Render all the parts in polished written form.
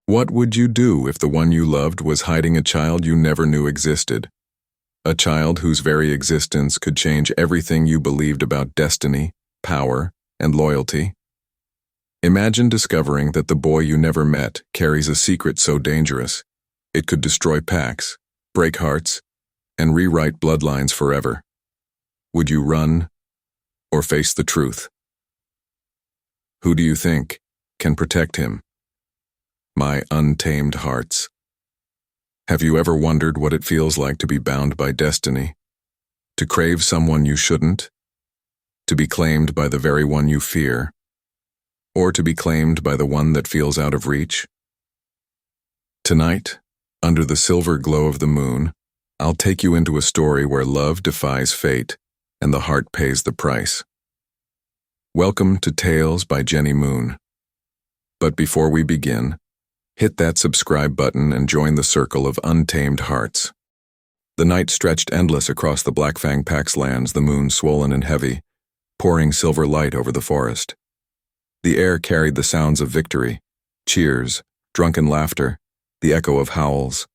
What would you do if the one you loved was hiding a child you never knew existed? A child whose very existence could change everything you believed about destiny, power, and loyalty? Imagine discovering that the boy you never met carries a secret so dangerous, it could destroy packs, break hearts, and rewrite bloodlines forever. Would you run or face the truth? Who do you think can protect him? My untamed hearts. Have you ever wondered what it feels like to be bound by destiny? To crave someone you shouldn't? To be claimed by the very one you fear? Or to be claimed by the one that feels out of reach? Tonight, under the silver glow of the moon, I'll take you into a story where love defies fate and the heart pays the price. Welcome to Tales by Jenny Moon. But before we begin, hit that subscribe button and join the circle of untamed hearts. The night stretched endless across the Blackfang Pack's lands, the moon swollen and heavy, pouring silver light over the forest. The air carried the sounds of victory, cheers, drunken laughter, the echo of howls.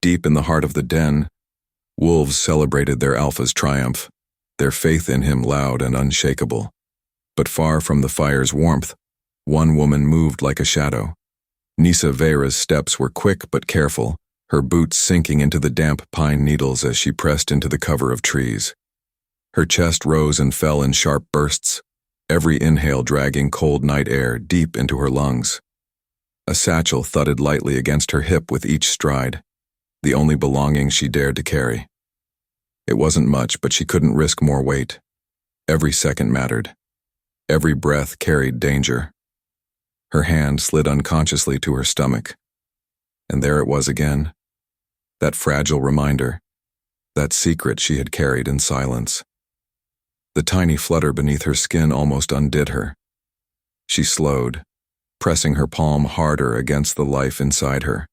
Deep in the heart of the den, wolves celebrated their alpha's triumph, their faith in him loud and unshakable. But far from the fire's warmth, one woman moved like a shadow. Nyssa Vera's steps were quick but careful, her boots sinking into the damp pine needles as she pressed into the cover of trees. Her chest rose and fell in sharp bursts, every inhale dragging cold night air deep into her lungs. A satchel thudded lightly against her hip with each stride, the only belonging she dared to carry. It wasn't much, but she couldn't risk more weight. Every second mattered. Every breath carried danger. Her hand slid unconsciously to her stomach. And there it was again. That fragile reminder. That secret she had carried in silence. The tiny flutter beneath her skin almost undid her. She slowed, pressing her palm harder against the life inside her.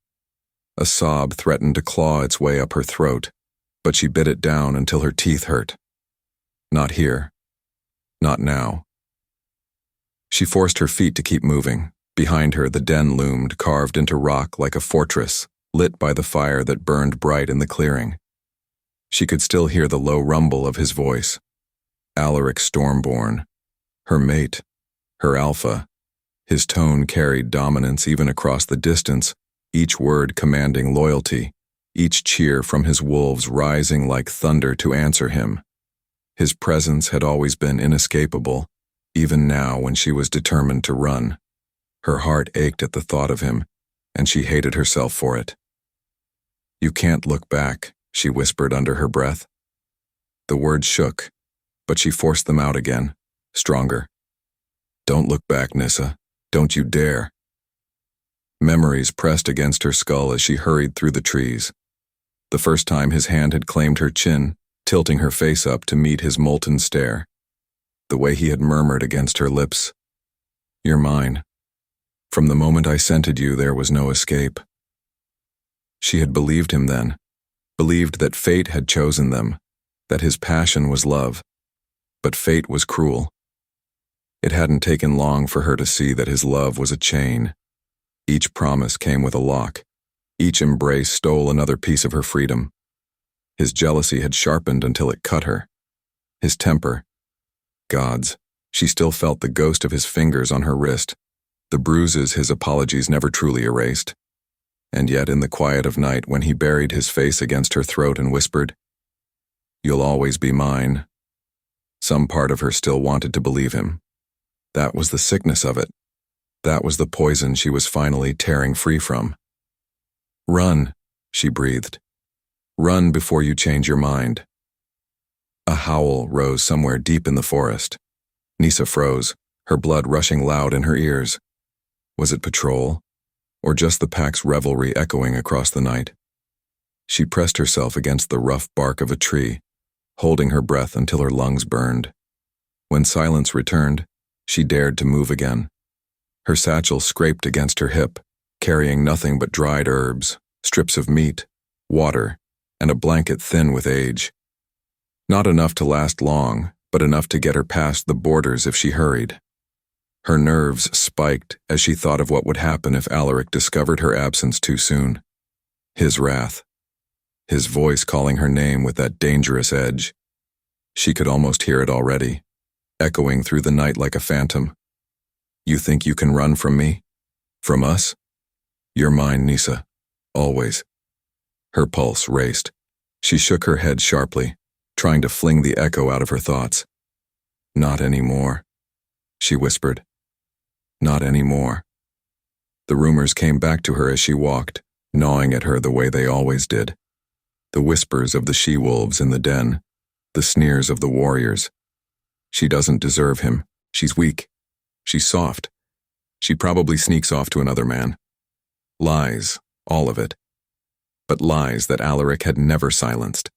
A sob threatened to claw its way up her throat, but she bit it down until her teeth hurt. Not here. Not now. She forced her feet to keep moving. Behind her, the den loomed, carved into rock like a fortress, lit by the fire that burned bright in the clearing. She could still hear the low rumble of his voice. Alaric Stormborn. Her mate. Her alpha. His tone carried dominance even across the distance, each word commanding loyalty, each cheer from his wolves rising like thunder to answer him. His presence had always been inescapable, even now when she was determined to run. Her heart ached at the thought of him, and she hated herself for it. "You can't look back," she whispered under her breath. The words shook, but she forced them out again, stronger. "Don't look back, Nyssa. Don't you dare." Memories pressed against her skull as she hurried through the trees. The first time his hand had claimed her chin, tilting her face up to meet his molten stare. The way he had murmured against her lips, "You're mine. From the moment I scented you, there was no escape." She had believed him then, believed that fate had chosen them, that his passion was love. But fate was cruel. It hadn't taken long for her to see that his love was a chain. Each promise came with a lock. Each embrace stole another piece of her freedom. His jealousy had sharpened until it cut her. His temper. Gods, she still felt the ghost of his fingers on her wrist, the bruises his apologies never truly erased. And yet in the quiet of night, when he buried his face against her throat and whispered, "You'll always be mine," some part of her still wanted to believe him. That was the sickness of it. That was the poison she was finally tearing free from. "Run," she breathed. "Run before you change your mind." A howl rose somewhere deep in the forest. Nyssa froze, her blood rushing loud in her ears. Was it patrol, or just the pack's revelry echoing across the night? She pressed herself against the rough bark of a tree, holding her breath until her lungs burned. When silence returned, she dared to move again. Her satchel scraped against her hip, carrying nothing but dried herbs, strips of meat, water, and a blanket thin with age. Not enough to last long, but enough to get her past the borders if she hurried. Her nerves spiked as she thought of what would happen if Alaric discovered her absence too soon. His wrath. His voice calling her name with that dangerous edge. She could almost hear it already, echoing through the night like a phantom. You think you can run from me? From us? You're mine, Nyssa. Always. Her pulse raced. She shook her head sharply, trying to fling the echo out of her thoughts. Not anymore, she whispered. Not anymore. The rumors came back to her as she walked, gnawing at her the way they always did. The whispers of the she-wolves in the den, the sneers of the warriors. She doesn't deserve him. She's weak. She's soft. She probably sneaks off to another man. Lies, all of it. But lies that Alaric had never silenced.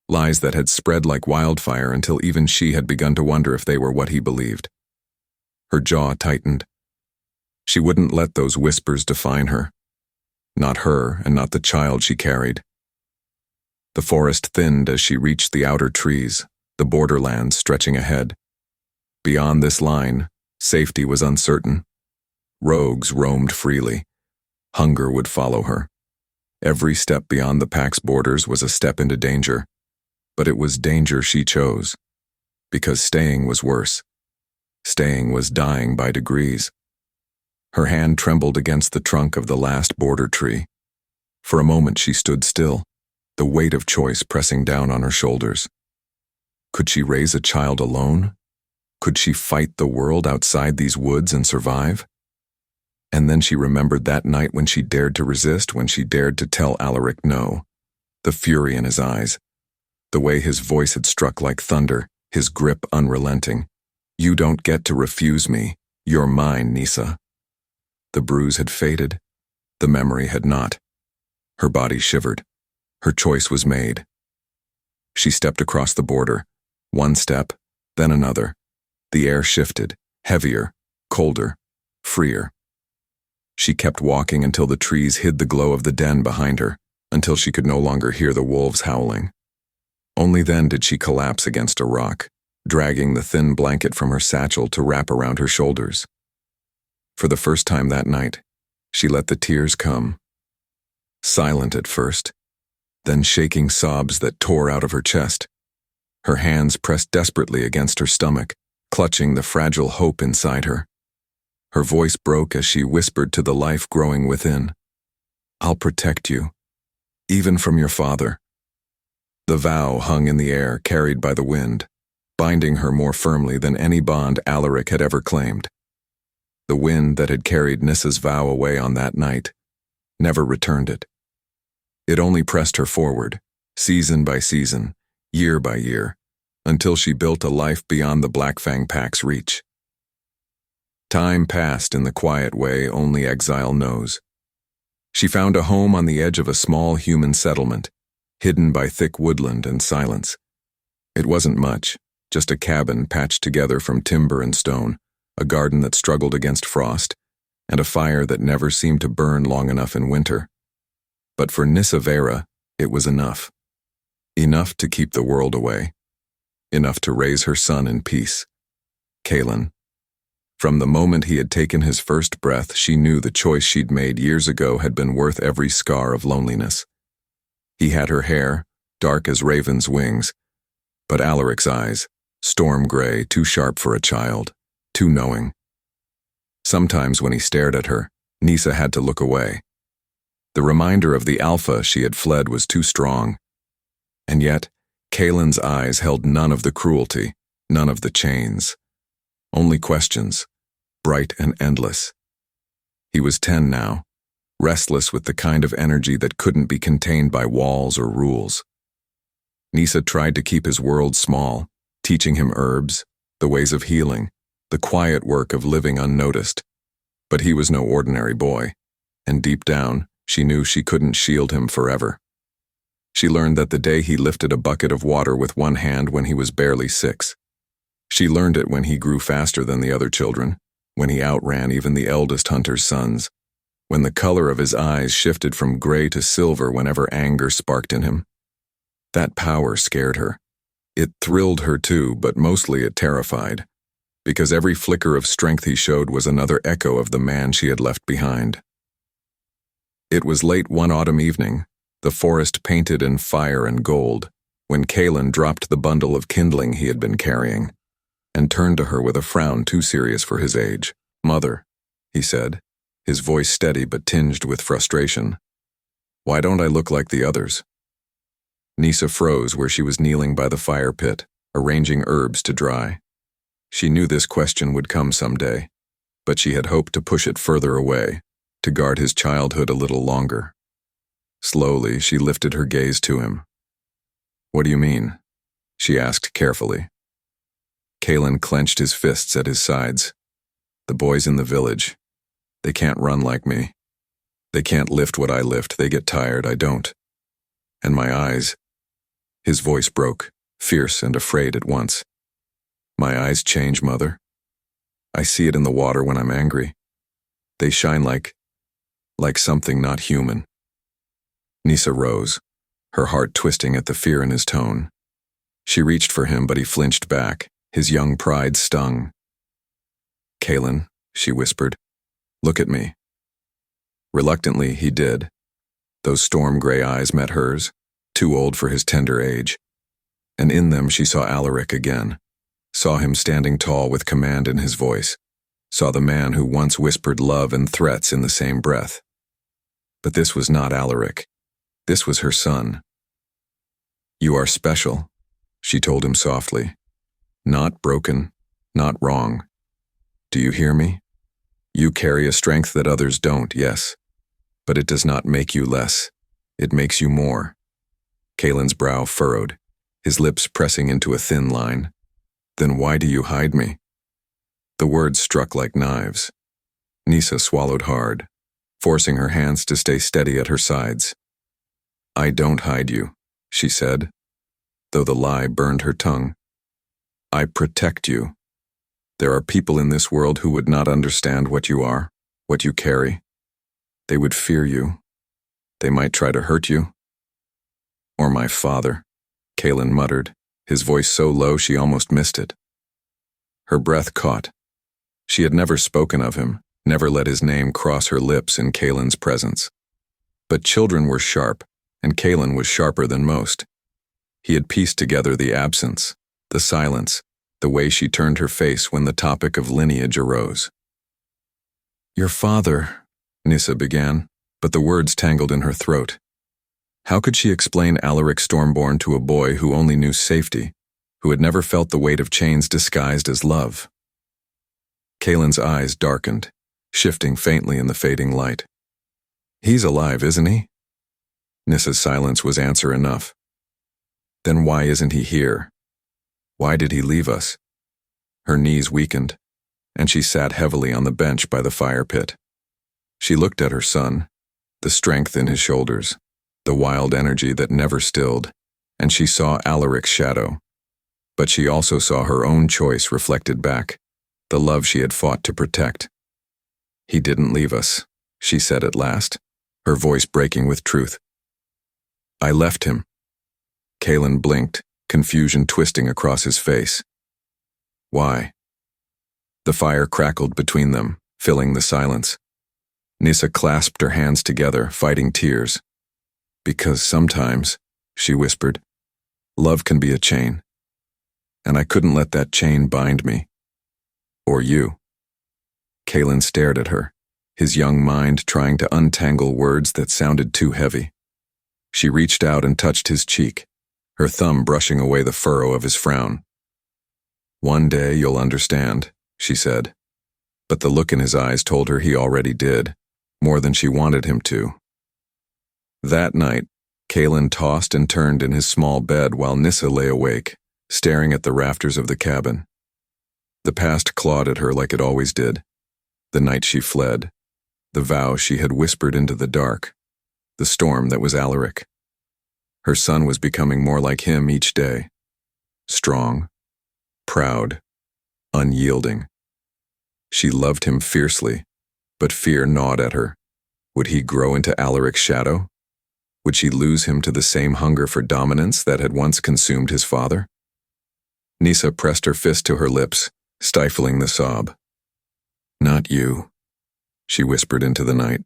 Lies that had spread like wildfire until even she had begun to wonder if they were what he believed. Her jaw tightened. She wouldn't let those whispers define her. Not her and not the child she carried. The forest thinned as she reached the outer trees, the borderlands stretching ahead. Beyond this line, safety was uncertain. Rogues roamed freely. Hunger would follow her. Every step beyond the pack's borders was a step into danger. But it was danger she chose. Because staying was worse. Staying was dying by degrees. Her hand trembled against the trunk of the last border tree. For a moment she stood still, the weight of choice pressing down on her shoulders. Could she raise a child alone? Could she fight the world outside these woods and survive? And then she remembered that night when she dared to resist, when she dared to tell Alaric no. The fury in his eyes. The way his voice had struck like thunder, his grip unrelenting. You don't get to refuse me. You're mine, Nyssa. The bruise had faded. The memory had not. Her body shivered. Her choice was made. She stepped across the border. One step, then another. The air shifted, heavier, colder, freer. She kept walking until the trees hid the glow of the den behind her, until she could no longer hear the wolves howling. Only then did she collapse against a rock, dragging the thin blanket from her satchel to wrap around her shoulders. For the first time that night, she let the tears come. Silent at first, then shaking sobs that tore out of her chest. Her hands pressed desperately against her stomach, clutching the fragile hope inside her. Her voice broke as she whispered to the life growing within. I'll protect you, even from your father. The vow hung in the air, carried by the wind, binding her more firmly than any bond Alaric had ever claimed. The wind that had carried Nyssa's vow away on that night never returned it. It only pressed her forward, season by season, year by year, until she built a life beyond the Black Fang Pack's reach. Time passed in the quiet way only exile knows. She found a home on the edge of a small human settlement, hidden by thick woodland and silence. It wasn't much, just a cabin patched together from timber and stone, a garden that struggled against frost, and a fire that never seemed to burn long enough in winter. But for Nyssa Vera, it was enough. Enough to keep the world away. Enough to raise her son in peace. Kaelen. From the moment he had taken his first breath, she knew the choice she'd made years ago had been worth every scar of loneliness. He had her hair, dark as raven's wings, but Alaric's eyes, storm gray, too sharp for a child, too knowing. Sometimes when he stared at her, Nyssa had to look away. The reminder of the alpha she had fled was too strong. And yet, Kaelen's eyes held none of the cruelty, none of the chains. Only questions, bright and endless. He was 10 now, restless with the kind of energy that couldn't be contained by walls or rules. Nyssa tried to keep his world small, teaching him herbs, the ways of healing, the quiet work of living unnoticed. But he was no ordinary boy, and deep down, she knew she couldn't shield him forever. She learned that the day he lifted a bucket of water with one hand when he was barely 6. She learned it when he grew faster than the other children, when he outran even the eldest hunter's sons, when the color of his eyes shifted from gray to silver whenever anger sparked in him. That power scared her. It thrilled her too, but mostly it terrified. because every flicker of strength he showed was another echo of the man she had left behind. It was late one autumn evening, the forest painted in fire and gold, when Kaelen dropped the bundle of kindling he had been carrying, and turned to her with a frown too serious for his age. "Mother," he said, his voice steady but tinged with frustration. "Why don't I look like the others?" Nyssa froze where she was kneeling by the fire pit, arranging herbs to dry. She knew this question would come someday, but she had hoped to push it further away, to guard his childhood a little longer. Slowly, she lifted her gaze to him. "What do you mean?" she asked carefully. Kaelen clenched his fists at his sides. "The boys in the village, they can't run like me. They can't lift what I lift. They get tired, I don't. And my eyes..." His voice broke, fierce and afraid at once. "My eyes change, Mother. I see it in the water when I'm angry. They shine like something not human." Nyssa rose, her heart twisting at the fear in his tone. She reached for him, but he flinched back, his young pride stung. "Kaelen," she whispered, "look at me." Reluctantly, he did. Those storm-gray eyes met hers, too old for his tender age, and in them she saw Alaric again, saw him standing tall with command in his voice, saw the man who once whispered love and threats in the same breath. But this was not Alaric. This was her son. "You are special," she told him softly. "Not broken, not wrong. Do you hear me? You carry a strength that others don't, yes, but it does not make you less. It makes you more." Kaelen's brow furrowed, his lips pressing into a thin line. "Then why do you hide me?" The words struck like knives. Nyssa swallowed hard, forcing her hands to stay steady at her sides. "I don't hide you," she said, though the lie burned her tongue. "I protect you. There are people in this world who would not understand what you are, what you carry. They would fear you. They might try to hurt you." "Or my father," Kaelen muttered, his voice so low she almost missed it. Her breath caught. She had never spoken of him, never let his name cross her lips in Kaelen's presence. But children were sharp, and Kaelen was sharper than most. He had pieced together the absence, the silence, the way she turned her face when the topic of lineage arose. "Your father," Nyssa began, but the words tangled in her throat. How could she explain Alaric Stormborn to a boy who only knew safety, who had never felt the weight of chains disguised as love? Kaelen's eyes darkened, shifting faintly in the fading light. "He's alive, isn't he?" Nyssa's silence was answer enough. "Then why isn't he here? Why did he leave us?" Her knees weakened, and she sat heavily on the bench by the fire pit. She looked at her son, the strength in his shoulders, the wild energy that never stilled, and she saw Alaric's shadow. But she also saw her own choice reflected back, the love she had fought to protect. "He didn't leave us," she said at last, her voice breaking with truth. "I left him." Kaelen blinked, confusion twisting across his face. "Why?" The fire crackled between them, filling the silence. Nyssa clasped her hands together, fighting tears. "Because sometimes," she whispered, "love can be a chain. And I couldn't let that chain bind me. Or you." Kaelen stared at her, his young mind trying to untangle words that sounded too heavy. She reached out and touched his cheek, her thumb brushing away the furrow of his frown. "One day you'll understand," she said. But the look in his eyes told her he already did, more than she wanted him to. That night, Kaelen tossed and turned in his small bed while Nyssa lay awake, staring at the rafters of the cabin. The past clawed at her like it always did. The night she fled, the vow she had whispered into the dark, the storm that was Alaric. Her son was becoming more like him each day. Strong, proud, unyielding. She loved him fiercely, but fear gnawed at her. Would he grow into Alaric's shadow? Would she lose him to the same hunger for dominance that had once consumed his father? Nyssa pressed her fist to her lips, stifling the sob. "Not you," she whispered into the night.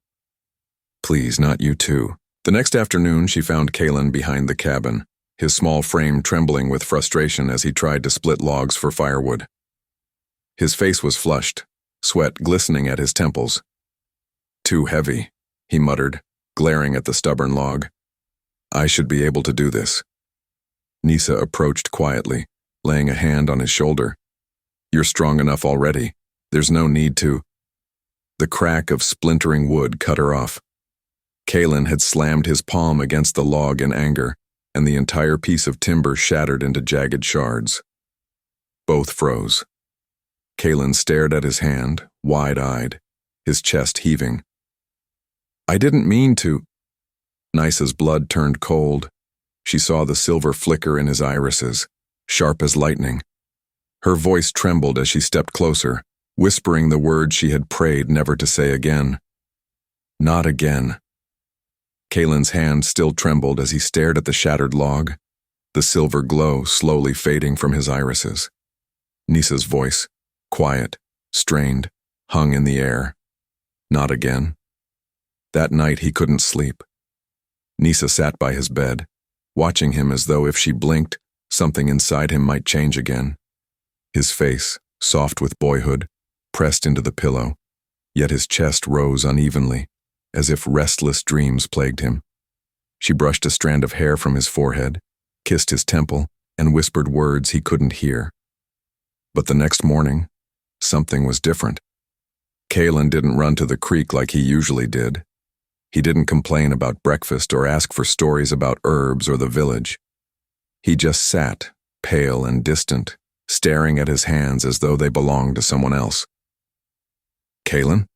"Please, not you too." The next afternoon, she found Kaelen behind the cabin, his small frame trembling with frustration as he tried to split logs for firewood. His face was flushed, sweat glistening at his temples. "Too heavy," he muttered, glaring at the stubborn log. "I should be able to do this." Nyssa approached quietly, laying a hand on his shoulder. "You're strong enough already. There's no need to." The crack of splintering wood cut her off. Kaelen had slammed his palm against the log in anger, and the entire piece of timber shattered into jagged shards. Both froze. Kaelen stared at his hand, wide-eyed, his chest heaving. "I didn't mean to." Nyssa's blood turned cold. She saw the silver flicker in his irises, sharp as lightning. Her voice trembled as she stepped closer, whispering the words she had prayed never to say again. "Not again." Kaelen's hand still trembled as he stared at the shattered log, the silver glow slowly fading from his irises. Nyssa's voice, quiet, strained, hung in the air. "Not again." That night he couldn't sleep. Nyssa sat by his bed, watching him as though if she blinked, something inside him might change again. His face, soft with boyhood, pressed into the pillow, yet his chest rose unevenly, as if restless dreams plagued him. She brushed a strand of hair from his forehead, kissed his temple, and whispered words he couldn't hear. But the next morning, something was different. Kaelen didn't run to the creek like he usually did. He didn't complain about breakfast or ask for stories about herbs or the village. He just sat, pale and distant, staring at his hands as though they belonged to someone else. "Kaelen?"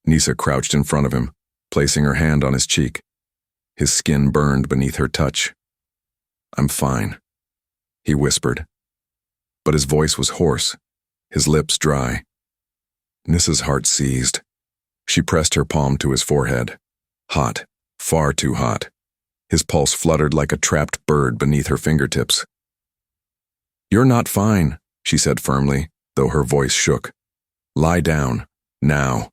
Nyssa crouched in front of him, placing her hand on his cheek. His skin burned beneath her touch. "I'm fine," he whispered. But his voice was hoarse, his lips dry. Nyssa's heart seized. She pressed her palm to his forehead. Hot, far too hot. His pulse fluttered like a trapped bird beneath her fingertips. "You're not fine," she said firmly, though her voice shook. "Lie down, now."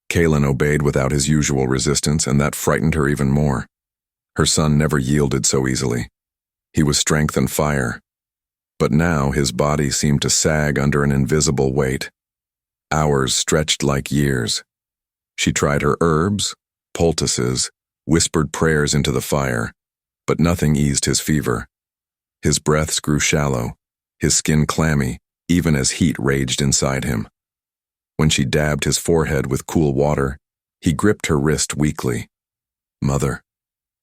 Kaelen obeyed without his usual resistance, and that frightened her even more. Her son never yielded so easily. He was strength and fire. But now his body seemed to sag under an invisible weight. Hours stretched like years. She tried her herbs, poultices, whispered prayers into the fire, but nothing eased his fever. His breaths grew shallow, his skin clammy, even as heat raged inside him. When she dabbed his forehead with cool water, he gripped her wrist weakly. "Mother,"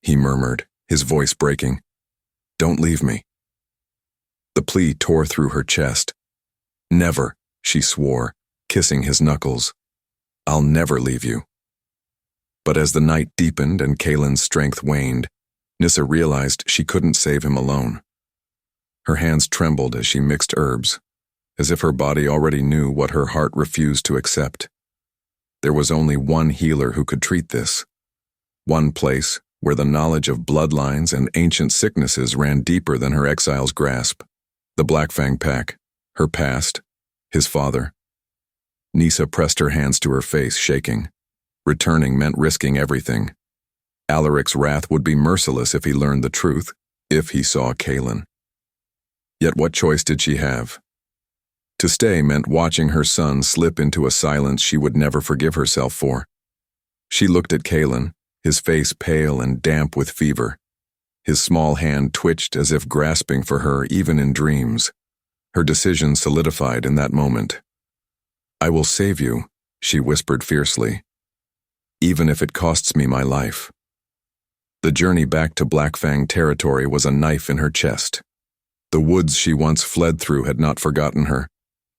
he murmured, his voice breaking. "Don't leave me." The plea tore through her chest. "Never," she swore, kissing his knuckles. "I'll never leave you." But as the night deepened and Kaelen's strength waned, Nyssa realized she couldn't save him alone. Her hands trembled as she mixed herbs, as if her body already knew what her heart refused to accept. There was only one healer who could treat this. One place where the knowledge of bloodlines and ancient sicknesses ran deeper than her exile's grasp. The Black Fang Pack, her past, his father. Nyssa pressed her hands to her face, shaking. Returning meant risking everything. Alaric's wrath would be merciless if he learned the truth, if he saw Kaelen. Yet what choice did she have? To stay meant watching her son slip into a silence she would never forgive herself for. She looked at Kaelen, his face pale and damp with fever. His small hand twitched as if grasping for her even in dreams. Her decision solidified in that moment. "I will save you," she whispered fiercely, "even if it costs me my life." The journey back to Black Fang territory was a knife in her chest. The woods she once fled through had not forgotten her.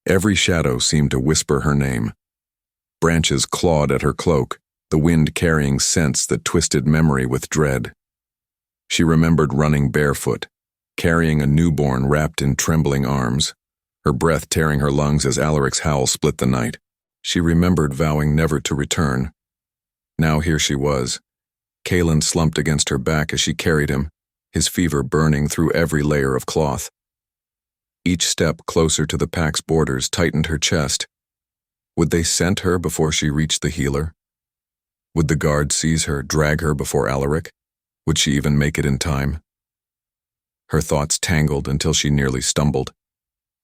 Every shadow seemed to whisper her name. Branches clawed at her cloak, the wind carrying scents that twisted memory with dread. She remembered running barefoot, carrying a newborn wrapped in trembling arms, her breath tearing her lungs as Alaric's howl split the night. She remembered vowing never to return. Now here she was. Kaelen slumped against her back as she carried him, his fever burning through every layer of cloth. Each step closer to the pack's borders tightened her chest. Would they scent her before she reached the healer? Would the guard seize her, drag her before Alaric? Would she even make it in time? Her thoughts tangled until she nearly stumbled.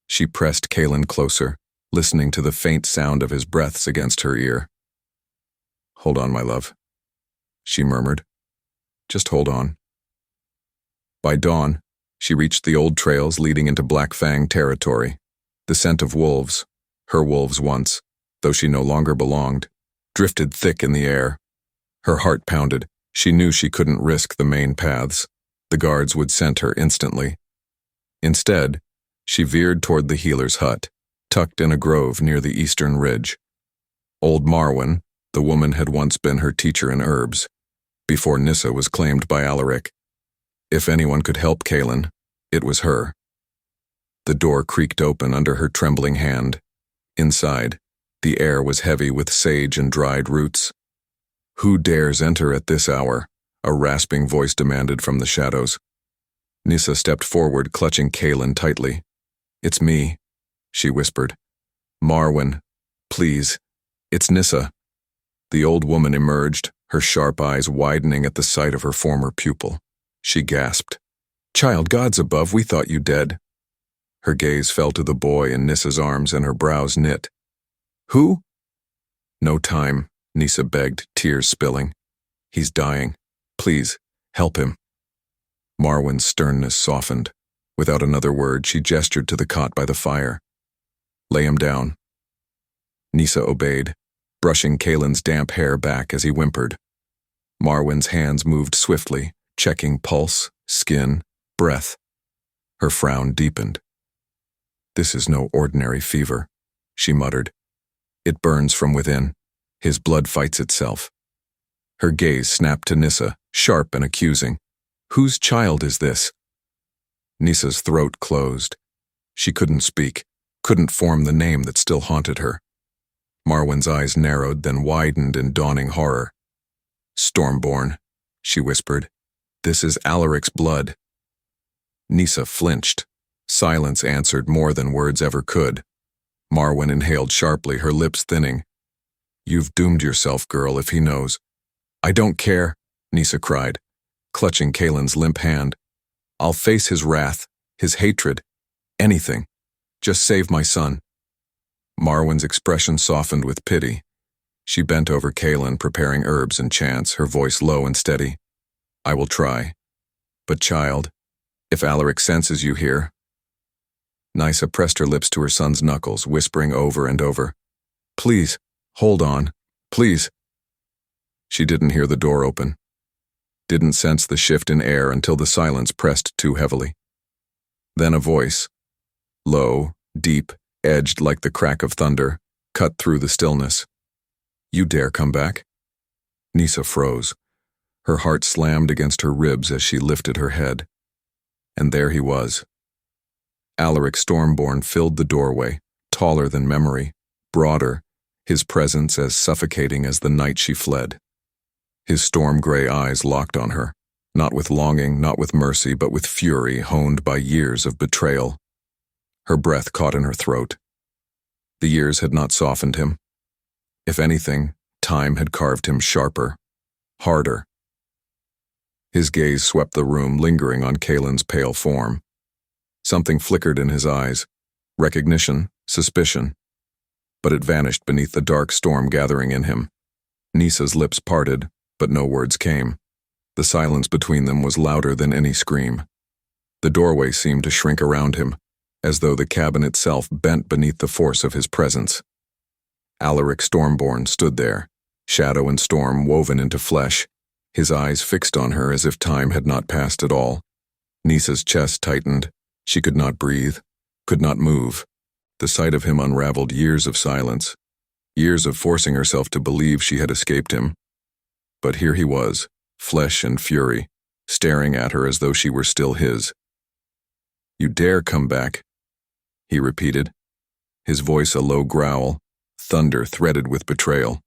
She pressed Kaelen closer, listening to the faint sound of his breaths against her ear. "Hold on, my love," she murmured. "Just hold on." By dawn, she reached the old trails leading into Black Fang territory. The scent of wolves, her wolves once, though she no longer belonged, drifted thick in the air. Her heart pounded. She knew she couldn't risk the main paths. The guards would scent her instantly. Instead, she veered toward the healer's hut, tucked in a grove near the eastern ridge. Old Marwen, the woman, had once been her teacher in herbs, before Nyssa was claimed by Alaric. If anyone could help Kaelen, it was her. The door creaked open under her trembling hand. Inside, the air was heavy with sage and dried roots. "Who dares enter at this hour?" a rasping voice demanded from the shadows. Nyssa stepped forward, clutching Kaelen tightly. "It's me," she whispered. "Marwen, please, it's Nyssa." The old woman emerged, her sharp eyes widening at the sight of her former pupil. She gasped. "Child gods above, we thought you dead." Her gaze fell to the boy in Nyssa's arms and her brows knit. "Who?" "No time," Nyssa begged, tears spilling. "He's dying. Please, help him." Marwen's sternness softened. Without another word, she gestured to the cot by the fire. "Lay him down." Nyssa obeyed, brushing Kaelen's damp hair back as he whimpered. Marwen's hands moved swiftly, checking pulse, skin, breath. Her frown deepened. "This is no ordinary fever," she muttered. "It burns from within. His blood fights itself." Her gaze snapped to Nyssa, sharp and accusing. "Whose child is this?" Nyssa's throat closed. She couldn't speak, couldn't form the name that still haunted her. Marwen's eyes narrowed, then widened in dawning horror. "Stormborn," she whispered. "This is Alaric's blood." Nyssa flinched. Silence answered more than words ever could. Marwen inhaled sharply, her lips thinning. "You've doomed yourself, girl, if he knows." "I don't care," Nyssa cried, clutching Kaelen's limp hand. "I'll face his wrath, his hatred, anything. Just save my son." Marwen's expression softened with pity. She bent over Kaelen, preparing herbs and chants, her voice low and steady. "I will try. But child, if Alaric senses you here—" Nyssa pressed her lips to her son's knuckles, whispering over and over, "Please, hold on, please." She didn't hear the door open. Didn't sense the shift in air until the silence pressed too heavily. Then a voice, low, deep, edged like the crack of thunder, cut through the stillness. "You dare come back?" Nyssa froze. Her heart slammed against her ribs as she lifted her head. And there he was. Alaric Stormborn filled the doorway, taller than memory, broader, his presence as suffocating as the night she fled. His storm-gray eyes locked on her, not with longing, not with mercy, but with fury honed by years of betrayal. Her breath caught in her throat. The years had not softened him. If anything, time had carved him sharper, harder. His gaze swept the room, lingering on Kaelen's pale form. Something flickered in his eyes, recognition, suspicion. But it vanished beneath the dark storm gathering in him. Nyssa's lips parted, but no words came. The silence between them was louder than any scream. The doorway seemed to shrink around him, as though the cabin itself bent beneath the force of his presence. Alaric Stormborn stood there, shadow and storm woven into flesh, his eyes fixed on her as if time had not passed at all. Nyssa's chest tightened. She could not breathe, could not move. The sight of him unraveled years of silence, years of forcing herself to believe she had escaped him. But here he was, flesh and fury, staring at her as though she were still his. "You dare come back," he repeated, his voice a low growl, thunder threaded with betrayal.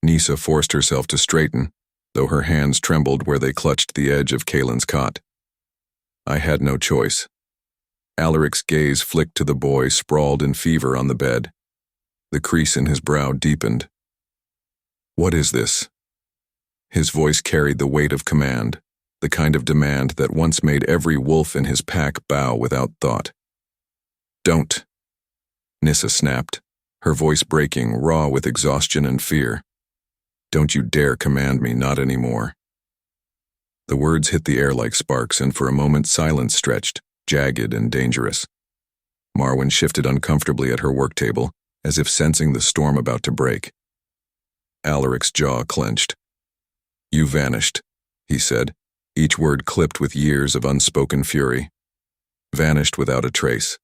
Nyssa forced herself to straighten, though her hands trembled where they clutched the edge of Kaelen's cot. "I had no choice." Alaric's gaze flicked to the boy sprawled in fever on the bed. The crease in his brow deepened. "What is this?" His voice carried the weight of command, the kind of demand that once made every wolf in his pack bow without thought. "Don't," Nyssa snapped, her voice breaking, raw with exhaustion and fear. "Don't you dare command me, not anymore." The words hit the air like sparks, and for a moment silence stretched, jagged and dangerous. Marwen shifted uncomfortably at her work table, as if sensing the storm about to break. Alaric's jaw clenched. "You vanished," he said, each word clipped with years of unspoken fury. "Vanished without a trace.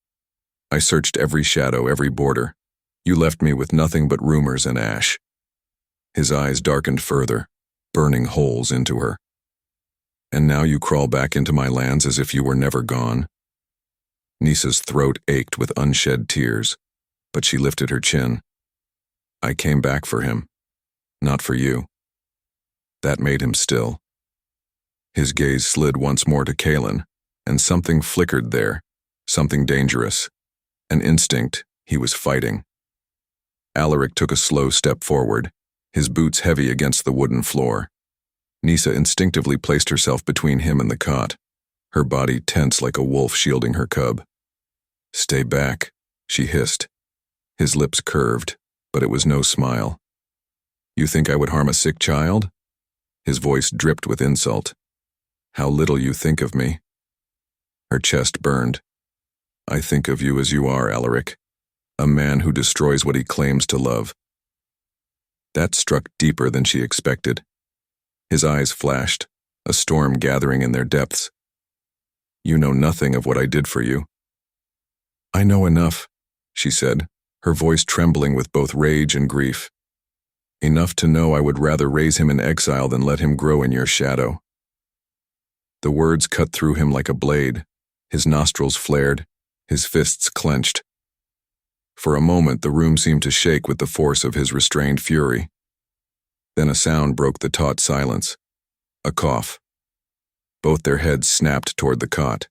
I searched every shadow, every border. You left me with nothing but rumors and ash." His eyes darkened further, burning holes into her. "And now you crawl back into my lands as if you were never gone." Nyssa's throat ached with unshed tears, but she lifted her chin. "I came back for him, not for you." That made him still. His gaze slid once more to Kaelen, and something flickered there, something dangerous, an instinct he was fighting. Alaric took a slow step forward, his boots heavy against the wooden floor. Nyssa instinctively placed herself between him and the cot, her body tense like a wolf shielding her cub. "Stay back," she hissed. His lips curved, but it was no smile. "You think I would harm a sick child?" His voice dripped with insult. "How little you think of me." Her chest burned. "I think of you as you are, Alaric, a man who destroys what he claims to love." That struck deeper than she expected. His eyes flashed, a storm gathering in their depths. "You know nothing of what I did for you." "I know enough," she said, her voice trembling with both rage and grief. "Enough to know I would rather raise him in exile than let him grow in your shadow." The words cut through him like a blade. His nostrils flared, his fists clenched. For a moment, the room seemed to shake with the force of his restrained fury. Then a sound broke the taut silence. A cough. Both their heads snapped toward the cot.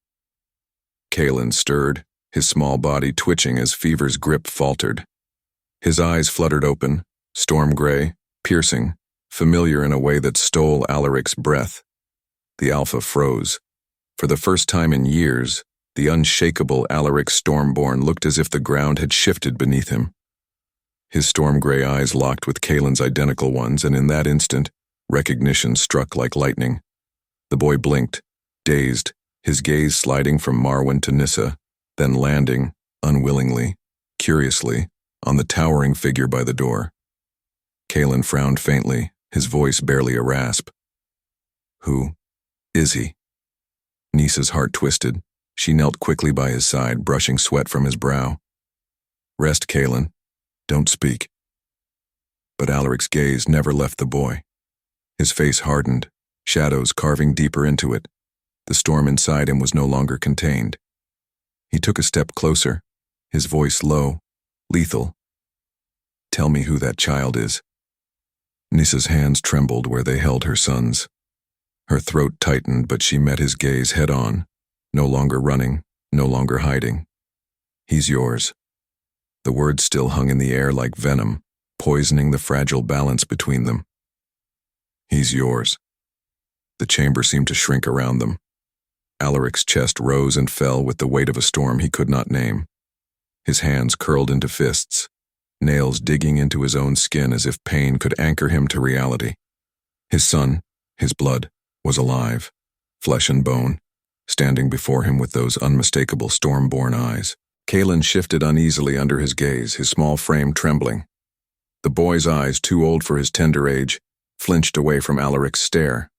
Kaelen stirred, his small body twitching as fever's grip faltered. His eyes fluttered open, storm gray, piercing, familiar in a way that stole Alaric's breath. The alpha froze. For the first time in years, the unshakable Alaric Stormborn looked as if the ground had shifted beneath him. His storm-gray eyes locked with Kaelen's identical ones, and in that instant, recognition struck like lightning. The boy blinked, dazed, his gaze sliding from Marwen to Nyssa, then landing, unwillingly, curiously, on the towering figure by the door. Kaelen frowned faintly, his voice barely a rasp. "Who is he?" Nyssa's heart twisted. She knelt quickly by his side, brushing sweat from his brow. "Rest, Kaelen. Don't speak." But Alaric's gaze never left the boy. His face hardened, shadows carving deeper into it. The storm inside him was no longer contained. He took a step closer, his voice low, lethal. "Tell me who that child is." Nyssa's hands trembled where they held her son's. Her throat tightened, but she met his gaze head-on, no longer running, no longer hiding. "He's yours." The words still hung in the air like venom, poisoning the fragile balance between them. "He's yours." The chamber seemed to shrink around them. Alaric's chest rose and fell with the weight of a storm he could not name. His hands curled into fists, nails digging into his own skin as if pain could anchor him to reality. His son, his blood, was alive, flesh and bone, standing before him with those unmistakable storm-born eyes. Kaelen shifted uneasily under his gaze, his small frame trembling. The boy's eyes, too old for his tender age, flinched away from Alaric's stare.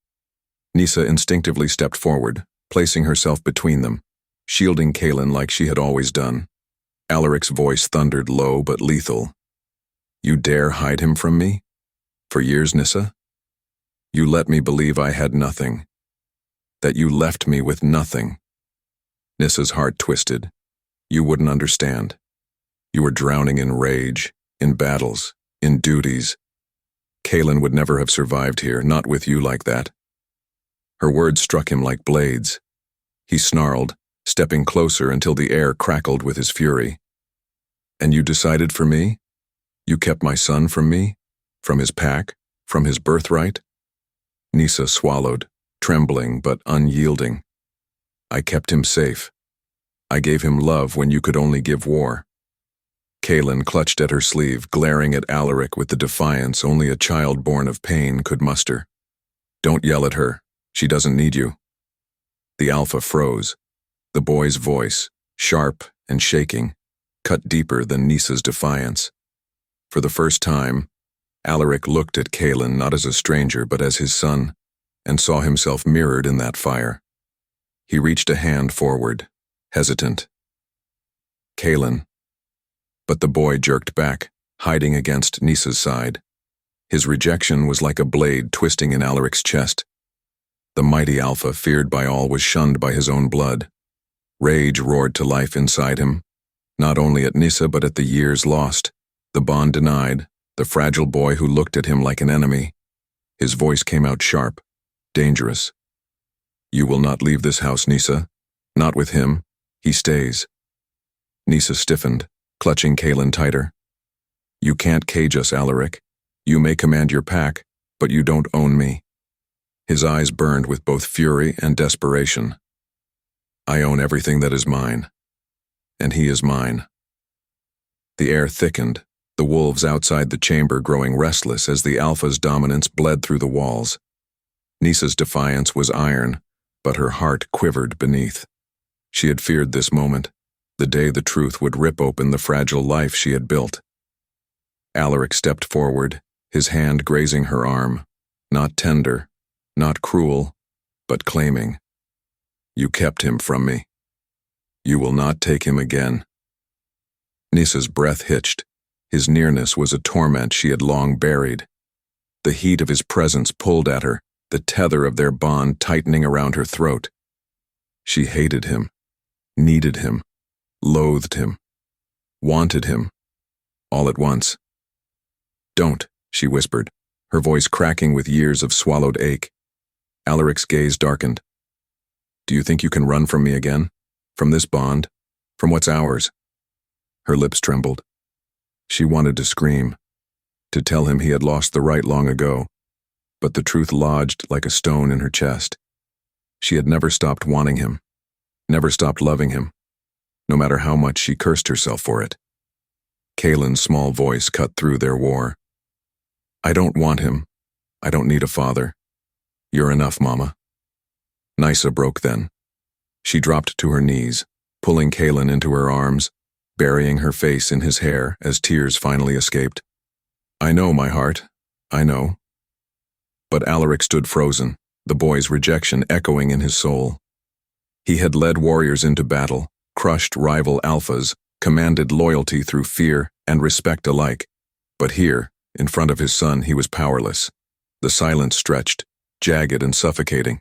Nyssa instinctively stepped forward, placing herself between them, shielding Kaelen like she had always done. Alaric's voice thundered low but lethal. "You dare hide him from me? For years, Nyssa? You let me believe I had nothing. That you left me with nothing." Nyssa's heart twisted. "You wouldn't understand. You were drowning in rage, in battles, in duties. Kaelen would never have survived here, not with you like that." Her words struck him like blades. He snarled, stepping closer until the air crackled with his fury. "And you decided for me? You kept my son from me? From his pack? From his birthright?" Nyssa swallowed, trembling but unyielding. "I kept him safe. I gave him love when you could only give war." Kaelen clutched at her sleeve, glaring at Alaric with the defiance only a child born of pain could muster. "Don't yell at her. She doesn't need you." The alpha froze. The boy's voice, sharp and shaking, cut deeper than Nyssa's defiance. For the first time, Alaric looked at Kaelen not as a stranger but as his son, and saw himself mirrored in that fire. He reached a hand forward, hesitant. "Kaelen." But the boy jerked back, hiding against Nyssa's side. His rejection was like a blade twisting in Alaric's chest. The mighty alpha, feared by all, was shunned by his own blood. Rage roared to life inside him, not only at Nyssa but at the years lost, the bond denied, the fragile boy who looked at him like an enemy. His voice came out sharp, dangerous. "You will not leave this house, Nyssa. Not with him. He stays." Nyssa stiffened, clutching Kaelen tighter. "You can't cage us, Alaric. You may command your pack, but you don't own me." His eyes burned with both fury and desperation. "I own everything that is mine, and he is mine." The air thickened, the wolves outside the chamber growing restless as the alpha's dominance bled through the walls. Nyssa's defiance was iron, but her heart quivered beneath. She had feared this moment, the day the truth would rip open the fragile life she had built. Alaric stepped forward, his hand grazing her arm, not tender, not cruel, but claiming. "You kept him from me. You will not take him again." Nyssa's breath hitched. His nearness was a torment she had long buried. The heat of his presence pulled at her, the tether of their bond tightening around her throat. She hated him, needed him, loathed him, wanted him, all at once. "Don't," she whispered, her voice cracking with years of swallowed ache. Alaric's gaze darkened. "Do you think you can run from me again? From this bond? From what's ours?" Her lips trembled. She wanted to scream, to tell him he had lost the right long ago, but the truth lodged like a stone in her chest. She had never stopped wanting him, never stopped loving him, no matter how much she cursed herself for it. Kaelen's small voice cut through their war. "I don't want him. I don't need a father. You're enough, Mama." Nyssa broke then. She dropped to her knees, pulling Kaelen into her arms, burying her face in his hair as tears finally escaped. "I know, my heart. I know." But Alaric stood frozen, the boy's rejection echoing in his soul. He had led warriors into battle, crushed rival alphas, commanded loyalty through fear and respect alike. But here, in front of his son, he was powerless. The silence stretched, jagged and suffocating.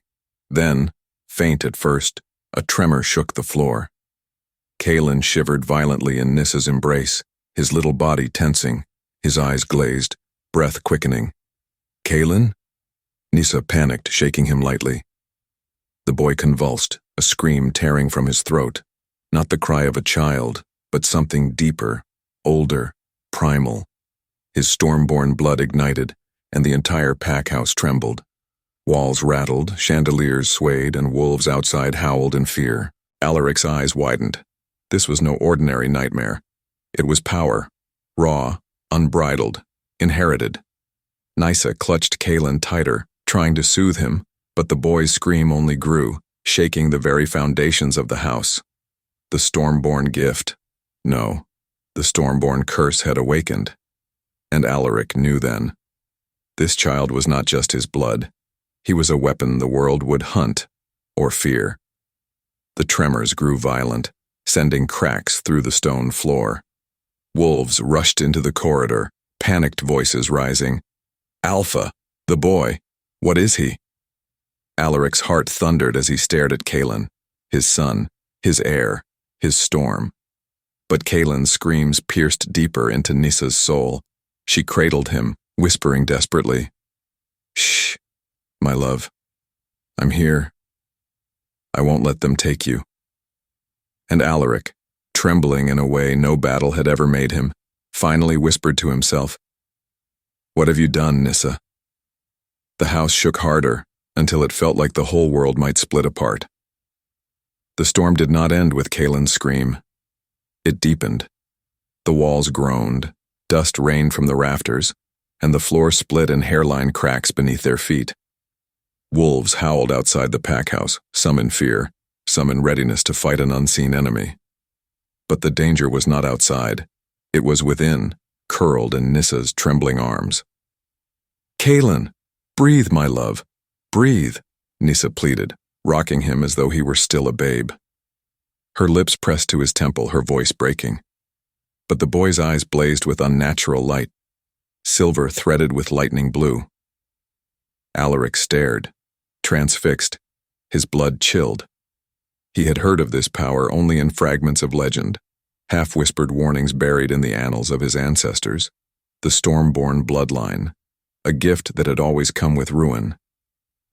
Then, faint at first, a tremor shook the floor. Kaelen shivered violently in Nyssa's embrace, his little body tensing, his eyes glazed, breath quickening. "Kaelen?" Nyssa panicked, shaking him lightly. The boy convulsed, a scream tearing from his throat, not the cry of a child, but something deeper, older, primal. His Stormborn blood ignited, and the entire pack house trembled. Walls rattled, chandeliers swayed, and wolves outside howled in fear. Alaric's eyes widened. This was no ordinary nightmare. It was power, raw, unbridled, inherited. Nyssa clutched Kaelen tighter, trying to soothe him, but the boy's scream only grew, shaking the very foundations of the house. The Stormborn gift. No, the Stormborn curse had awakened. And Alaric knew then. This child was not just his blood. He was a weapon the world would hunt, or fear. The tremors grew violent, sending cracks through the stone floor. Wolves rushed into the corridor, panicked voices rising. "Alpha, the boy, what is he?" Alaric's heart thundered as he stared at Kaelen, his son, his heir, his storm. But Kaelen's screams pierced deeper into Nyssa's soul. She cradled him, whispering desperately, "Shh, my love. I'm here. I won't let them take you." And Alaric, trembling in a way no battle had ever made him, finally whispered to himself, "What have you done, Nyssa?" The house shook harder, until it felt like the whole world might split apart. The storm did not end with Kaelen's scream. It deepened. The walls groaned, dust rained from the rafters, and the floor split in hairline cracks beneath their feet. Wolves howled outside the pack house, some in fear, some in readiness to fight an unseen enemy. But the danger was not outside. It was within, curled in Nyssa's trembling arms. "Kaelen, breathe, my love, breathe," Nyssa pleaded, rocking him as though he were still a babe. Her lips pressed to his temple, her voice breaking. But the boy's eyes blazed with unnatural light, silver threaded with lightning blue. Alaric stared, transfixed, his blood chilled. He had heard of this power only in fragments of legend, half-whispered warnings buried in the annals of his ancestors, the Stormborn bloodline, a gift that had always come with ruin.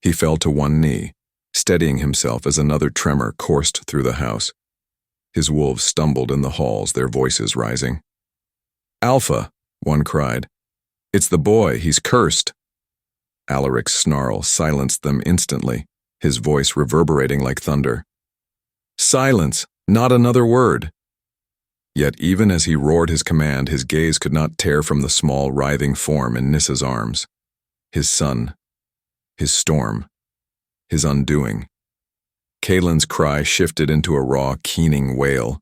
He fell to one knee, steadying himself as another tremor coursed through the house. His wolves stumbled in the halls, their voices rising. "Alpha," one cried. "It's the boy, he's cursed." Alaric's snarl silenced them instantly, his voice reverberating like thunder. "Silence! Not another word!" Yet even as he roared his command, his gaze could not tear from the small, writhing form in Nyssa's arms. His son, his storm, his undoing. Kaelen's cry shifted into a raw, keening wail.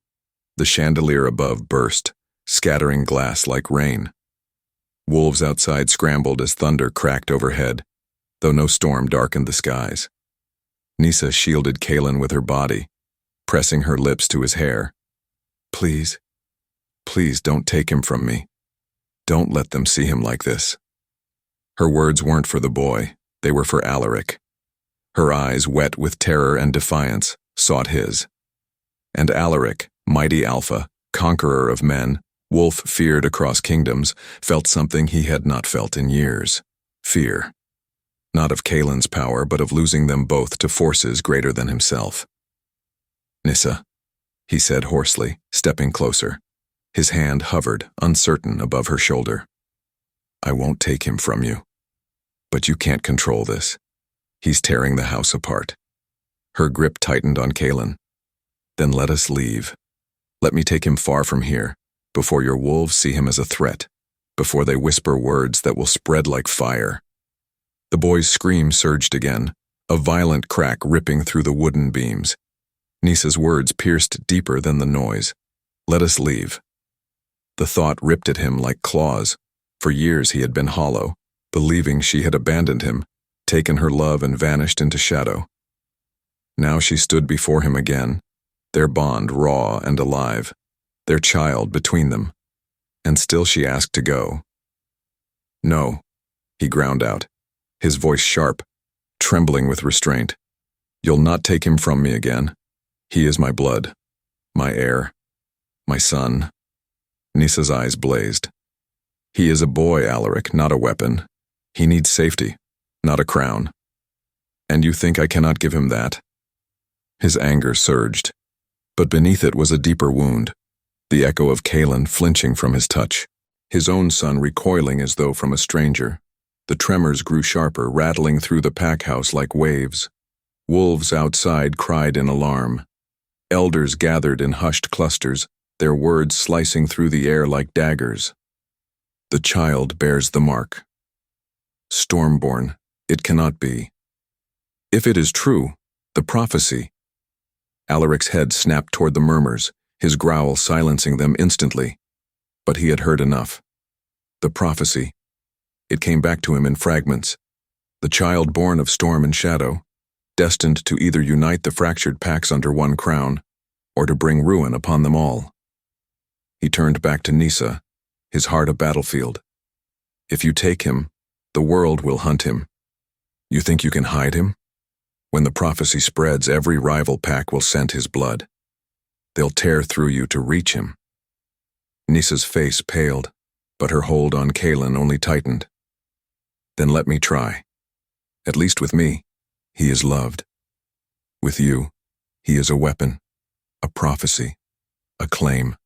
The chandelier above burst, scattering glass like rain. Wolves outside scrambled as thunder cracked overhead, though no storm darkened the skies. Nyssa shielded Kaelen with her body, pressing her lips to his hair. "Please, please don't take him from me. Don't let them see him like this." Her words weren't for the boy, they were for Alaric. Her eyes, wet with terror and defiance, sought his. And Alaric, mighty Alpha, conqueror of men, wolf feared across kingdoms, felt something he had not felt in years. Fear. Not of Kaelen's power, but of losing them both to forces greater than himself. "Nyssa," he said hoarsely, stepping closer. His hand hovered, uncertain, above her shoulder. "I won't take him from you. But you can't control this. He's tearing the house apart." Her grip tightened on Kaelen. "Then let us leave. Let me take him far from here, before your wolves see him as a threat, before they whisper words that will spread like fire." The boy's scream surged again, a violent crack ripping through the wooden beams. Nyssa's words pierced deeper than the noise. "Let us leave." The thought ripped at him like claws. For years he had been hollow, believing she had abandoned him, taken her love and vanished into shadow. Now she stood before him again, their bond raw and alive, their child between them. And still she asked to go. "No," he ground out, his voice sharp, trembling with restraint. "You'll not take him from me again. He is my blood, my heir, my son." Nyssa's eyes blazed. "He is a boy, Alaric, not a weapon. He needs safety, not a crown. And you think I cannot give him that?" His anger surged, but beneath it was a deeper wound, the echo of Kaelen flinching from his touch, his own son recoiling as though from a stranger. The tremors grew sharper, rattling through the pack house like waves. Wolves outside cried in alarm. Elders gathered in hushed clusters, their words slicing through the air like daggers. "The child bears the mark. Stormborn, it cannot be. If it is true, the prophecy." Alaric's head snapped toward the murmurs, his growl silencing them instantly. But he had heard enough. The prophecy. It came back to him in fragments. The child born of storm and shadow, destined to either unite the fractured packs under one crown, or to bring ruin upon them all. He turned back to Nyssa, his heart a battlefield. "If you take him, the world will hunt him. You think you can hide him? When the prophecy spreads, every rival pack will scent his blood. They'll tear through you to reach him." Nyssa's face paled, but her hold on Kaelen only tightened. "Then let me try. At least with me, he is loved. With you, he is a weapon, a prophecy, a claim.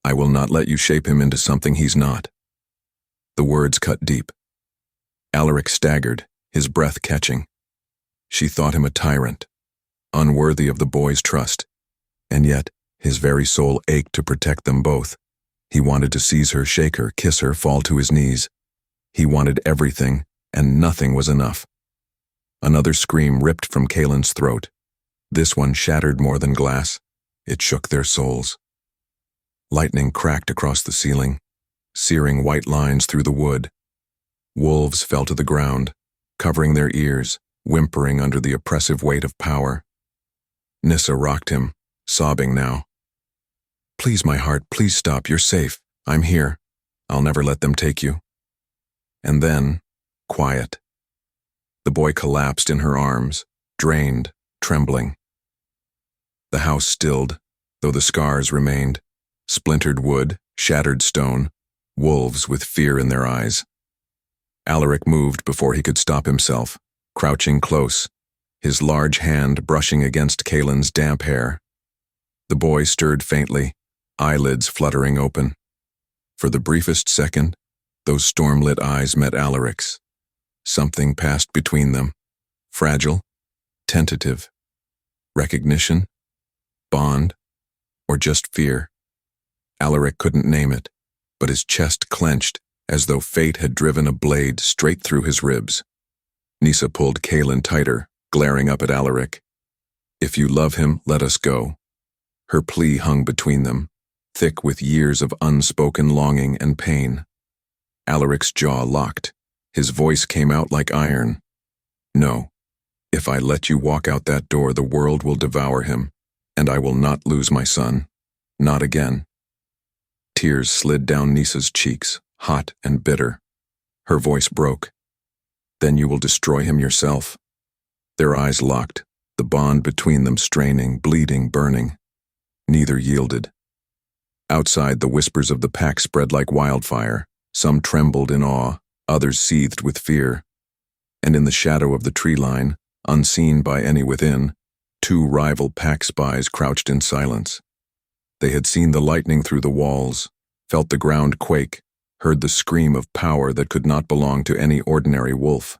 I will not let you shape him into something he's not. The words cut deep. Alaric staggered, his breath catching. She thought him a tyrant, unworthy of the boy's trust, and yet his very soul ached to protect them both. He wanted to seize her, shake her, kiss her, fall to his knees. He wanted everything, and nothing was enough. Another scream ripped from Kaelen's throat. This one shattered more than glass. It shook their souls. Lightning cracked across the ceiling, searing white lines through the wood. Wolves fell to the ground, covering their ears, whimpering under the oppressive weight of power. Nyssa rocked him, sobbing now. Please, my heart, please stop. You're safe. I'm here. I'll never let them take you. And then, quiet. The boy collapsed in her arms, drained, trembling. The house stilled, though the scars remained. Splintered wood, shattered stone, wolves with fear in their eyes. Alaric moved before he could stop himself, crouching close, his large hand brushing against Kaelen's damp hair. The boy stirred faintly, eyelids fluttering open. For the briefest second, those storm-lit eyes met Alaric's. Something passed between them, fragile, tentative. Recognition, bond, or just fear. Alaric couldn't name it, but his chest clenched as though fate had driven a blade straight through his ribs. Nyssa pulled Kaelen tighter, glaring up at Alaric. If you love him, let us go. Her plea hung between them, thick with years of unspoken longing and pain. Alaric's jaw locked. His voice came out like iron. No. If I let you walk out that door, the world will devour him, and I will not lose my son. Not again. Tears slid down Nyssa's cheeks, hot and bitter. Her voice broke. Then you will destroy him yourself. Their eyes locked, the bond between them straining, bleeding, burning. Neither yielded. Outside, the whispers of the pack spread like wildfire. Some trembled in awe, others seethed with fear. And in the shadow of the tree line, unseen by any within, two rival pack spies crouched in silence. They had seen the lightning through the walls, felt the ground quake, heard the scream of power that could not belong to any ordinary wolf.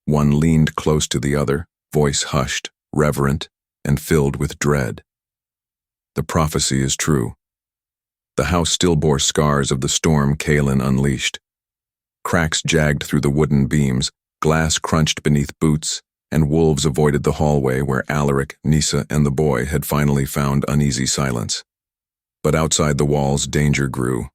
One leaned close to the other, voice hushed, reverent, and filled with dread. The prophecy is true. The house still bore scars of the storm Kaelen unleashed. Cracks jagged through the wooden beams, glass crunched beneath boots, and wolves avoided the hallway where Alaric, Nyssa, and the boy had finally found uneasy silence. But outside the walls, danger grew.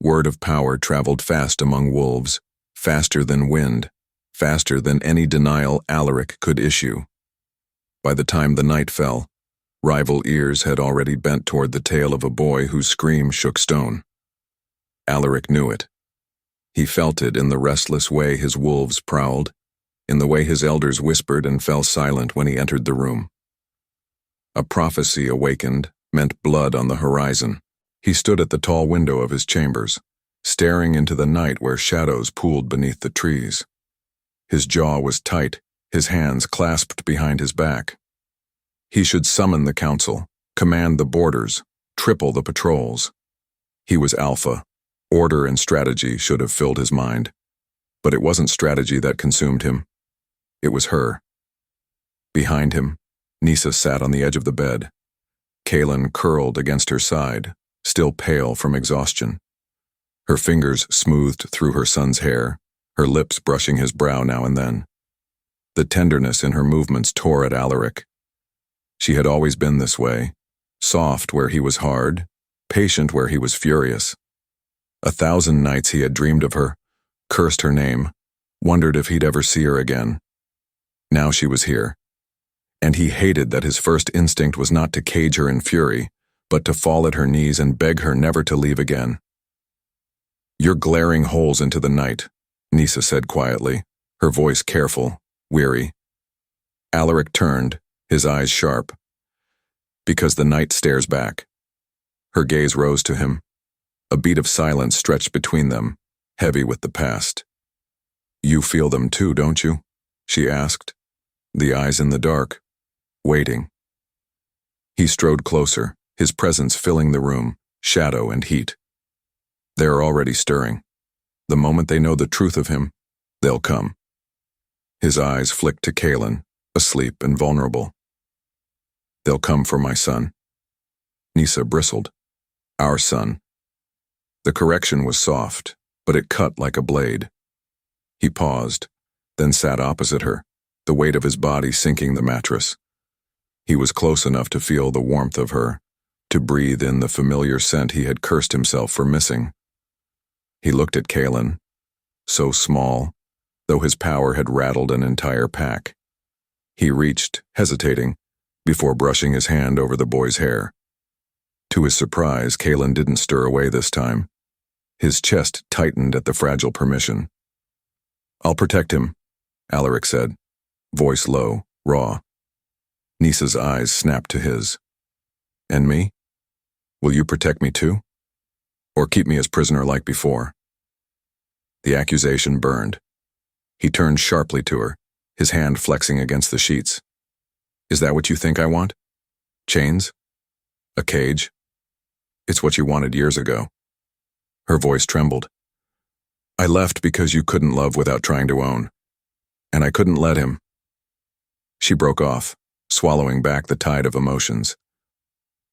Word of power traveled fast among wolves, faster than wind, faster than any denial Alaric could issue. By the time the night fell, rival ears had already bent toward the tale of a boy whose scream shook stone. Alaric knew it. He felt it in the restless way his wolves prowled, in the way his elders whispered and fell silent when he entered the room. A prophecy awakened, meant blood on the horizon. He stood at the tall window of his chambers, staring into the night where shadows pooled beneath the trees. His jaw was tight, his hands clasped behind his back. He should summon the council, command the borders, triple the patrols. He was alpha. Order and strategy should have filled his mind. But it wasn't strategy that consumed him. It was her. Behind him, Nyssa sat on the edge of the bed. Kaelen curled against her side, still pale from exhaustion. Her fingers smoothed through her son's hair, her lips brushing his brow now and then. The tenderness in her movements tore at Alaric. She had always been this way, soft where he was hard, patient where he was furious. 1,000 nights he had dreamed of her, cursed her name, wondered if he'd ever see her again. Now she was here. And he hated that his first instinct was not to cage her in fury, but to fall at her knees and beg her never to leave again. "You're glaring holes into the night," Nyssa said quietly, her voice careful, weary. Alaric turned, his eyes sharp. "Because the night stares back." Her gaze rose to him. A beat of silence stretched between them, heavy with the past. "You feel them too, don't you?" she asked, the eyes in the dark, waiting. He strode closer, his presence filling the room, shadow and heat. They're already stirring. The moment they know the truth of him, they'll come. His eyes flicked to Kaelen, asleep and vulnerable. They'll come for my son. Nyssa bristled. Our son. The correction was soft, but it cut like a blade. He paused, then sat opposite her, the weight of his body sinking the mattress. He was close enough to feel the warmth of her, to breathe in the familiar scent he had cursed himself for missing. He looked at Kaelen, so small, though his power had rattled an entire pack. He reached, hesitating, before brushing his hand over the boy's hair. To his surprise, Kaelen didn't stir away this time. His chest tightened at the fragile permission. I'll protect him, Alaric said, voice low, raw. Nyssa's eyes snapped to his. And me? Will you protect me too? Or keep me as prisoner like before? The accusation burned. He turned sharply to her, his hand flexing against the sheets. Is that what you think I want? Chains? A cage? It's what you wanted years ago. Her voice trembled. I left because you couldn't love without trying to own. And I couldn't let him. She broke off, swallowing back the tide of emotions.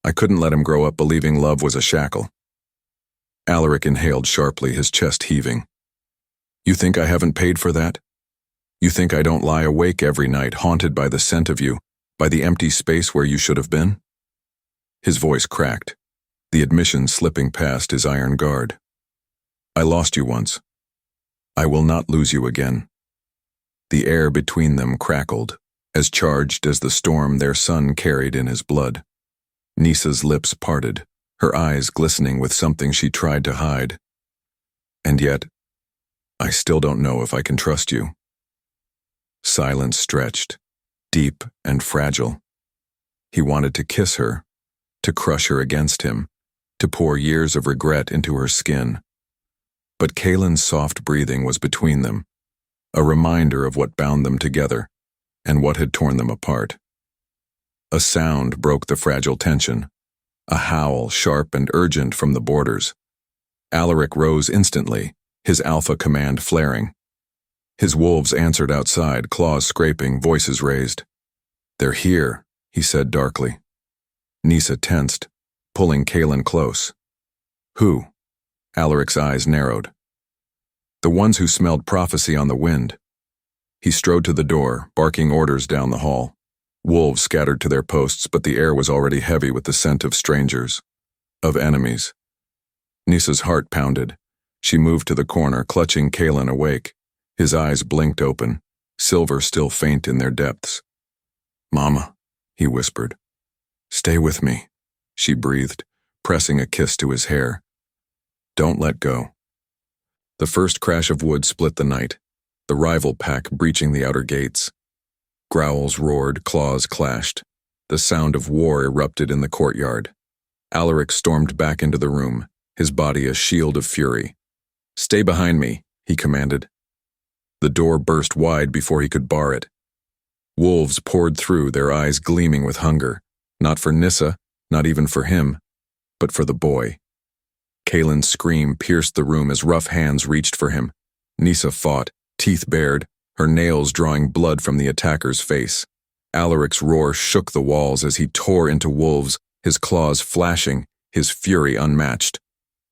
I couldn't let him grow up believing love was a shackle. Alaric inhaled sharply, his chest heaving. You think I haven't paid for that? You think I don't lie awake every night, haunted by the scent of you, by the empty space where you should have been? His voice cracked, the admission slipping past his iron guard. I lost you once. I will not lose you again. The air between them crackled, as charged as the storm their son carried in his blood. Nyssa's lips parted, her eyes glistening with something she tried to hide. And yet, I still don't know if I can trust you. Silence stretched, deep and fragile. He wanted to kiss her, to crush her against him, to pour years of regret into her skin. But Kaelen's soft breathing was between them, a reminder of what bound them together and what had torn them apart. A sound broke the fragile tension, a howl sharp and urgent from the borders. Alaric rose instantly, his alpha command flaring. His wolves answered outside, claws scraping, voices raised. They're here, he said darkly. Nyssa tensed, pulling Kaelen close. Who? Alaric's eyes narrowed. The ones who smelled prophecy on the wind. He strode to the door, barking orders down the hall. Wolves scattered to their posts, but the air was already heavy with the scent of strangers, of enemies. Nyssa's heart pounded. She moved to the corner, clutching Kaelen awake. His eyes blinked open, silver still faint in their depths. Mama, he whispered. Stay with me, she breathed, pressing a kiss to his hair. Don't let go. The first crash of wood split the night, the rival pack breaching the outer gates. Growls roared, claws clashed. The sound of war erupted in the courtyard. Alaric stormed back into the room, his body a shield of fury. Stay behind me, he commanded. The door burst wide before he could bar it. Wolves poured through, their eyes gleaming with hunger, not for Nyssa, not even for him, but for the boy. Kaelen's scream pierced the room as rough hands reached for him. Nyssa fought, teeth bared, her nails drawing blood from the attacker's face. Alaric's roar shook the walls as he tore into wolves, his claws flashing, his fury unmatched.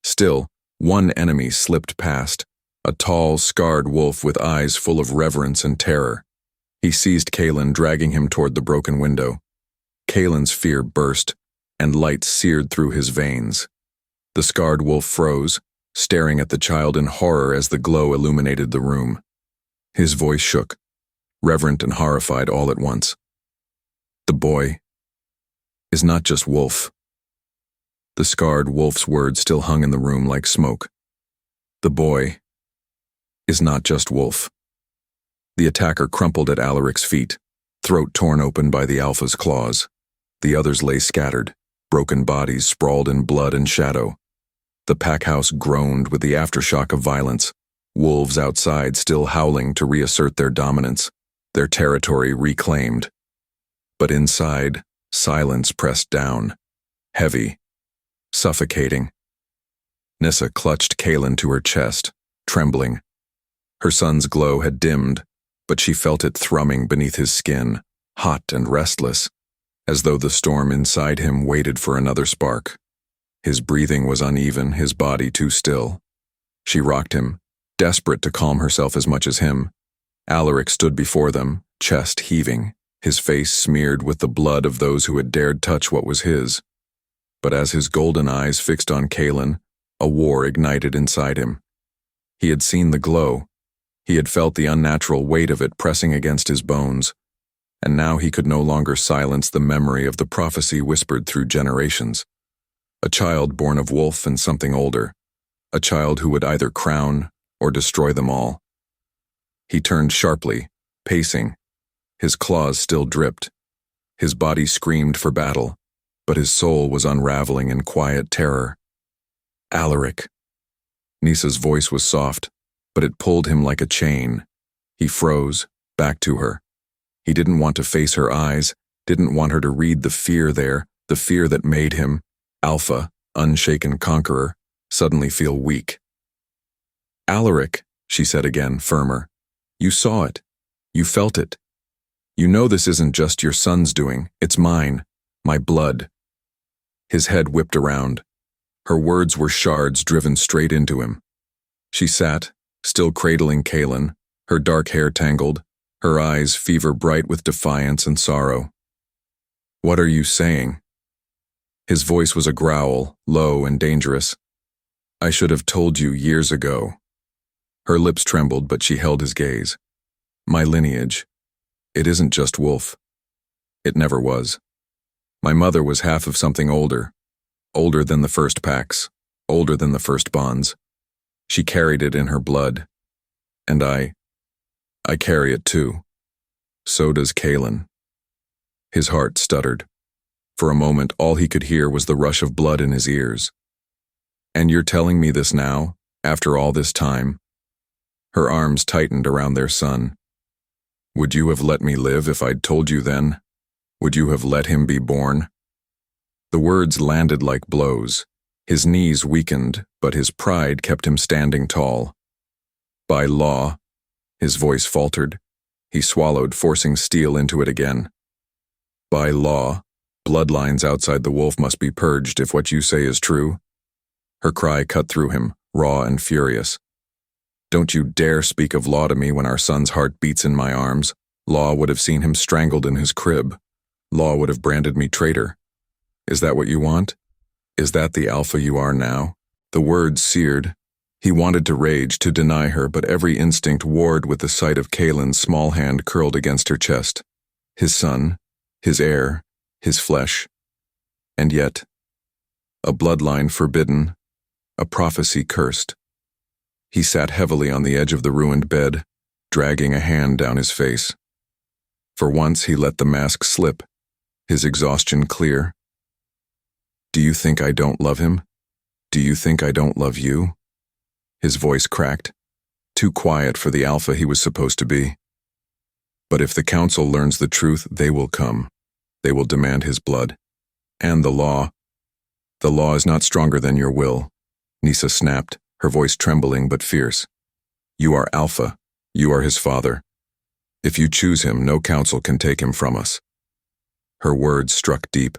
Still, one enemy slipped past, a tall, scarred wolf with eyes full of reverence and terror. He seized Kaelen, dragging him toward the broken window. Kaelen's fear burst, and light seared through his veins. The scarred wolf froze, staring at the child in horror as the glow illuminated the room. His voice shook, reverent and horrified all at once. The boy is not just wolf. The scarred wolf's words still hung in the room like smoke. The boy is not just wolf. The attacker crumpled at Alaric's feet, throat torn open by the alpha's claws. The others lay scattered, broken bodies sprawled in blood and shadow. The pack house groaned with the aftershock of violence, wolves outside still howling to reassert their dominance, their territory reclaimed. But inside, Silence pressed down, heavy, suffocating. Nyssa clutched Kaelen to her chest, trembling. Her sun's glow had dimmed, but she felt it thrumming beneath his skin, hot and restless, as though the storm inside him waited for another spark. His breathing was uneven, his body too still. She rocked him, desperate to calm herself as much as him. Alaric stood before them, chest heaving, his face smeared with the blood of those who had dared touch what was his. But as his golden eyes fixed on Kaelen, a war ignited inside him. He had seen the glow. He had felt the unnatural weight of it pressing against his bones, and now he could no longer silence the memory of the prophecy whispered through generations. A child born of wolf and something older, a child who would either crown or destroy them all. He turned sharply, pacing. His claws still dripped. His body screamed for battle, but his soul was unraveling in quiet terror. Alaric. Nyssa's voice was soft, but it pulled him like a chain. He froze, back to her. He didn't want to face her eyes, didn't want her to read the fear there, the fear that made him, alpha, unshaken conqueror, suddenly feel weak. Alaric, she said again, firmer. You saw it. You felt it. You know this isn't just your son's doing, it's mine, my blood. His head whipped around. Her words were shards driven straight into him. She sat, still cradling Kaelen, her dark hair tangled, her eyes fever bright with defiance and sorrow. What are you saying? His voice was a growl, low and dangerous. I should have told you years ago. Her lips trembled, but she held his gaze. My lineage. It isn't just wolf. It never was. My mother was half of something older. Older than the first packs. Older than the first bonds. She carried it in her blood. And I carry it too. So does Kaelen. His heart stuttered. For a moment, all he could hear was the rush of blood in his ears. And you're telling me this now, after all this time? Her arms tightened around their son. Would you have let me live if I'd told you then? Would you have let him be born? The words landed like blows. His knees weakened, but his pride kept him standing tall. By law, his voice faltered. He swallowed, forcing steel into it again. By law, bloodlines outside the wolf must be purged if what you say is true. Her cry cut through him, raw and furious. Don't you dare speak of law to me when our son's heart beats in my arms. Law would have seen him strangled in his crib. Law would have branded me traitor. Is that what you want? Is that the alpha you are now? The words seared. He wanted to rage, to deny her, but every instinct warred with the sight of Kaelen's small hand curled against her chest. His son, his heir, his flesh. And yet, a bloodline forbidden, a prophecy cursed. He sat heavily on the edge of the ruined bed, dragging a hand down his face. For once he let the mask slip, his exhaustion clear. Do you think I don't love him? Do you think I don't love you? His voice cracked, too quiet for the alpha he was supposed to be. But if the council learns the truth, they will come. They will demand his blood. And the law. The law is not stronger than your will. Nyssa snapped, her voice trembling but fierce. You are alpha. You are his father. If you choose him, no council can take him from us. Her words struck deep.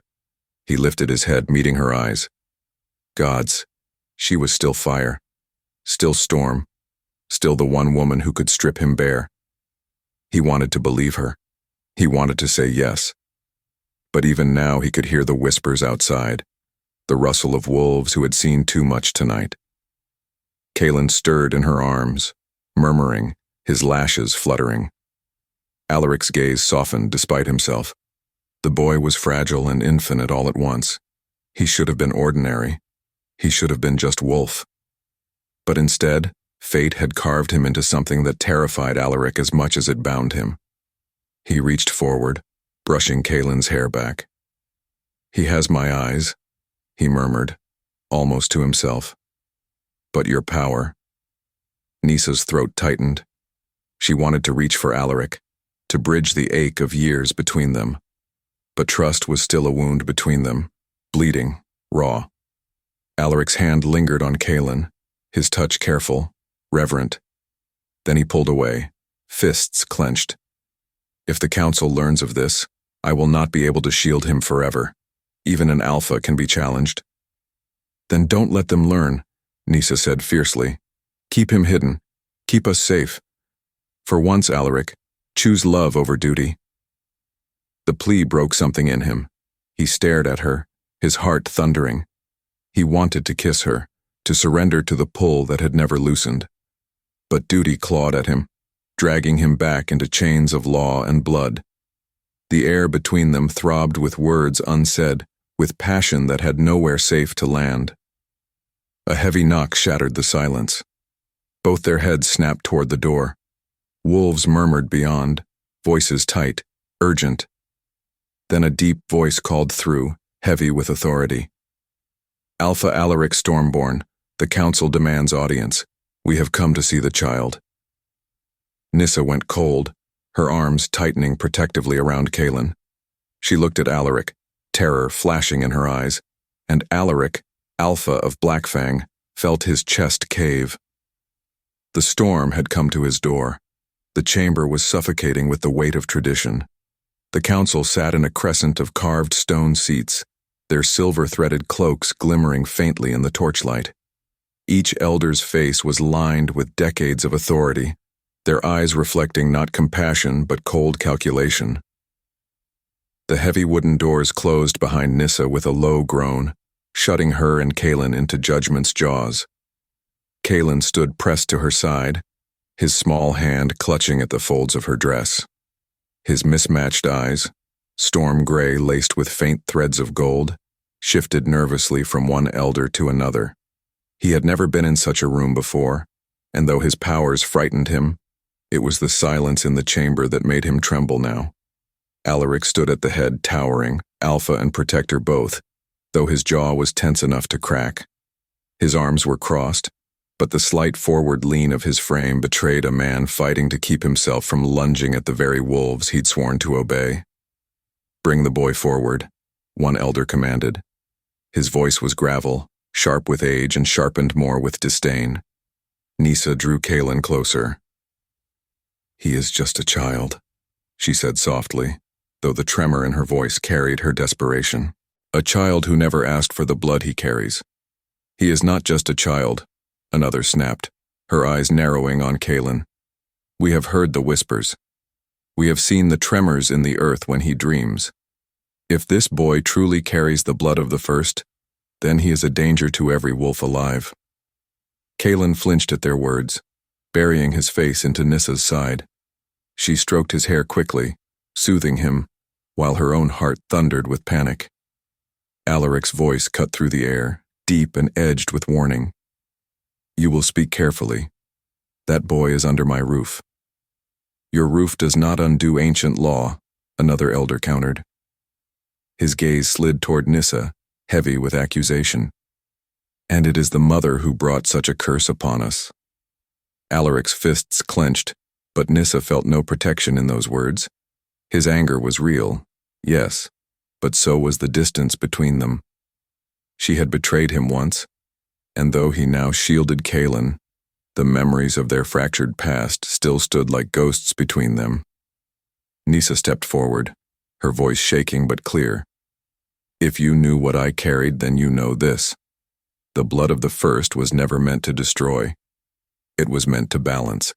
He lifted his head, meeting her eyes. Gods, she was still fire. Still storm. Still the one woman who could strip him bare. He wanted to believe her. He wanted to say yes. But even now he could hear the whispers outside, the rustle of wolves who had seen too much tonight. Kaelen stirred in her arms, murmuring, his lashes fluttering. Alaric's gaze softened despite himself. The boy was fragile and infinite all at once. He should have been ordinary. He should have been just wolf. But instead, fate had carved him into something that terrified Alaric as much as it bound him. He reached forward, brushing Kaelen's hair back. He has my eyes, he murmured, almost to himself. But your power. Nyssa's throat tightened. She wanted to reach for Alaric, to bridge the ache of years between them. but trust was still a wound between them, bleeding, raw. Alaric's hand lingered on Kaelen, his touch careful, reverent. Then he pulled away, fists clenched. If the council learns of this, I will not be able to shield him forever. Even an alpha can be challenged. Then don't let them learn, Nyssa said fiercely. Keep him hidden. Keep us safe. For once, Alaric, choose love over duty. The plea broke something in him. He stared at her, his heart thundering. He wanted to kiss her, to surrender to the pull that had never loosened. But duty clawed at him, dragging him back into chains of law and blood. The air between them throbbed with words unsaid, with passion that had nowhere safe to land. A heavy knock shattered the silence. Both their heads snapped toward the door. Wolves murmured beyond, voices tight, urgent. Then a deep voice called through, heavy with authority. Alpha Alaric Stormborn, the council demands audience. We have come to see the child. Nyssa went cold, her arms tightening protectively around Kaelen. She looked at Alaric, terror flashing in her eyes, and Alaric, Alpha of Blackfang, felt his chest cave. The storm had come to his door. The chamber was suffocating with the weight of tradition. The council sat in a crescent of carved stone seats, their silver-threaded cloaks glimmering faintly in the torchlight. Each elder's face was lined with decades of authority, their eyes reflecting not compassion but cold calculation. The heavy wooden doors closed behind Nyssa with a low groan, shutting her and Kaelen into judgment's jaws. Kaelen stood pressed to her side, his small hand clutching at the folds of her dress. His mismatched eyes, storm gray laced with faint threads of gold, shifted nervously from one elder to another. He had never been in such a room before, and though his powers frightened him, it was the silence in the chamber that made him tremble now. Alaric stood at the head, towering, Alpha and Protector both, though his jaw was tense enough to crack. His arms were crossed, but the slight forward lean of his frame betrayed a man fighting to keep himself from lunging at the very wolves he'd sworn to obey. "Bring the boy forward," one elder commanded. His voice was gravel, sharp with age and sharpened more with disdain. Nyssa drew Kaelen closer. "He is just a child," she said softly, though the tremor in her voice carried her desperation. "A child who never asked for the blood he carries. He is not just a child," another snapped, her eyes narrowing on Kaelen. "We have heard the whispers. We have seen the tremors in the earth when he dreams. If this boy truly carries the blood of the first, then he is a danger to every wolf alive." Kaelen flinched at their words, burying his face into Nyssa's side. She stroked his hair quickly, soothing him, while her own heart thundered with panic. Alaric's voice cut through the air, deep and edged with warning. "You will speak carefully. That boy is under my roof." "Your roof does not undo ancient law," another elder countered. His gaze slid toward Nyssa, heavy with accusation. "And it is the mother who brought such a curse upon us." Alaric's fists clenched, but Nyssa felt no protection in those words. His anger was real, yes, but so was the distance between them. She had betrayed him once, and though he now shielded Kaelen, the memories of their fractured past still stood like ghosts between them. Nyssa stepped forward, her voice shaking but clear. "If you knew what I carried, then you know this. The blood of the first was never meant to destroy. It was meant to balance.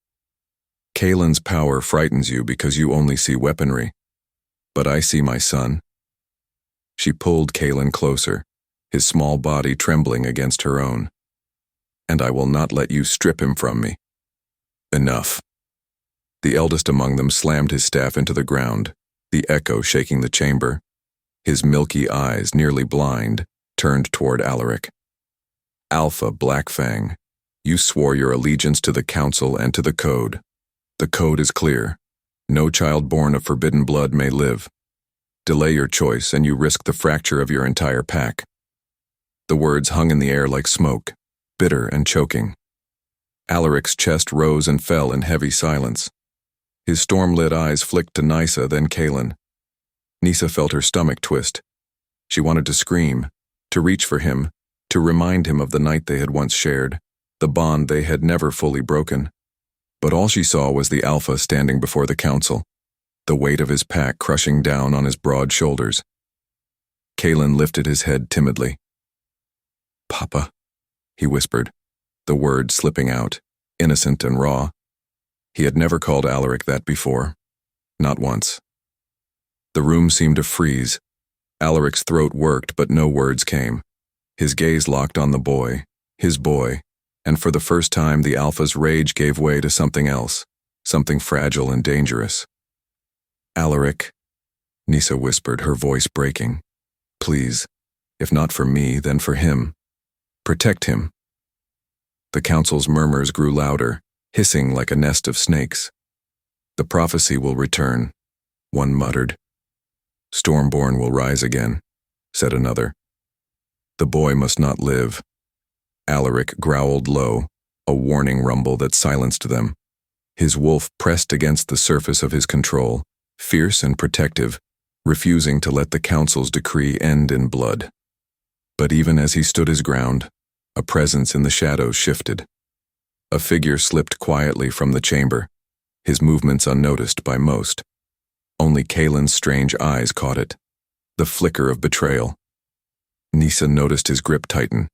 Kaelen's power frightens you because you only see weaponry, but I see my son." She pulled Kaelen closer, his small body trembling against her own. "And I will not let you strip him from me." "Enough." The eldest among them slammed his staff into the ground, the echo shaking the chamber. His milky eyes, nearly blind, turned toward Alaric. "Alpha Blackfang, you swore your allegiance to the council and to the code. The code is clear. No child born of forbidden blood may live. Delay your choice and you risk the fracture of your entire pack." The words hung in the air like smoke, bitter and choking. Alaric's chest rose and fell in heavy silence. His storm-lit eyes flicked to Nyssa, then Kaelen. Nyssa felt her stomach twist. She wanted to scream, to reach for him, to remind him of the night they had once shared, the bond they had never fully broken. But all she saw was the alpha standing before the council, the weight of his pack crushing down on his broad shoulders. Kaelen lifted his head timidly. "Papa," he whispered, the word slipping out, innocent and raw. He had never called Alaric that before. Not once. The room seemed to freeze. Alaric's throat worked, but no words came. His gaze locked on the boy, his boy, and for the first time the alpha's rage gave way to something else, something fragile and dangerous. "Alaric," Nyssa whispered, her voice breaking. "Please, if not for me, then for him. Protect him." The council's murmurs grew louder, hissing like a nest of snakes. "The prophecy will return," one muttered. "Stormborn will rise again," said another. "The boy must not live." Alaric growled low, a warning rumble that silenced them. His wolf pressed against the surface of his control, fierce and protective, refusing to let the council's decree end in blood. But even as he stood his ground, a presence in the shadows shifted. A figure slipped quietly from the chamber, his movements unnoticed by most. Only Kaelen's strange eyes caught it, the flicker of betrayal. Nyssa noticed his grip tighten.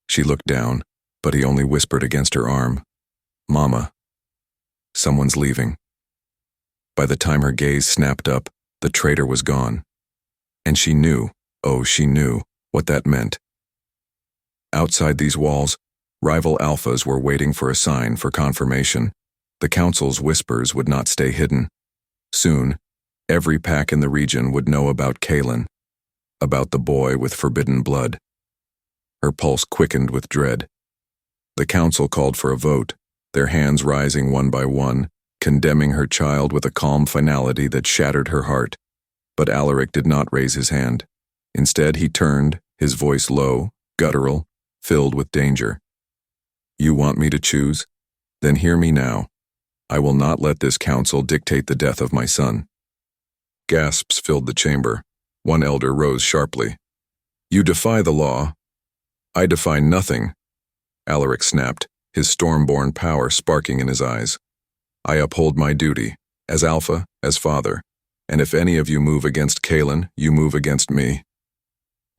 She looked down, but he only whispered against her arm, "Mama, someone's leaving." By the time her gaze snapped up, the traitor was gone. And she knew, oh, she knew, what that meant. Outside these walls, rival alphas were waiting for a sign, for confirmation. The council's whispers would not stay hidden. Soon, every pack in the region would know about Kaelen, about the boy with forbidden blood. Her pulse quickened with dread. The council called for a vote, their hands rising one by one, condemning her child with a calm finality that shattered her heart. But Alaric did not raise his hand. Instead, he turned, his voice low, guttural, filled with danger. "You want me to choose? Then hear me now. I will not let this council dictate the death of my son." Gasps filled the chamber. One elder rose sharply. "You defy the law." "I defy nothing," Alaric snapped, his Stormborn power sparking in his eyes. "I uphold my duty, as alpha, as father, and if any of you move against Kaelen, you move against me."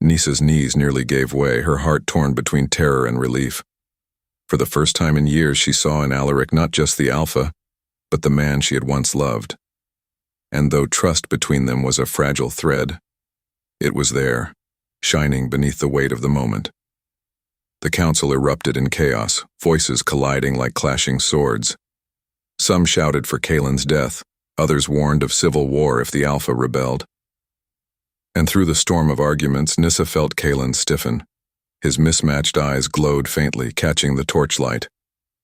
Nyssa's knees nearly gave way, her heart torn between terror and relief. For the first time in years, she saw in Alaric not just the alpha, but the man she had once loved. And though trust between them was a fragile thread, it was there, shining beneath the weight of the moment. The council erupted in chaos, voices colliding like clashing swords. Some shouted for Kaelen's death, others warned of civil war if the alpha rebelled. And through the storm of arguments, Nyssa felt Kaelen stiffen. His mismatched eyes glowed faintly, catching the torchlight.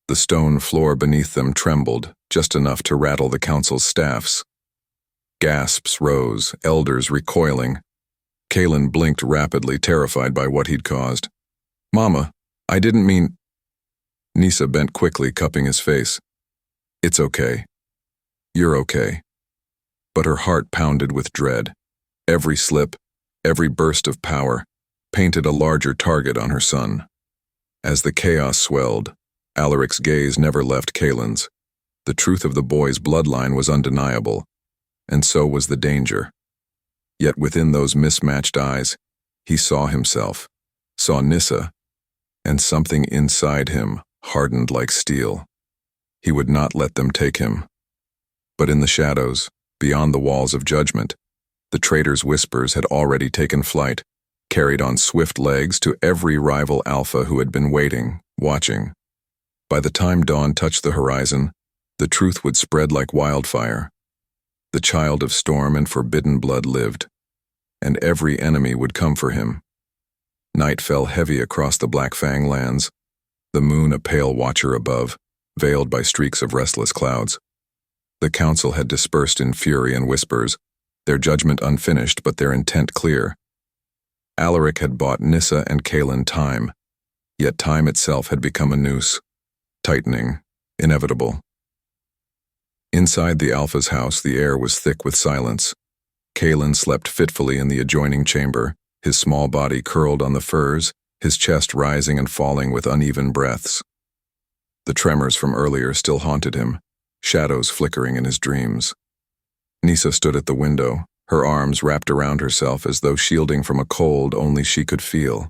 The stone floor beneath them trembled, just enough to rattle the council's staffs. Gasps rose, elders recoiling. Kaelen blinked rapidly, terrified by what he'd caused. "Mama, I didn't mean—" Nyssa bent quickly, cupping his face. "It's okay. You're okay." But her heart pounded with dread. Every slip, every burst of power, painted a larger target on her son. As the chaos swelled, Alaric's gaze never left Kaelen's. The truth of the boy's bloodline was undeniable, and so was the danger. Yet within those mismatched eyes, he saw himself, saw Nyssa, and something inside him hardened like steel. He would not let them take him. But in the shadows, beyond the walls of judgment, the traitor's whispers had already taken flight, carried on swift legs to every rival alpha who had been waiting, watching. By the time dawn touched the horizon, the truth would spread like wildfire. The child of storm and forbidden blood lived, and every enemy would come for him. Night fell heavy across the Black Fang lands, the moon a pale watcher above, veiled by streaks of restless clouds. The council had dispersed in fury and whispers, their judgment unfinished but their intent clear. Alaric had bought Nyssa and Kaelen time, yet time itself had become a noose, tightening, inevitable. Inside the Alpha's house, the air was thick with silence. Kaelen slept fitfully in the adjoining chamber, his small body curled on the furs, his chest rising and falling with uneven breaths. The tremors from earlier still haunted him, shadows flickering in his dreams. Nyssa stood at the window, her arms wrapped around herself as though shielding from a cold only she could feel.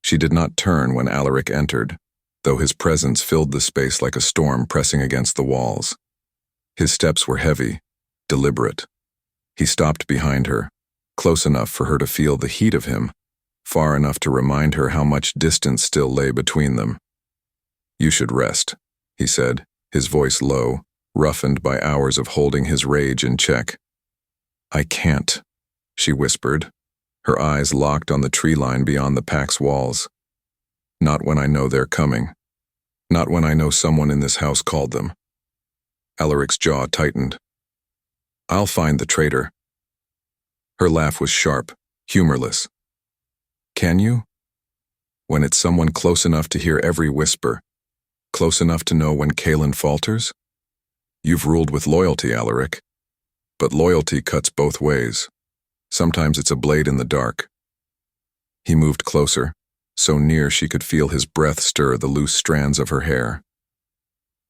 She did not turn when Alaric entered, though his presence filled the space like a storm pressing against the walls. His steps were heavy, deliberate. He stopped behind her, close enough for her to feel the heat of him, far enough to remind her how much distance still lay between them. "You should rest," he said, his voice low, roughened by hours of holding his rage in check. "I can't," she whispered, her eyes locked on the tree line beyond the pack's walls. "Not when I know they're coming. Not when I know someone in this house called them." Alaric's jaw tightened. "I'll find the traitor." Her laugh was sharp, humorless. "Can you? When it's someone close enough to hear every whisper, close enough to know when Kaelen falters? You've ruled with loyalty, Alaric. But loyalty cuts both ways. Sometimes it's a blade in the dark." He moved closer, so near she could feel his breath stir the loose strands of her hair.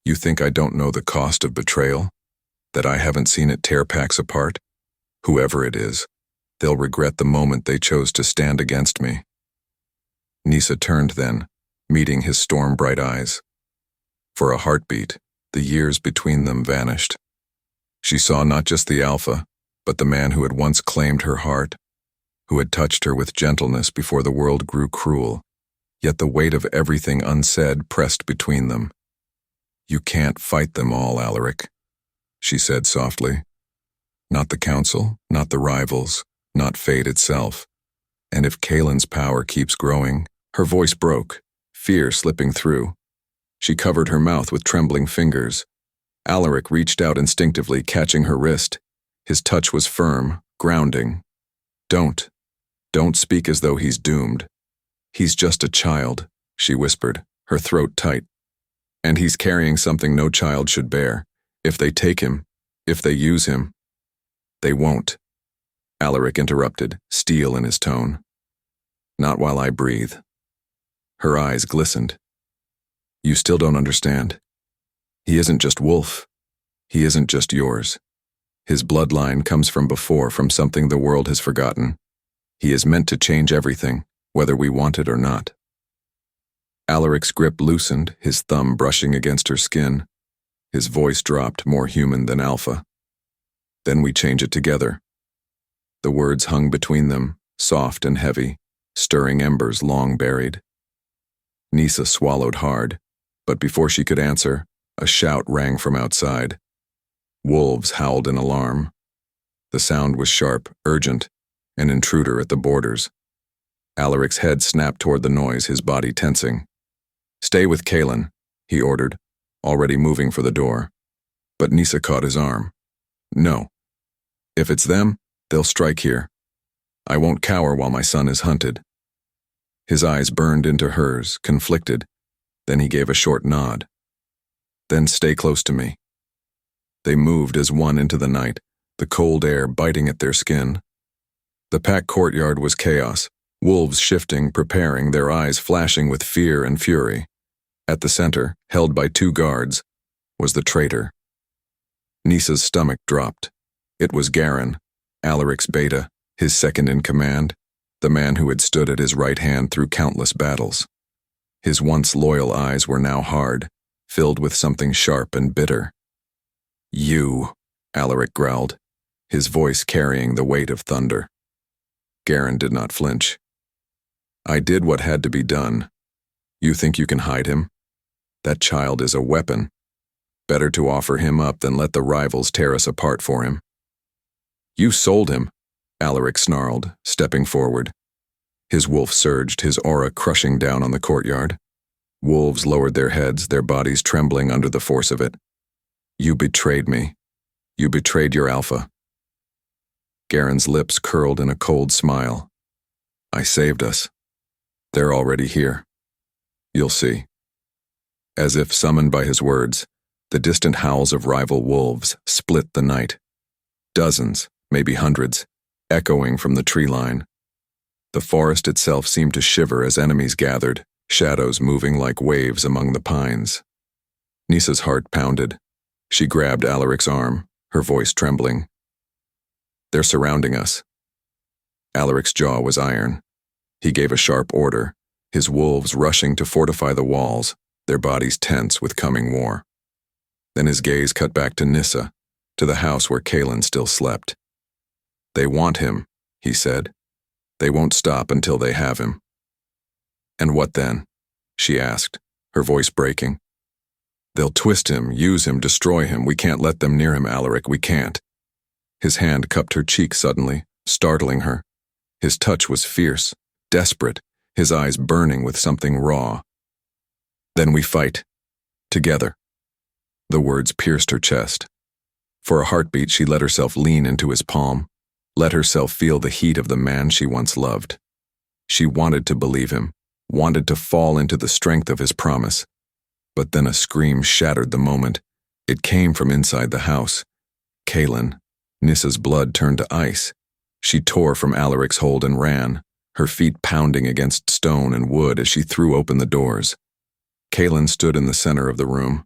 "You think I don't know the cost of betrayal? That I haven't seen it tear packs apart? Whoever it is, they'll regret the moment they chose to stand against me." Nyssa turned then, meeting his storm-bright eyes. For a heartbeat, the years between them vanished. She saw not just the alpha, but the man who had once claimed her heart, who had touched her with gentleness before the world grew cruel, yet the weight of everything unsaid pressed between them. "You can't fight them all, Alaric," she said softly. "Not the council, not the rivals, not fate itself. And if Kaelen's power keeps growing," her voice broke, fear slipping through. She covered her mouth with trembling fingers. Alaric reached out instinctively, catching her wrist. His touch was firm, grounding. Don't speak as though he's doomed. He's just a child," she whispered, her throat tight. "And he's carrying something no child should bear. If they take him, if they use him." "They won't," Alaric interrupted, steel in his tone. "Not while I breathe." Her eyes glistened. "You still don't understand. He isn't just Wolf. He isn't just yours. His bloodline comes from before, from something the world has forgotten. He is meant to change everything, whether we want it or not." Alaric's grip loosened, his thumb brushing against her skin. His voice dropped, more human than alpha. "Then we change it together." The words hung between them, soft and heavy, stirring embers long buried. Nyssa swallowed hard, but before she could answer, a shout rang from outside. Wolves howled in alarm. The sound was sharp, urgent, an intruder at the borders. Alaric's head snapped toward the noise, his body tensing. "Stay with Kaelen," he ordered, already moving for the door. But Nyssa caught his arm. "No. If it's them, they'll strike here. I won't cower while my son is hunted." His eyes burned into hers, conflicted. Then he gave a short nod. "Then stay close to me." They moved as one into the night, the cold air biting at their skin. The packed courtyard was chaos, wolves shifting, preparing, their eyes flashing with fear and fury. At the center, held by two guards, was the traitor. Nyssa's stomach dropped. It was Garen, Alaric's beta, his second in command, the man who had stood at his right hand through countless battles. His once loyal eyes were now hard, filled with something sharp and bitter. "You," Alaric growled, his voice carrying the weight of thunder. Garen did not flinch. "I did what had to be done. You think you can hide him? That child is a weapon. Better to offer him up than let the rivals tear us apart for him." "You sold him," Alaric snarled, stepping forward. His wolf surged, his aura crushing down on the courtyard. Wolves lowered their heads, their bodies trembling under the force of it. "You betrayed me. You betrayed your alpha." Garen's lips curled in a cold smile. "I saved us. They're already here. You'll see." As if summoned by his words, the distant howls of rival wolves split the night. Dozens, maybe hundreds, echoing from the tree line. The forest itself seemed to shiver as enemies gathered, shadows moving like waves among the pines. Nyssa's heart pounded. She grabbed Alaric's arm, her voice trembling. "They're surrounding us." Alaric's jaw was iron. He gave a sharp order, his wolves rushing to fortify the walls, their bodies tense with coming war. Then his gaze cut back to Nyssa, to the house where Kaelen still slept. "They want him," he said. "They won't stop until they have him." "And what then?" she asked, her voice breaking. "They'll twist him, use him, destroy him. We can't let them near him, Alaric, we can't." His hand cupped her cheek suddenly, startling her. His touch was fierce, desperate, his eyes burning with something raw. "Then we fight. Together." The words pierced her chest. For a heartbeat, she let herself lean into his palm, let herself feel the heat of the man she once loved. She wanted to believe him, wanted to fall into the strength of his promise. But then a scream shattered the moment. It came from inside the house. Kaelen. Nyssa's blood turned to ice. She tore from Alaric's hold and ran, her feet pounding against stone and wood as she threw open the doors. Kaelen stood in the center of the room,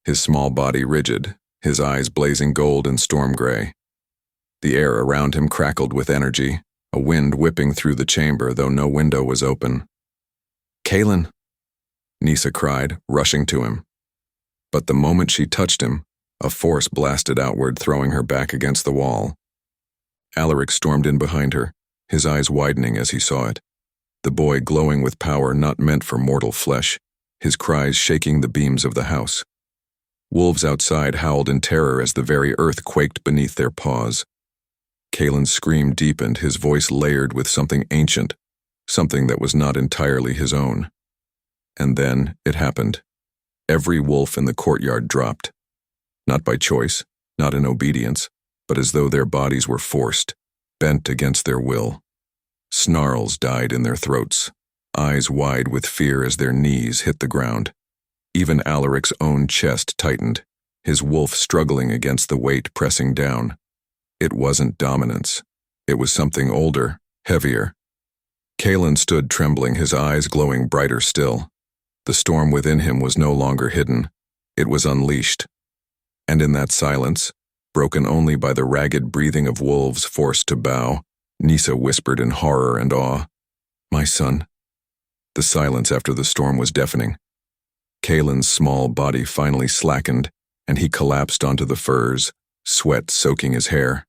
his small body rigid, his eyes blazing gold and storm gray. The air around him crackled with energy, a wind whipping through the chamber though no window was open. "Kaelen!" Nyssa cried, rushing to him. But the moment she touched him, a force blasted outward, throwing her back against the wall. Alaric stormed in behind her, his eyes widening as he saw it. The boy glowing with power not meant for mortal flesh, his cries shaking the beams of the house. Wolves outside howled in terror as the very earth quaked beneath their paws. Kaelen's scream deepened, his voice layered with something ancient, something that was not entirely his own. And then it happened. Every wolf in the courtyard dropped. Not by choice, not in obedience, but as though their bodies were forced, bent against their will. Snarls died in their throats, eyes wide with fear as their knees hit the ground. Even Alaric's own chest tightened, his wolf struggling against the weight pressing down. It wasn't dominance. It was something older, heavier. Kaelen stood trembling, his eyes glowing brighter still. The storm within him was no longer hidden. It was unleashed. And in that silence, broken only by the ragged breathing of wolves forced to bow, Nyssa whispered in horror and awe, "My son." The silence after the storm was deafening. Kaelen's small body finally slackened, and he collapsed onto the furs, sweat soaking his hair.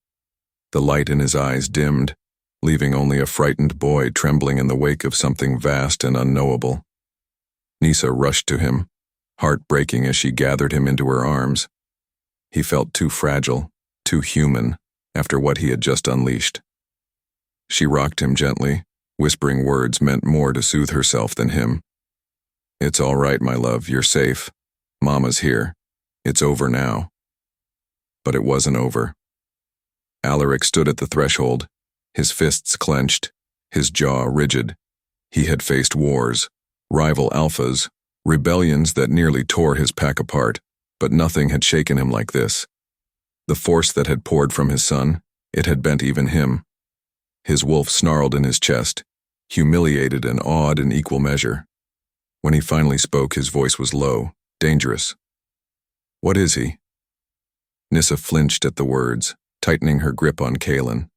The light in his eyes dimmed, leaving only a frightened boy trembling in the wake of something vast and unknowable. Nyssa rushed to him, heart breaking as she gathered him into her arms. He felt too fragile, too human, after what he had just unleashed. She rocked him gently, whispering words meant more to soothe herself than him. "It's all right, my love, you're safe. Mama's here. It's over now." But it wasn't over. Alaric stood at the threshold, his fists clenched, his jaw rigid. He had faced wars, rival alphas, rebellions that nearly tore his pack apart, but nothing had shaken him like this. The force that had poured from his son, it had bent even him. His wolf snarled in his chest, humiliated and awed in equal measure. When he finally spoke, his voice was low, dangerous. "What is he?" Nyssa flinched at the words, tightening her grip on Kaelen.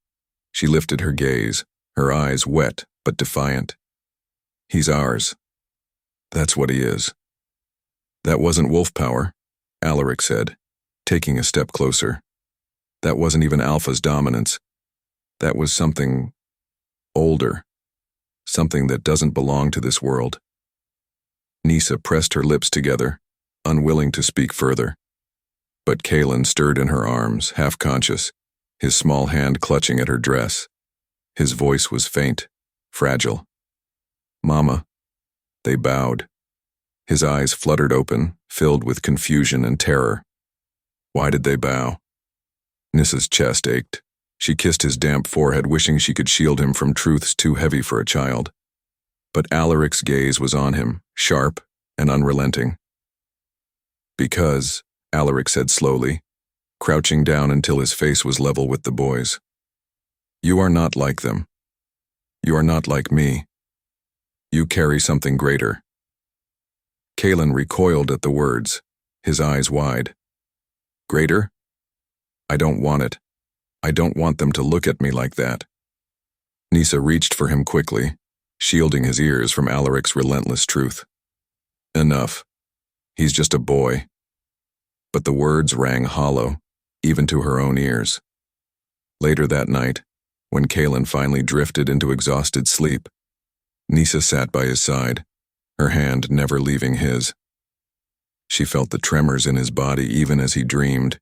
She lifted her gaze, her eyes wet but defiant. "He's ours. That's what he is." "That wasn't wolf power," Alaric said, taking a step closer. "That wasn't even Alpha's dominance. That was something older, something that doesn't belong to this world." Nyssa pressed her lips together, unwilling to speak further. But Kaelen stirred in her arms, half-conscious, his small hand clutching at her dress. His voice was faint, fragile. "Mama." They bowed. His eyes fluttered open, filled with confusion and terror. Why did they bow? Nyssa's chest ached. She kissed his damp forehead, wishing she could shield him from truths too heavy for a child. But Alaric's gaze was on him, sharp and unrelenting. "Because," Alaric said slowly, crouching down until his face was level with the boy's, You are not like them. You are not like me. You carry something greater. Kaelen recoiled at the words, his eyes wide. Greater? I don't want it. I don't want them to look at me like that. Nyssa reached for him quickly, shielding his ears from Alaric's relentless truth. Enough. He's just a boy. But the words rang hollow, even to her own ears. Later that night, when Kaelen finally drifted into exhausted sleep, Nyssa sat by his side, her hand never leaving his. She felt the tremors in his body even as he dreamed,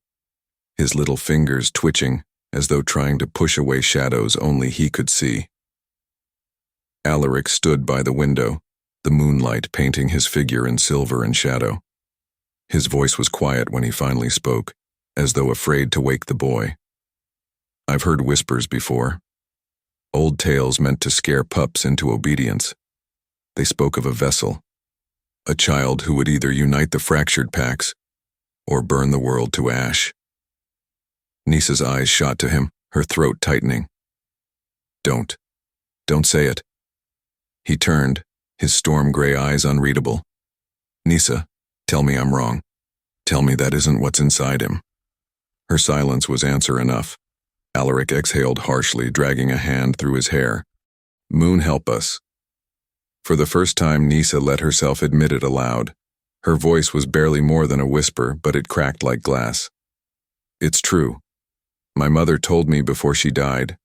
his little fingers twitching as though trying to push away shadows only he could see. Alaric stood by the window, the moonlight painting his figure in silver and shadow. His voice was quiet when he finally spoke, as though afraid to wake the boy. I've heard whispers before. Old tales meant to scare pups into obedience. They spoke of a vessel, a child who would either unite the fractured packs or burn the world to ash. Nyssa's eyes shot to him, her throat tightening. Don't say it. He turned, his storm-gray eyes unreadable. Nyssa, tell me I'm wrong. Tell me that isn't what's inside him. Her silence was answer enough. Alaric exhaled harshly, dragging a hand through his hair. Moon, help us. For the first time, Nyssa let herself admit it aloud. Her voice was barely more than a whisper, but it cracked like glass. It's true. My mother told me before she died.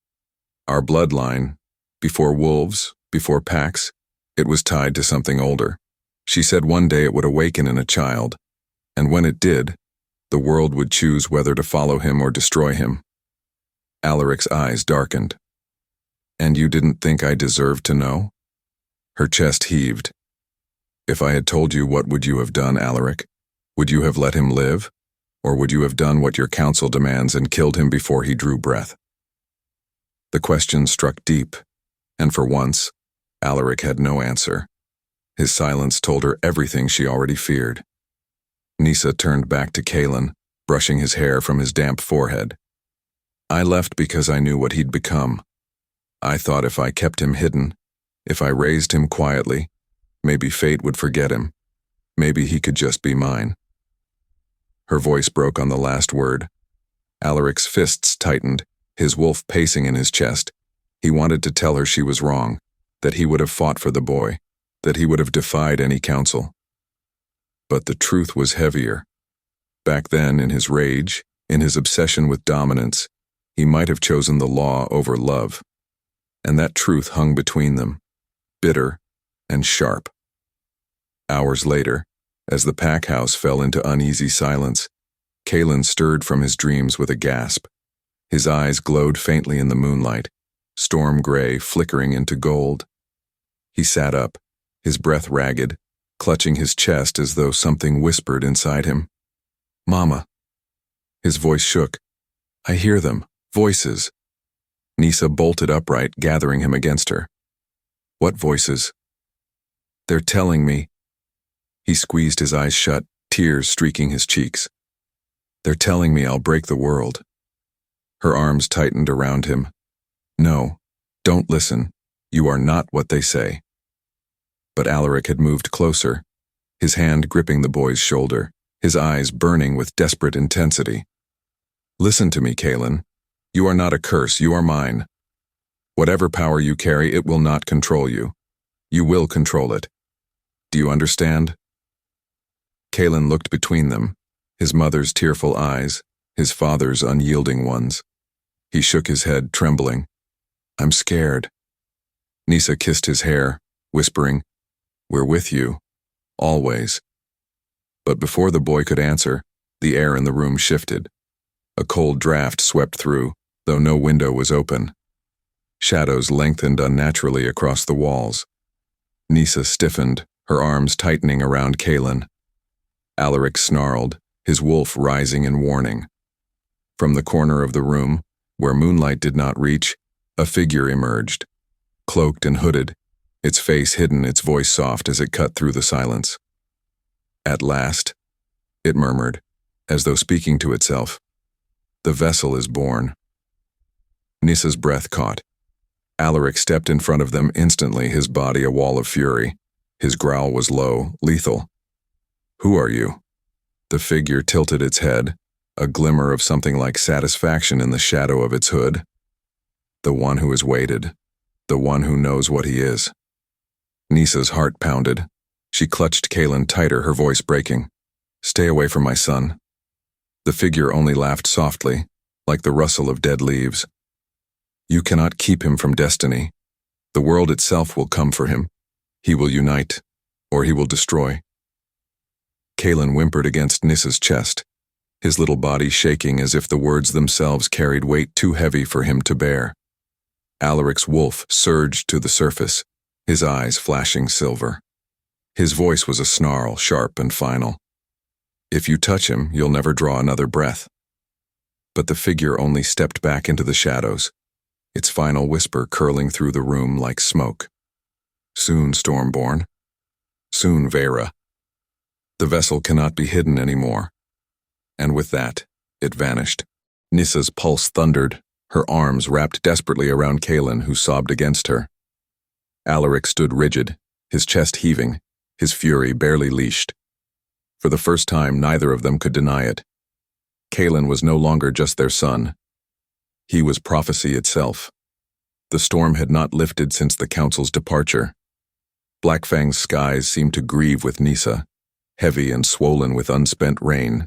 Our bloodline, before wolves, before packs, it was tied to something older. She said one day it would awaken in a child, and when it did, the world would choose whether to follow him or destroy him. Alaric's eyes darkened. And you didn't think I deserved to know? Her chest heaved. If I had told you, what would you have done, Alaric? Would you have let him live? Or would you have done what your counsel demands and killed him before he drew breath? The question struck deep, and for once, Alaric had no answer. His silence told her everything she already feared. Nyssa turned back to Kaelen, brushing his hair from his damp forehead. I left because I knew what he'd become. I thought if I kept him hidden, if I raised him quietly, maybe fate would forget him. Maybe he could just be mine. Her voice broke on the last word. Alaric's fists tightened, his wolf pacing in his chest. He wanted to tell her she was wrong, that he would have fought for the boy, that he would have defied any counsel. But the truth was heavier. Back then, in his rage, in his obsession with dominance, he might have chosen the law over love. And that truth hung between them, bitter and sharp. Hours later, as the pack house fell into uneasy silence, Kaelen stirred from his dreams with a gasp. His eyes glowed faintly in the moonlight, storm gray flickering into gold. He sat up, his breath ragged, clutching his chest as though something whispered inside him. Mama. His voice shook. I hear them. Voices. Nyssa bolted upright, gathering him against her. What voices? They're telling me. He squeezed his eyes shut, tears streaking his cheeks. They're telling me I'll break the world. Her arms tightened around him. No, don't listen. You are not what they say. But Alaric had moved closer, his hand gripping the boy's shoulder, his eyes burning with desperate intensity. Listen to me, Kaelen. You are not a curse, you are mine. Whatever power you carry, it will not control you. You will control it. Do you understand? Kaelen looked between them, his mother's tearful eyes, his father's unyielding ones. He shook his head, trembling. I'm scared. Nyssa kissed his hair, whispering, We're with you, always. But before the boy could answer, the air in the room shifted. A cold draft swept through, though no window was open. Shadows lengthened unnaturally across the walls. Nyssa stiffened, her arms tightening around Kaelen. Alaric snarled, his wolf rising in warning. From the corner of the room, where moonlight did not reach, a figure emerged, cloaked and hooded, its face hidden, its voice soft as it cut through the silence. At last, it murmured, as though speaking to itself, the vessel is born. Nyssa's breath caught. Alaric stepped in front of them instantly, his body a wall of fury. His growl was low, lethal. "Who are you?" The figure tilted its head, a glimmer of something like satisfaction in the shadow of its hood. "The one who has waited. The one who knows what he is." Nyssa's heart pounded. She clutched Kaelen tighter, her voice breaking. "Stay away from my son." The figure only laughed softly, like the rustle of dead leaves. "You cannot keep him from destiny. The world itself will come for him. He will unite, or he will destroy." Kaelen whimpered against Nyssa's chest, his little body shaking as if the words themselves carried weight too heavy for him to bear. Alaric's wolf surged to the surface, his eyes flashing silver. His voice was a snarl, sharp and final. "If you touch him, you'll never draw another breath." But the figure only stepped back into the shadows, its final whisper curling through the room like smoke. "Soon, Stormborn. Soon, Vera. The vessel cannot be hidden anymore." And with that, it vanished. Nyssa's pulse thundered, her arms wrapped desperately around Kaelen, who sobbed against her. Alaric stood rigid, his chest heaving, his fury barely leashed. For the first time, neither of them could deny it. Kaelen was no longer just their son. He was prophecy itself. The storm had not lifted since the council's departure. Blackfang's skies seemed to grieve with Nyssa, heavy and swollen with unspent rain.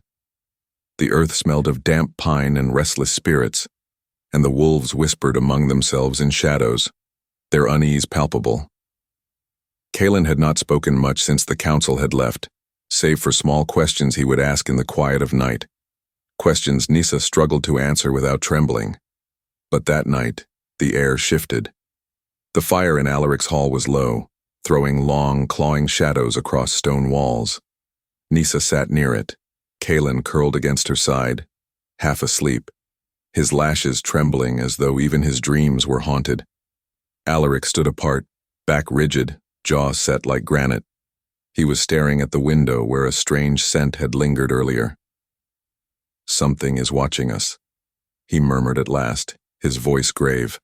The earth smelled of damp pine and restless spirits, and the wolves whispered among themselves in shadows, their unease palpable. Kaelen had not spoken much since the council had left, save for small questions he would ask in the quiet of night, questions Nyssa struggled to answer without trembling. But that night, the air shifted. The fire in Alaric's hall was low, throwing long, clawing shadows across stone walls. Nyssa sat near it, Kaelen curled against her side, half asleep, his lashes trembling as though even his dreams were haunted. Alaric stood apart, back rigid, jaw set like granite. He was staring at the window where a strange scent had lingered earlier. "Something is watching us," he murmured at last, his voice grave.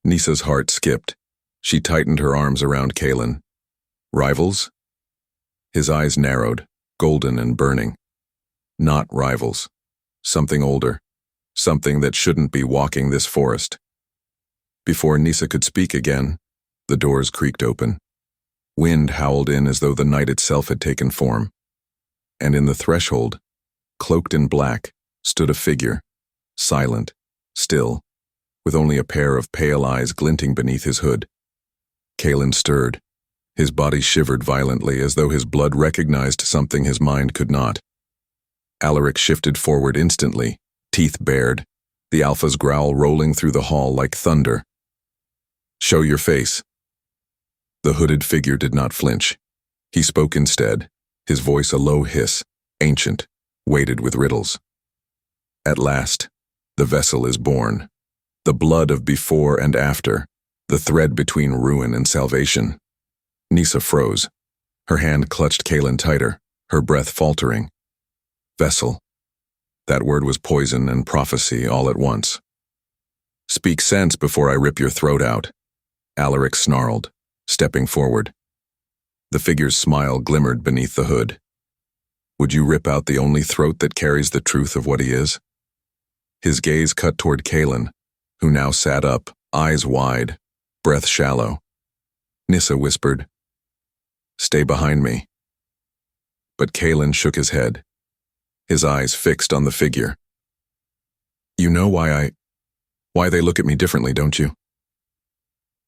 Nyssa's heart skipped. She tightened her arms around Kaelen. "Rivals?" His eyes narrowed, golden and burning. Not rivals. Something older. Something that shouldn't be walking this forest. Before Nyssa could speak again, the doors creaked open. Wind howled in as though the night itself had taken form. And in the threshold, cloaked in black, stood a figure, silent, still, with only a pair of pale eyes glinting beneath his hood. Kaelen stirred. His body shivered violently as though his blood recognized something his mind could not. Alaric shifted forward instantly, teeth bared, the alpha's growl rolling through the hall like thunder. "Show your face." The hooded figure did not flinch. He spoke instead, his voice a low hiss, ancient, weighted with riddles. "At last, the vessel is born. The blood of before and after, the thread between ruin and salvation." Nyssa froze. Her hand clutched Kaelen tighter, her breath faltering. Vessel. That word was poison and prophecy all at once. "Speak sense before I rip your throat out," Alaric snarled, stepping forward. The figure's smile glimmered beneath the hood. "Would you rip out the only throat that carries the truth of what he is?" His gaze cut toward Kaelen, who now sat up, eyes wide, breath shallow. Nyssa whispered, "Stay behind me." But Kaelen shook his head, his eyes fixed on the figure. "You know why they look at me differently, don't you?"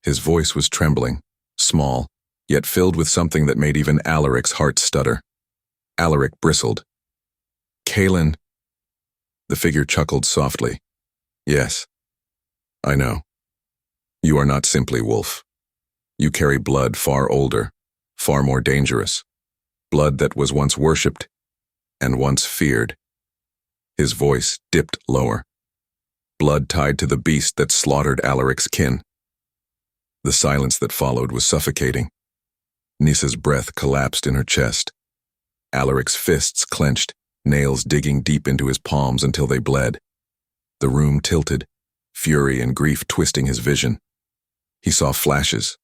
His voice was trembling, small, yet filled with something that made even Alaric's heart stutter. Alaric bristled. "Kaelen." The figure chuckled softly. "Yes, I know. You are not simply wolf. You carry blood far older, far more dangerous. Blood that was once worshipped and once feared." His voice dipped lower. Blood tied to the beast that slaughtered Alaric's kin. The silence that followed was suffocating. Nyssa's breath collapsed in her chest. Alaric's fists clenched, nails digging deep into his palms until they bled. The room tilted, fury and grief twisting his vision. He saw flashes,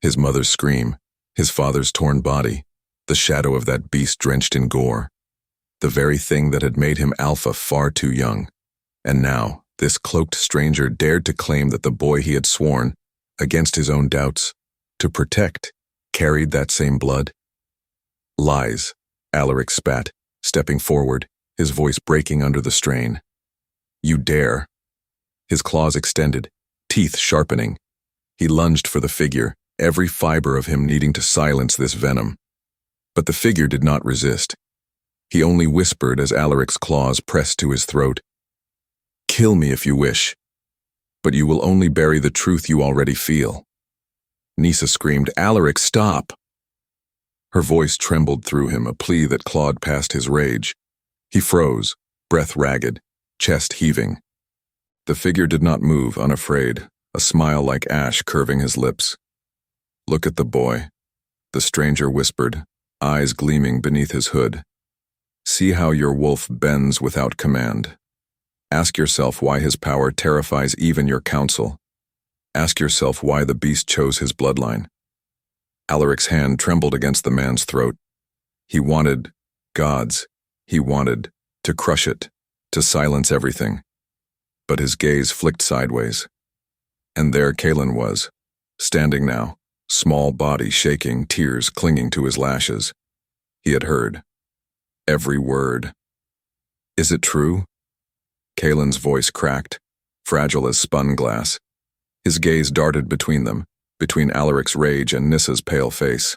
his mother's scream, his father's torn body, the shadow of that beast drenched in gore, the very thing that had made him alpha far too young. And now, this cloaked stranger dared to claim that the boy he had sworn, against his own doubts, to protect, carried that same blood. Lies, Alaric spat, stepping forward, his voice breaking under the strain. You dare. His claws extended, teeth sharpening. He lunged for the figure, every fiber of him needing to silence this venom. But the figure did not resist. He only whispered as Alaric's claws pressed to his throat. Kill me if you wish, but you will only bury the truth you already feel. Nyssa screamed, Alaric, stop! Her voice trembled through him, a plea that clawed past his rage. He froze, breath ragged, chest heaving. The figure did not move, unafraid, a smile like ash curving his lips. Look at the boy, the stranger whispered, eyes gleaming beneath his hood. See how your wolf bends without command. Ask yourself why his power terrifies even your counsel. Ask yourself why the beast chose his bloodline. Alaric's hand trembled against the man's throat. He wanted gods. He wanted to crush it, to silence everything. But his gaze flicked sideways. And there Kaelen was, standing now, small body shaking, tears clinging to his lashes. He had heard. Every word. Is it true? Kaelen's voice cracked, fragile as spun glass. His gaze darted between them, between Alaric's rage and Nyssa's pale face.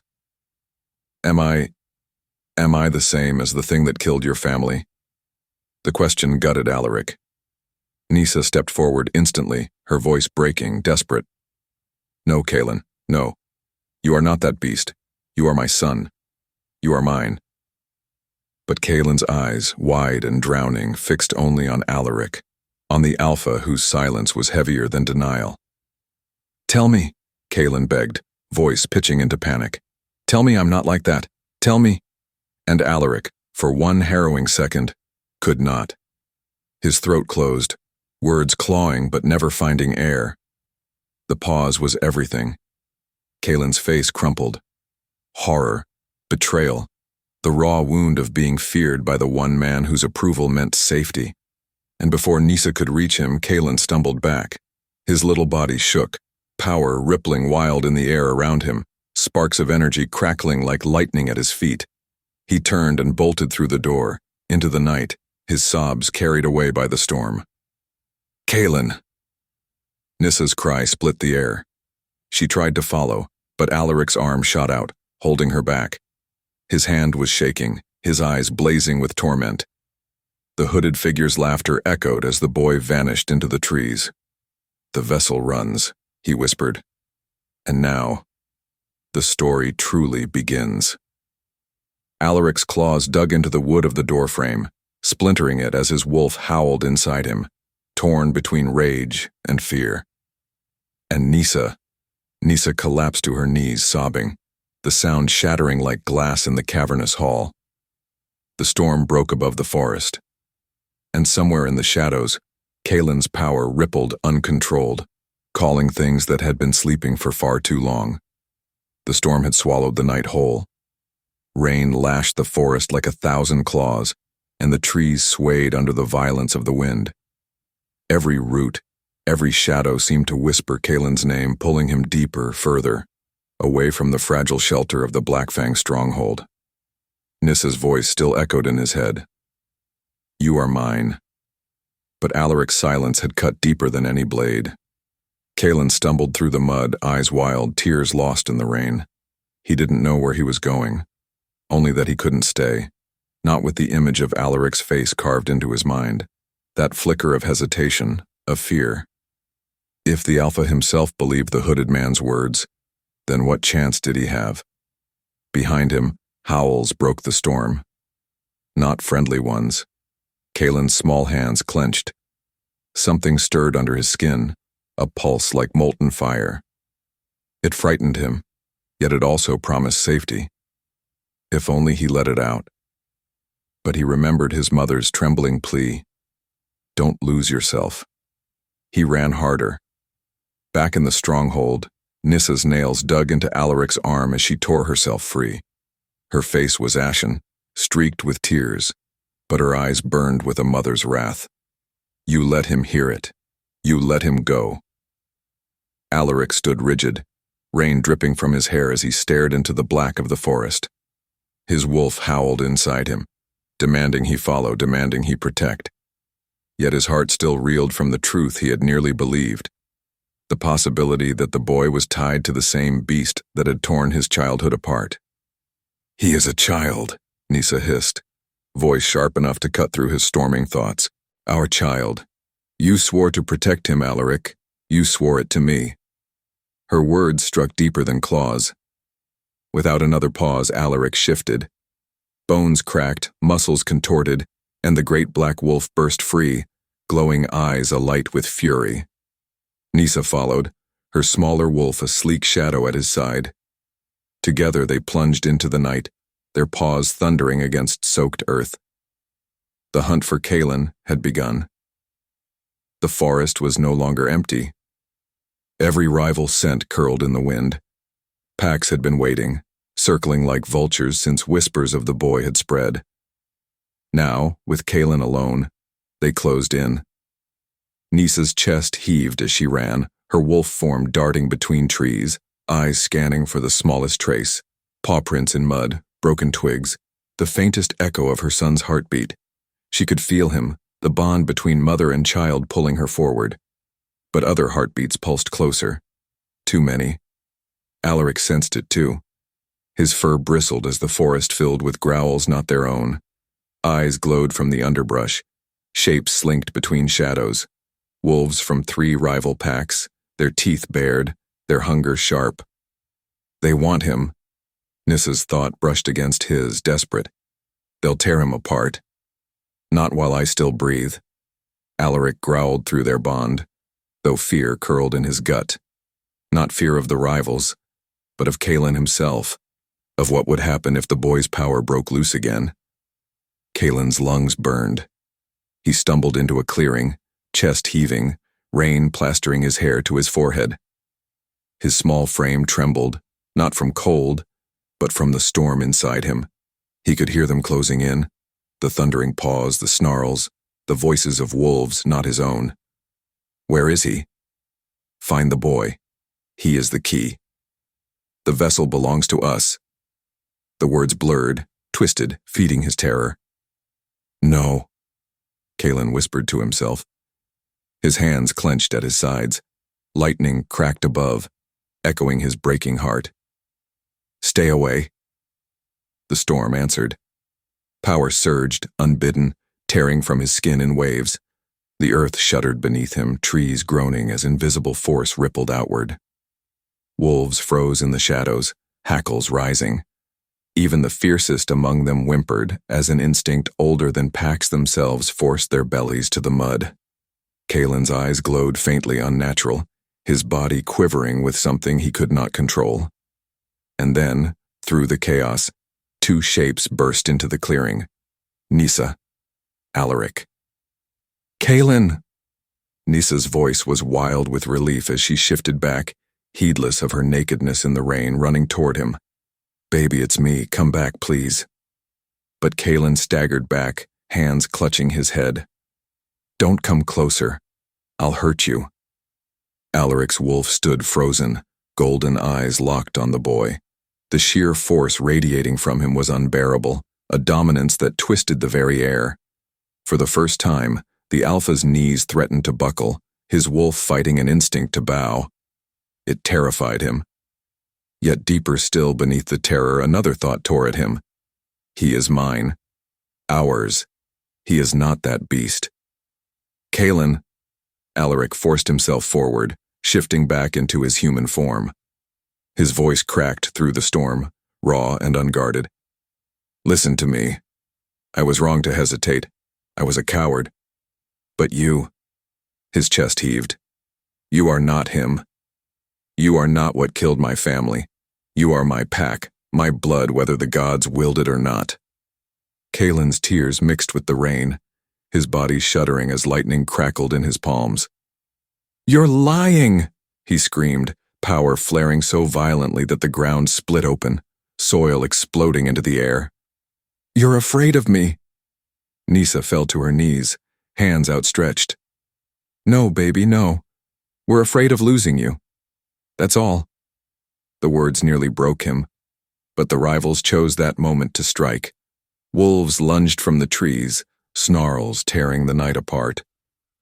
Am I the same as the thing that killed your family? The question gutted Alaric. Nyssa stepped forward instantly, her voice breaking, desperate. No, Kaelen, no. You are not that beast. You are my son. You are mine. But Kaelen's eyes, wide and drowning, fixed only on Alaric, on the alpha whose silence was heavier than denial. Tell me, Kaelen begged, voice pitching into panic. Tell me I'm not like that. Tell me. And Alaric, for one harrowing second, could not. His throat closed, words clawing but never finding air. The pause was everything. Kaelen's face crumpled. Horror, betrayal, the raw wound of being feared by the one man whose approval meant safety. And before Nyssa could reach him, Kaelen stumbled back. His little body shook, power rippling wild in the air around him, sparks of energy crackling like lightning at his feet. He turned and bolted through the door, into the night, his sobs carried away by the storm. Kaelen! Nyssa's cry split the air. She tried to follow, but Alaric's arm shot out, holding her back. His hand was shaking, his eyes blazing with torment. The hooded figure's laughter echoed as the boy vanished into the trees. The vessel runs, he whispered. And now, the story truly begins. Alaric's claws dug into the wood of the doorframe, splintering it as his wolf howled inside him, torn between rage and fear. And Nyssa collapsed to her knees, sobbing, the sound shattering like glass in the cavernous hall. The storm broke above the forest. And somewhere in the shadows, Kaelen's power rippled uncontrolled, calling things that had been sleeping for far too long. The storm had swallowed the night whole. Rain lashed the forest like 1,000 claws, and the trees swayed under the violence of the wind. Every root, every shadow seemed to whisper Kaelen's name, pulling him deeper, further, away from the fragile shelter of the Blackfang stronghold. Nyssa's voice still echoed in his head. You are mine. But Alaric's silence had cut deeper than any blade. Kaelen stumbled through the mud, eyes wild, tears lost in the rain. He didn't know where he was going, only that he couldn't stay, not with the image of Alaric's face carved into his mind, that flicker of hesitation, of fear. If the Alpha himself believed the hooded man's words, then what chance did he have? Behind him, howls broke the storm. Not friendly ones. Kaelen's small hands clenched. Something stirred under his skin, a pulse like molten fire. It frightened him, yet it also promised safety. If only he let it out. But he remembered his mother's trembling plea. Don't lose yourself. He ran harder. Back in the stronghold, Nyssa's nails dug into Alaric's arm as she tore herself free. Her face was ashen, streaked with tears, but her eyes burned with a mother's wrath. You let him hear it. You let him go. Alaric stood rigid, rain dripping from his hair as he stared into the black of the forest. His wolf howled inside him, demanding he follow, demanding he protect. Yet his heart still reeled from the truth he had nearly believed. The possibility that the boy was tied to the same beast that had torn his childhood apart. He is a child, Nyssa hissed, voice sharp enough to cut through his storming thoughts. Our child. You swore to protect him, Alaric. You swore it to me. Her words struck deeper than claws. Without another pause, Alaric shifted. Bones cracked, muscles contorted, and the great black wolf burst free, glowing eyes alight with fury. Nyssa followed, her smaller wolf a sleek shadow at his side. Together they plunged into the night, their paws thundering against soaked earth. The hunt for Kaelen had begun. The forest was no longer empty. Every rival scent curled in the wind. Packs had been waiting, circling like vultures since whispers of the boy had spread. Now, with Kaelen alone, they closed in. Nyssa's chest heaved as she ran, her wolf form darting between trees, eyes scanning for the smallest trace, paw prints in mud, broken twigs, the faintest echo of her son's heartbeat. She could feel him, the bond between mother and child pulling her forward. But other heartbeats pulsed closer. Too many. Alaric sensed it too. His fur bristled as the forest filled with growls not their own. Eyes glowed from the underbrush. Shapes slinked between shadows. Wolves from 3 rival packs, their teeth bared, their hunger sharp. They want him. Nyssa's thought brushed against his, desperate. They'll tear him apart. Not while I still breathe. Alaric growled through their bond, though fear curled in his gut. Not fear of the rivals, but of Kaelen himself, of what would happen if the boy's power broke loose again. Kaelen's lungs burned. He stumbled into a clearing, chest heaving, rain plastering his hair to his forehead. His small frame trembled, not from cold, but from the storm inside him. He could hear them closing in, the thundering paws, the snarls, the voices of wolves, not his own. Where is he? Find the boy. He is the key. The vessel belongs to us. The words blurred, twisted, feeding his terror. No, Kaelen whispered to himself. His hands clenched at his sides. Lightning cracked above, echoing his breaking heart. Stay away. The storm answered. Power surged, unbidden, tearing from his skin in waves. The earth shuddered beneath him, trees groaning as invisible force rippled outward. Wolves froze in the shadows, hackles rising. Even the fiercest among them whimpered as an instinct older than packs themselves forced their bellies to the mud. Kaelen's eyes glowed faintly unnatural, his body quivering with something he could not control. And then, through the chaos, 2 shapes burst into the clearing. Nyssa. Alaric. Kaelen! Nyssa's voice was wild with relief as she shifted back, heedless of her nakedness in the rain, running toward him. Baby, it's me. Come back, please. But Kaelen staggered back, hands clutching his head. Don't come closer. I'll hurt you. Alaric's wolf stood frozen, golden eyes locked on the boy. The sheer force radiating from him was unbearable, a dominance that twisted the very air. For the first time, the alpha's knees threatened to buckle, his wolf fighting an instinct to bow. It terrified him. Yet deeper still beneath the terror, another thought tore at him. He is mine. Ours. He is not that beast. Kaelen. Alaric forced himself forward, shifting back into his human form. His voice cracked through the storm, raw and unguarded. Listen to me. I was wrong to hesitate. I was a coward. But you. His chest heaved. You are not him. You are not what killed my family. You are my pack, my blood, whether the gods willed it or not. Kaelen's tears mixed with the rain, his body shuddering as lightning crackled in his palms. You're lying, he screamed, power flaring so violently that the ground split open, soil exploding into the air. You're afraid of me. Nyssa fell to her knees, hands outstretched. No, baby, no. We're afraid of losing you. That's all. The words nearly broke him, but the rivals chose that moment to strike. Wolves lunged from the trees, snarls tearing the night apart.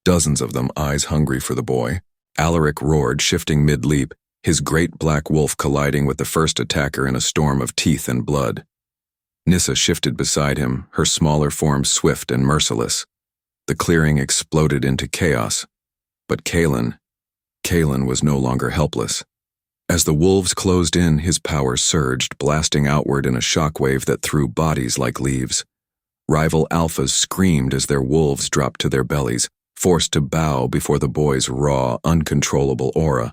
Dozens of them, eyes hungry for the boy. Alaric roared, shifting mid-leap, his great black wolf colliding with the first attacker in a storm of teeth and blood. Nyssa shifted beside him, her smaller form swift and merciless. The clearing exploded into chaos. But Kaelen was no longer helpless. As the wolves closed in, his power surged, blasting outward in a shockwave that threw bodies like leaves. Rival alphas screamed as their wolves dropped to their bellies, forced to bow before the boy's raw, uncontrollable aura.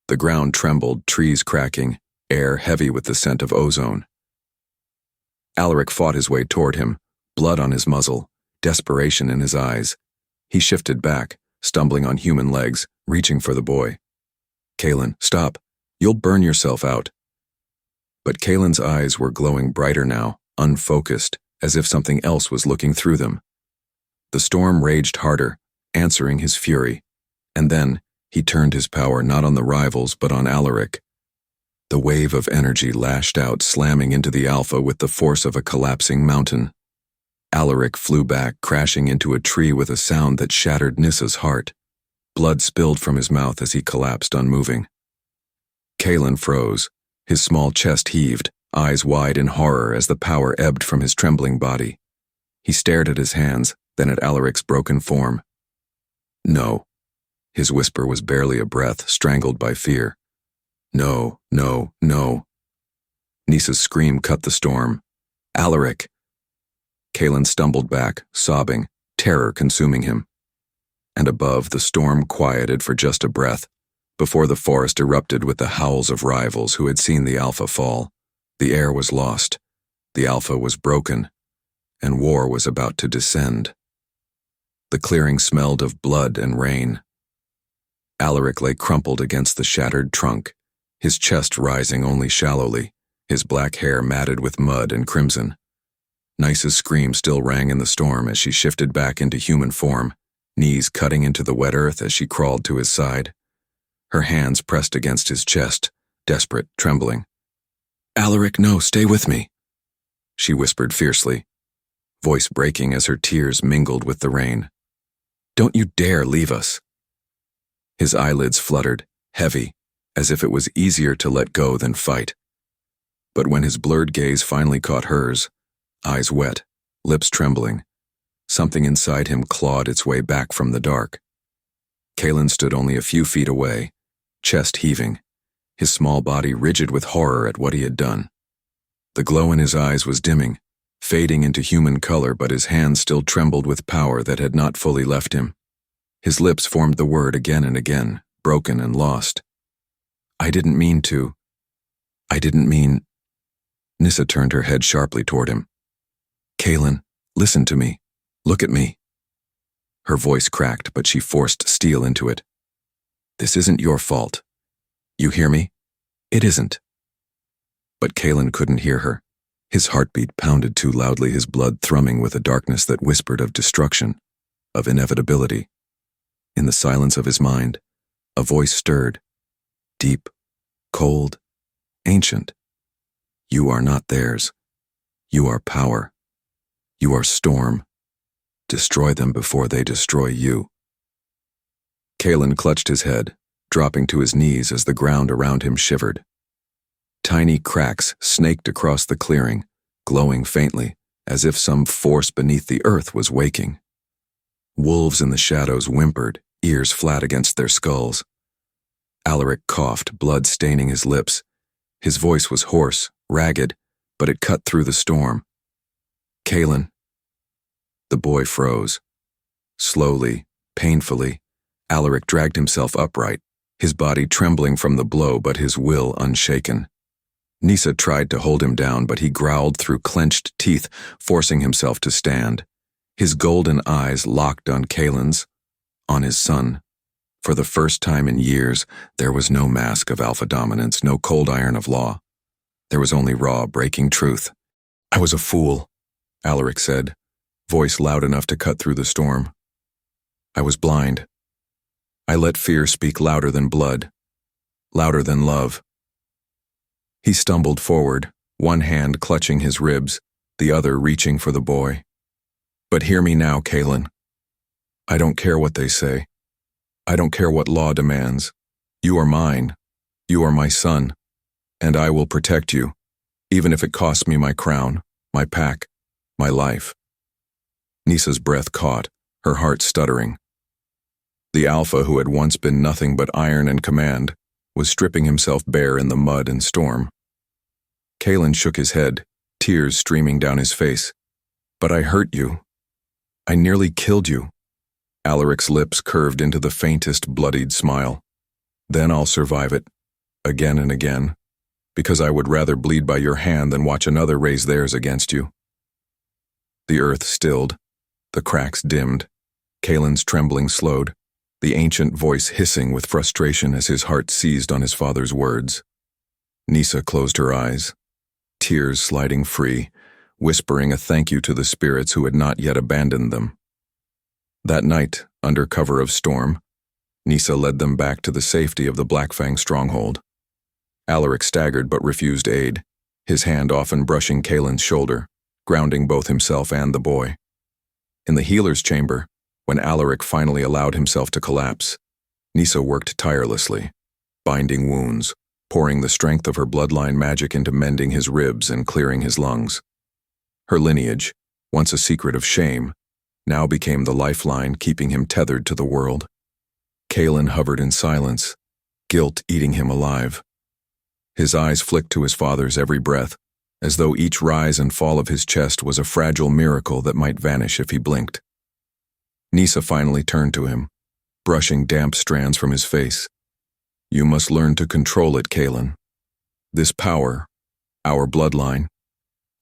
The ground trembled, trees cracking, air heavy with the scent of ozone. Alaric fought his way toward him, blood on his muzzle, desperation in his eyes. He shifted back, stumbling on human legs, reaching for the boy. Kaelen, stop. You'll burn yourself out. But Kaelen's eyes were glowing brighter now, unfocused, as if something else was looking through them. The storm raged harder, answering his fury, and then he turned his power not on the rivals but on Alaric. The wave of energy lashed out, slamming into the alpha with the force of a collapsing mountain. Alaric flew back, crashing into a tree with a sound that shattered Nyssa's heart. Blood spilled from his mouth as he collapsed, unmoving. Kaelen froze, his small chest heaved, eyes wide in horror as the power ebbed from his trembling body. He stared at his hands, then at Alaric's broken form. No. His whisper was barely a breath, strangled by fear. No, no, no. Nyssa's scream cut the storm. Alaric! Kaelen stumbled back, sobbing, terror consuming him. And above, the storm quieted for just a breath, before the forest erupted with the howls of rivals who had seen the alpha fall. The air was lost, the alpha was broken, and war was about to descend. The clearing smelled of blood and rain. Alaric lay crumpled against the shattered trunk, his chest rising only shallowly, his black hair matted with mud and crimson. Nyssa's scream still rang in the storm as she shifted back into human form, knees cutting into the wet earth as she crawled to his side. Her hands pressed against his chest, desperate, trembling. Alaric, no, stay with me, she whispered fiercely, voice breaking as her tears mingled with the rain. Don't you dare leave us. His eyelids fluttered, heavy, as if it was easier to let go than fight. But when his blurred gaze finally caught hers, eyes wet, lips trembling, something inside him clawed its way back from the dark. Kaelen stood only a few feet away, chest heaving, his small body rigid with horror at what he had done. The glow in his eyes was dimming, fading into human color, but his hands still trembled with power that had not fully left him. His lips formed the word again and again, broken and lost. I didn't mean to. I didn't mean... Nyssa turned her head sharply toward him. Kaelen, listen to me. Look at me. Her voice cracked, but she forced steel into it. This isn't your fault. You hear me? It isn't. But Kaelen couldn't hear her. His heartbeat pounded too loudly, his blood thrumming with a darkness that whispered of destruction, of inevitability. In the silence of his mind, a voice stirred, deep, cold, ancient. You are not theirs. You are power. You are storm. Destroy them before they destroy you. Kaelen clutched his head, dropping to his knees as the ground around him shivered. Tiny cracks snaked across the clearing, glowing faintly, as if some force beneath the earth was waking. Wolves in the shadows whimpered, ears flat against their skulls. Alaric coughed, blood staining his lips. His voice was hoarse, ragged, but it cut through the storm. Kaelen. The boy froze. Slowly, painfully, Alaric dragged himself upright, his body trembling from the blow but his will unshaken. Nyssa tried to hold him down, but he growled through clenched teeth, forcing himself to stand. His golden eyes locked on Kaelen's, on his son, For the first time in years, there was no mask of alpha dominance, no cold iron of law. There was only raw, breaking truth. "I was a fool," Alaric said, voice loud enough to cut through the storm. "I was blind. I let fear speak louder than blood, louder than love." He stumbled forward, one hand clutching his ribs, the other reaching for the boy. "But hear me now, Kaelen. I don't care what they say. I don't care what law demands. You are mine. You are my son. And I will protect you, even if it costs me my crown, my pack, my life." Nyssa's breath caught, her heart stuttering. The alpha who had once been nothing but iron and command was stripping himself bare in the mud and storm. Kaelen shook his head, tears streaming down his face. "But I hurt you. I nearly killed you." Alaric's lips curved into the faintest bloodied smile. "Then I'll survive it, again and again, because I would rather bleed by your hand than watch another raise theirs against you." The earth stilled, the cracks dimmed, Kaelen's trembling slowed, the ancient voice hissing with frustration as his heart seized on his father's words. Nyssa closed her eyes, tears sliding free, whispering a thank you to the spirits who had not yet abandoned them. That night, under cover of storm, Nyssa led them back to the safety of the Blackfang stronghold. Alaric staggered but refused aid, his hand often brushing Kaelen's shoulder, grounding both himself and the boy. In the healer's chamber, when Alaric finally allowed himself to collapse, Nyssa worked tirelessly, binding wounds, pouring the strength of her bloodline magic into mending his ribs and clearing his lungs. Her lineage, once a secret of shame, now became the lifeline keeping him tethered to the world. Kaelen hovered in silence, guilt eating him alive. His eyes flicked to his father's every breath, as though each rise and fall of his chest was a fragile miracle that might vanish if he blinked. Nyssa finally turned to him, brushing damp strands from his face. "You must learn to control it, Kaelen. This power, our bloodline,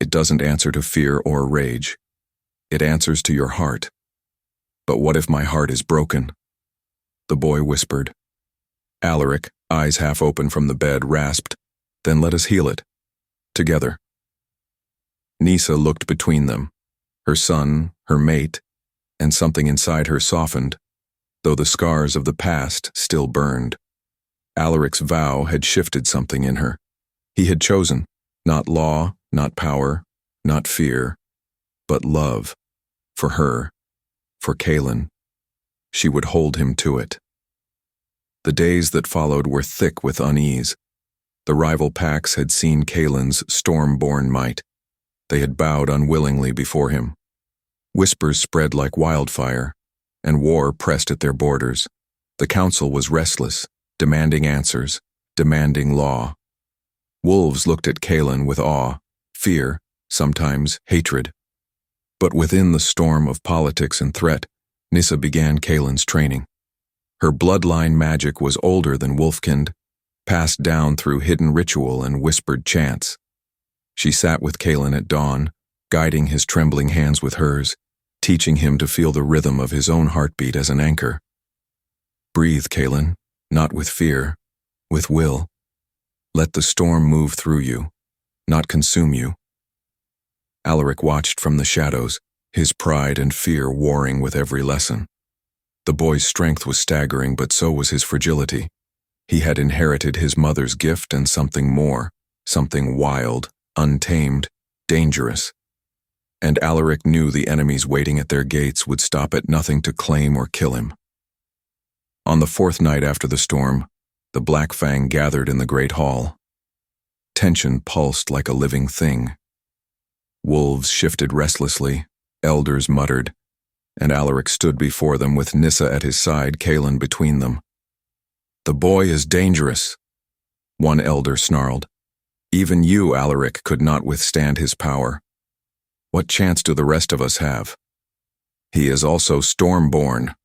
it doesn't answer to fear or rage. It answers to your heart. But what if my heart is broken?" The boy whispered. Alaric, eyes half open from the bed, rasped, "Then let us heal it. Together." Nyssa looked between them, her son, her mate, and something inside her softened, though the scars of the past still burned. Alaric's vow had shifted something in her. He had chosen, not law, not power, not fear, but love, for her, for Kaelen. She would hold him to it. The days that followed were thick with unease. The rival packs had seen Kaelen's storm-born might. They had bowed unwillingly before him. Whispers spread like wildfire, and war pressed at their borders. The council was restless, demanding answers, demanding law. Wolves looked at Kaelen with awe, fear, sometimes hatred. But within the storm of politics and threat, Nyssa began Kaelen's training. Her bloodline magic was older than wolfkind, passed down through hidden ritual and whispered chants. She sat with Kaelen at dawn, guiding his trembling hands with hers, teaching him to feel the rhythm of his own heartbeat as an anchor. "Breathe, Kaelen, not with fear, with will. Let the storm move through you, not consume you." Alaric watched from the shadows, his pride and fear warring with every lesson. The boy's strength was staggering, but so was his fragility. He had inherited his mother's gift and something more, something wild, untamed, dangerous. And Alaric knew the enemies waiting at their gates would stop at nothing to claim or kill him. On the fourth night after the storm, the Black Fang gathered in the great hall. Tension pulsed like a living thing. Wolves shifted restlessly, elders muttered, and Alaric stood before them with Nyssa at his side, Kaelen between them. "The boy is dangerous," one elder snarled. "Even you, Alaric, could not withstand his power. What chance do the rest of us have?" "He is also Stormborn,"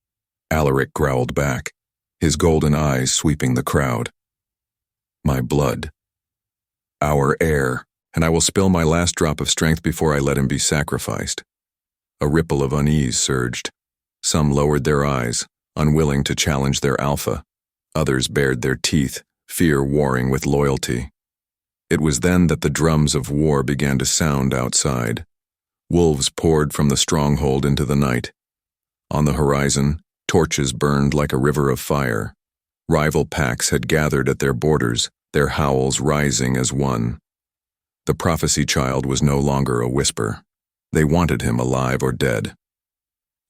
Alaric growled back, his golden eyes sweeping the crowd. "My blood. Our heir, and I will spill my last drop of strength before I let him be sacrificed." A ripple of unease surged. Some lowered their eyes, unwilling to challenge their alpha. Others bared their teeth, fear warring with loyalty. It was then that the drums of war began to sound outside. Wolves poured from the stronghold into the night. On the horizon, torches burned like a river of fire. Rival packs had gathered at their borders, their howls rising as one. The prophecy child was no longer a whisper. They wanted him alive or dead.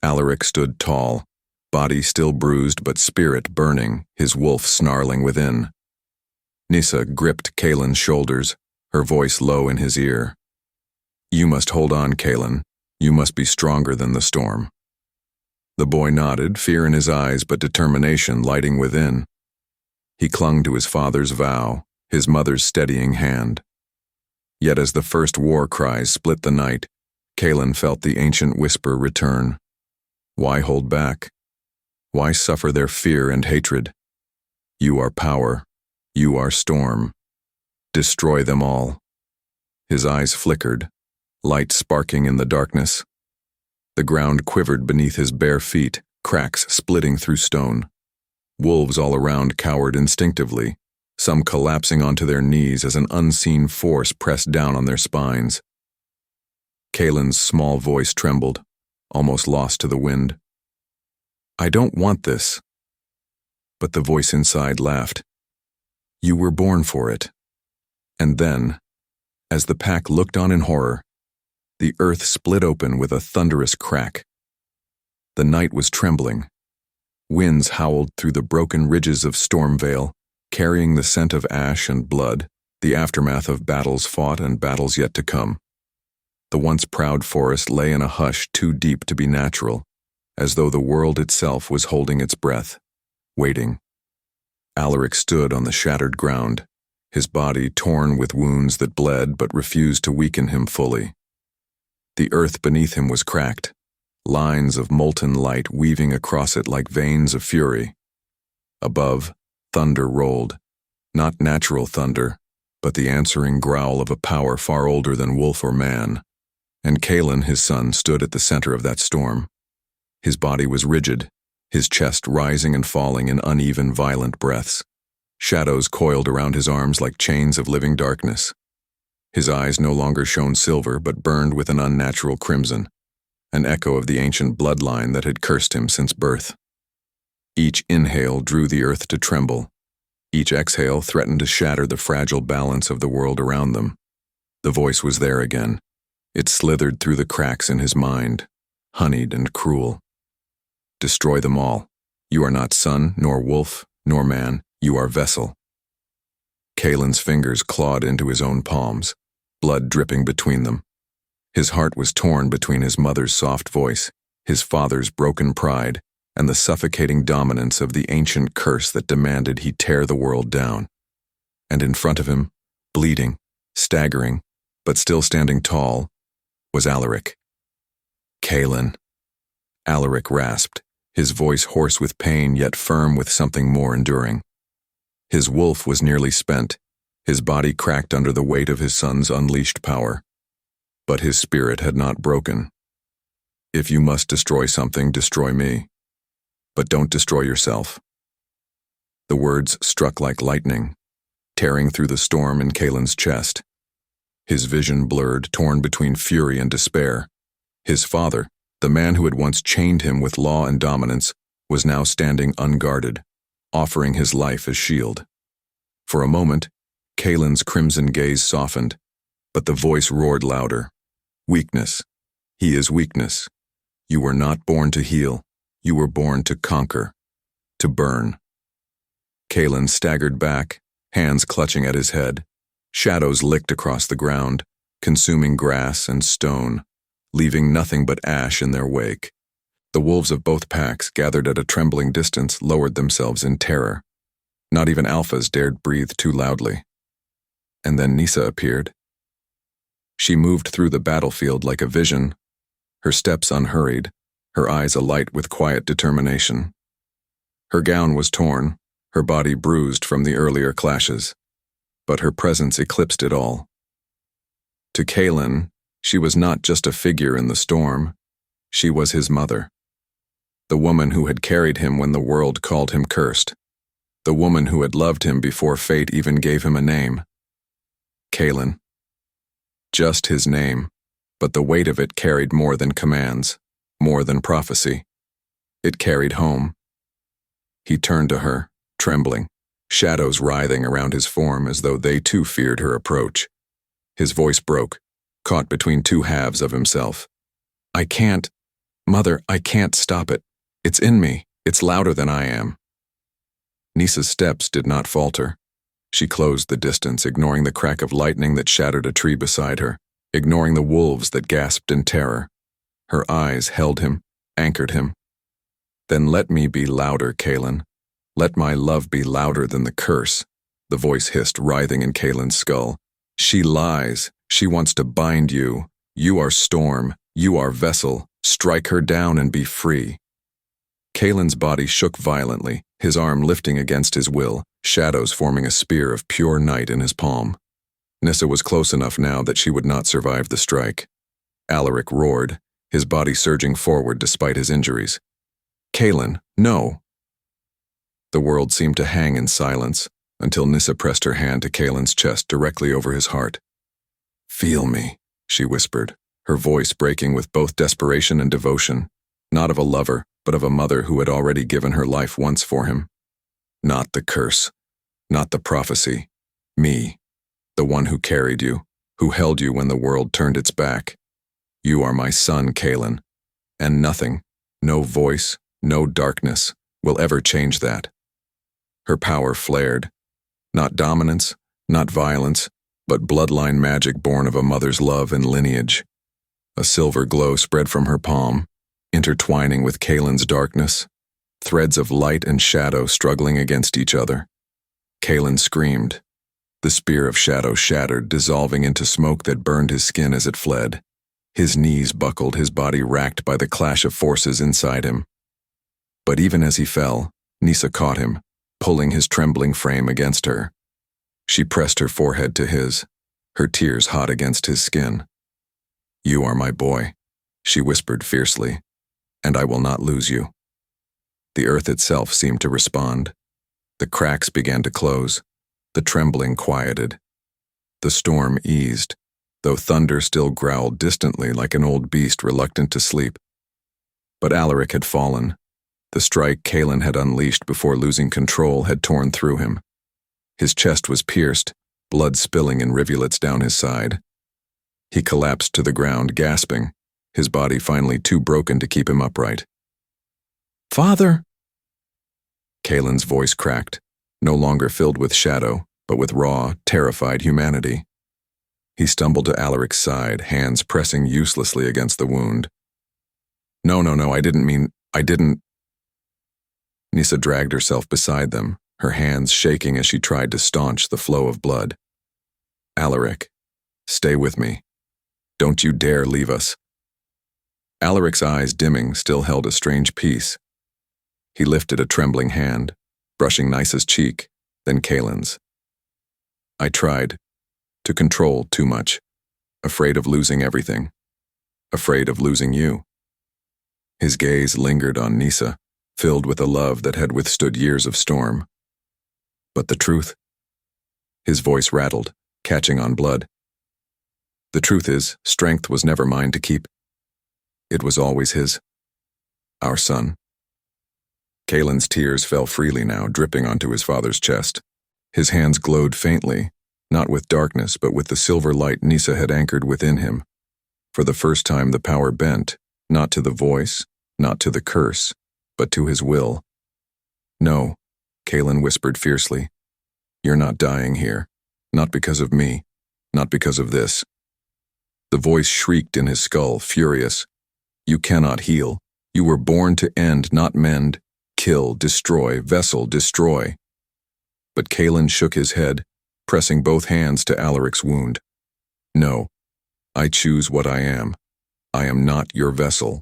Alaric stood tall, body still bruised but spirit burning, his wolf snarling within. Nyssa gripped Kaelen's shoulders, her voice low in his ear. "You must hold on, Kaelen. You must be stronger than the storm." The boy nodded, fear in his eyes but determination lighting within. He clung to his father's vow, his mother's steadying hand. Yet as the first war cries split the night, Kaelen felt the ancient whisper return. Why hold back? Why suffer their fear and hatred? You are power. You are storm. Destroy them all. His eyes flickered, light sparking in the darkness. The ground quivered beneath his bare feet, cracks splitting through stone. Wolves all around cowered instinctively, some collapsing onto their knees as an unseen force pressed down on their spines. Kaelen's small voice trembled, almost lost to the wind. "I don't want this." But the voice inside laughed. "You were born for it." And then, as the pack looked on in horror, the earth split open with a thunderous crack. The night was trembling. Winds howled through the broken ridges of Stormvale, carrying the scent of ash and blood, the aftermath of battles fought and battles yet to come. The once proud forest lay in a hush too deep to be natural, as though the world itself was holding its breath, waiting. Alaric stood on the shattered ground, his body torn with wounds that bled but refused to weaken him fully. The earth beneath him was cracked, lines of molten light weaving across it like veins of fury. Above, thunder rolled, not natural thunder, but the answering growl of a power far older than wolf or man. And Kaelen, his son, stood at the center of that storm. His body was rigid, his chest rising and falling in uneven, violent breaths. Shadows coiled around his arms like chains of living darkness. His eyes no longer shone silver but burned with an unnatural crimson, an echo of the ancient bloodline that had cursed him since birth. Each inhale drew the earth to tremble. Each exhale threatened to shatter the fragile balance of the world around them. The voice was there again. It slithered through the cracks in his mind, honeyed and cruel. Destroy them all. You are not son, nor wolf, nor man. You are vessel. Kaelen's fingers clawed into his own palms, blood dripping between them. His heart was torn between his mother's soft voice, his father's broken pride, and the suffocating dominance of the ancient curse that demanded he tear the world down. And in front of him, bleeding, staggering, but still standing tall, was Alaric. "Kaelen," Alaric rasped, his voice hoarse with pain yet firm with something more enduring. His wolf was nearly spent, his body cracked under the weight of his son's unleashed power. But his spirit had not broken. "If you must destroy something, destroy me. But don't destroy yourself." The words struck like lightning, tearing through the storm in Kaelen's chest. His vision blurred, torn between fury and despair. His father, the man who had once chained him with law and dominance, was now standing unguarded, offering his life as shield. For a moment, Kaelen's crimson gaze softened, but the voice roared louder. "Weakness. He is weakness. You were not born to heal. You were born to conquer, to burn." Kaelen staggered back, hands clutching at his head. Shadows licked across the ground, consuming grass and stone, leaving nothing but ash in their wake. The wolves of both packs, gathered at a trembling distance, lowered themselves in terror. Not even alphas dared breathe too loudly. And then Nyssa appeared. She moved through the battlefield like a vision, her steps unhurried, her eyes alight with quiet determination. Her gown was torn, her body bruised from the earlier clashes, but her presence eclipsed it all. To Kaelen, she was not just a figure in the storm, she was his mother. The woman who had carried him when the world called him cursed. The woman who had loved him before fate even gave him a name. Kaelen. Just his name, but the weight of it carried more than commands, more than prophecy. It carried home. He turned to her, trembling, shadows writhing around his form as though they too feared her approach. His voice broke, caught between two halves of himself. I can't, Mother, I can't stop it. It's in me. It's louder than I am. Nyssa's steps did not falter. She closed the distance, ignoring the crack of lightning that shattered a tree beside her, ignoring the wolves that gasped in terror. Her eyes held him, anchored him. Then let me be louder, Kaelen. Let my love be louder than the curse, the voice hissed, writhing in Kaelen's skull. She lies. She wants to bind you. You are storm. You are vessel. Strike her down and be free. Kaelen's body shook violently, his arm lifting against his will, shadows forming a spear of pure night in his palm. Nyssa was close enough now that she would not survive the strike. Alaric roared, his body surging forward despite his injuries. Kaelen, no! The world seemed to hang in silence, until Nyssa pressed her hand to Kaelen's chest directly over his heart. Feel me, she whispered, her voice breaking with both desperation and devotion, not of a lover, but of a mother who had already given her life once for him. Not the curse, not the prophecy, me, the one who carried you, who held you when the world turned its back. You are my son, Kaelen, and nothing, no voice, no darkness, will ever change that. Her power flared, not dominance, not violence, but bloodline magic born of a mother's love and lineage. A silver glow spread from her palm, intertwining with Kaelen's darkness, threads of light and shadow struggling against each other. Kaelen screamed. The spear of shadow shattered, dissolving into smoke that burned his skin as it fled. His knees buckled, his body racked by the clash of forces inside him. But even as he fell, Nyssa caught him, pulling his trembling frame against her. She pressed her forehead to his, her tears hot against his skin. You are my boy, she whispered fiercely, and I will not lose you. The earth itself seemed to respond. The cracks began to close. The trembling quieted. The storm eased, though thunder still growled distantly like an old beast reluctant to sleep. But Alaric had fallen. The strike Kaelen had unleashed before losing control had torn through him. His chest was pierced, blood spilling in rivulets down his side. He collapsed to the ground, gasping, his body finally too broken to keep him upright. Father! Kaelen's voice cracked, no longer filled with shadow, but with raw, terrified humanity. He stumbled to Alaric's side, hands pressing uselessly against the wound. No, I didn't. Nyssa dragged herself beside them, her hands shaking as she tried to staunch the flow of blood. Alaric, stay with me. Don't you dare leave us. Alaric's eyes, dimming, still held a strange peace. He lifted a trembling hand, brushing Nyssa's cheek, then Kaelen's. I tried to control too much, afraid of losing everything, afraid of losing you. His gaze lingered on Nyssa, filled with a love that had withstood years of storm. But the truth? His voice rattled, catching on blood. The truth is, strength was never mine to keep. It was always his. Our son. Kaelen's tears fell freely now, dripping onto his father's chest. His hands glowed faintly, not with darkness, but with the silver light Nyssa had anchored within him. For the first time the power bent, not to the voice, not to the curse, but to his will. No, Kaelen whispered fiercely. You're not dying here. Not because of me. Not because of this. The voice shrieked in his skull, furious. You cannot heal. You were born to end, not mend. Kill, destroy, vessel, destroy. But Kaelen shook his head, pressing both hands to Alaric's wound. No, I choose what I am. I am not your vessel.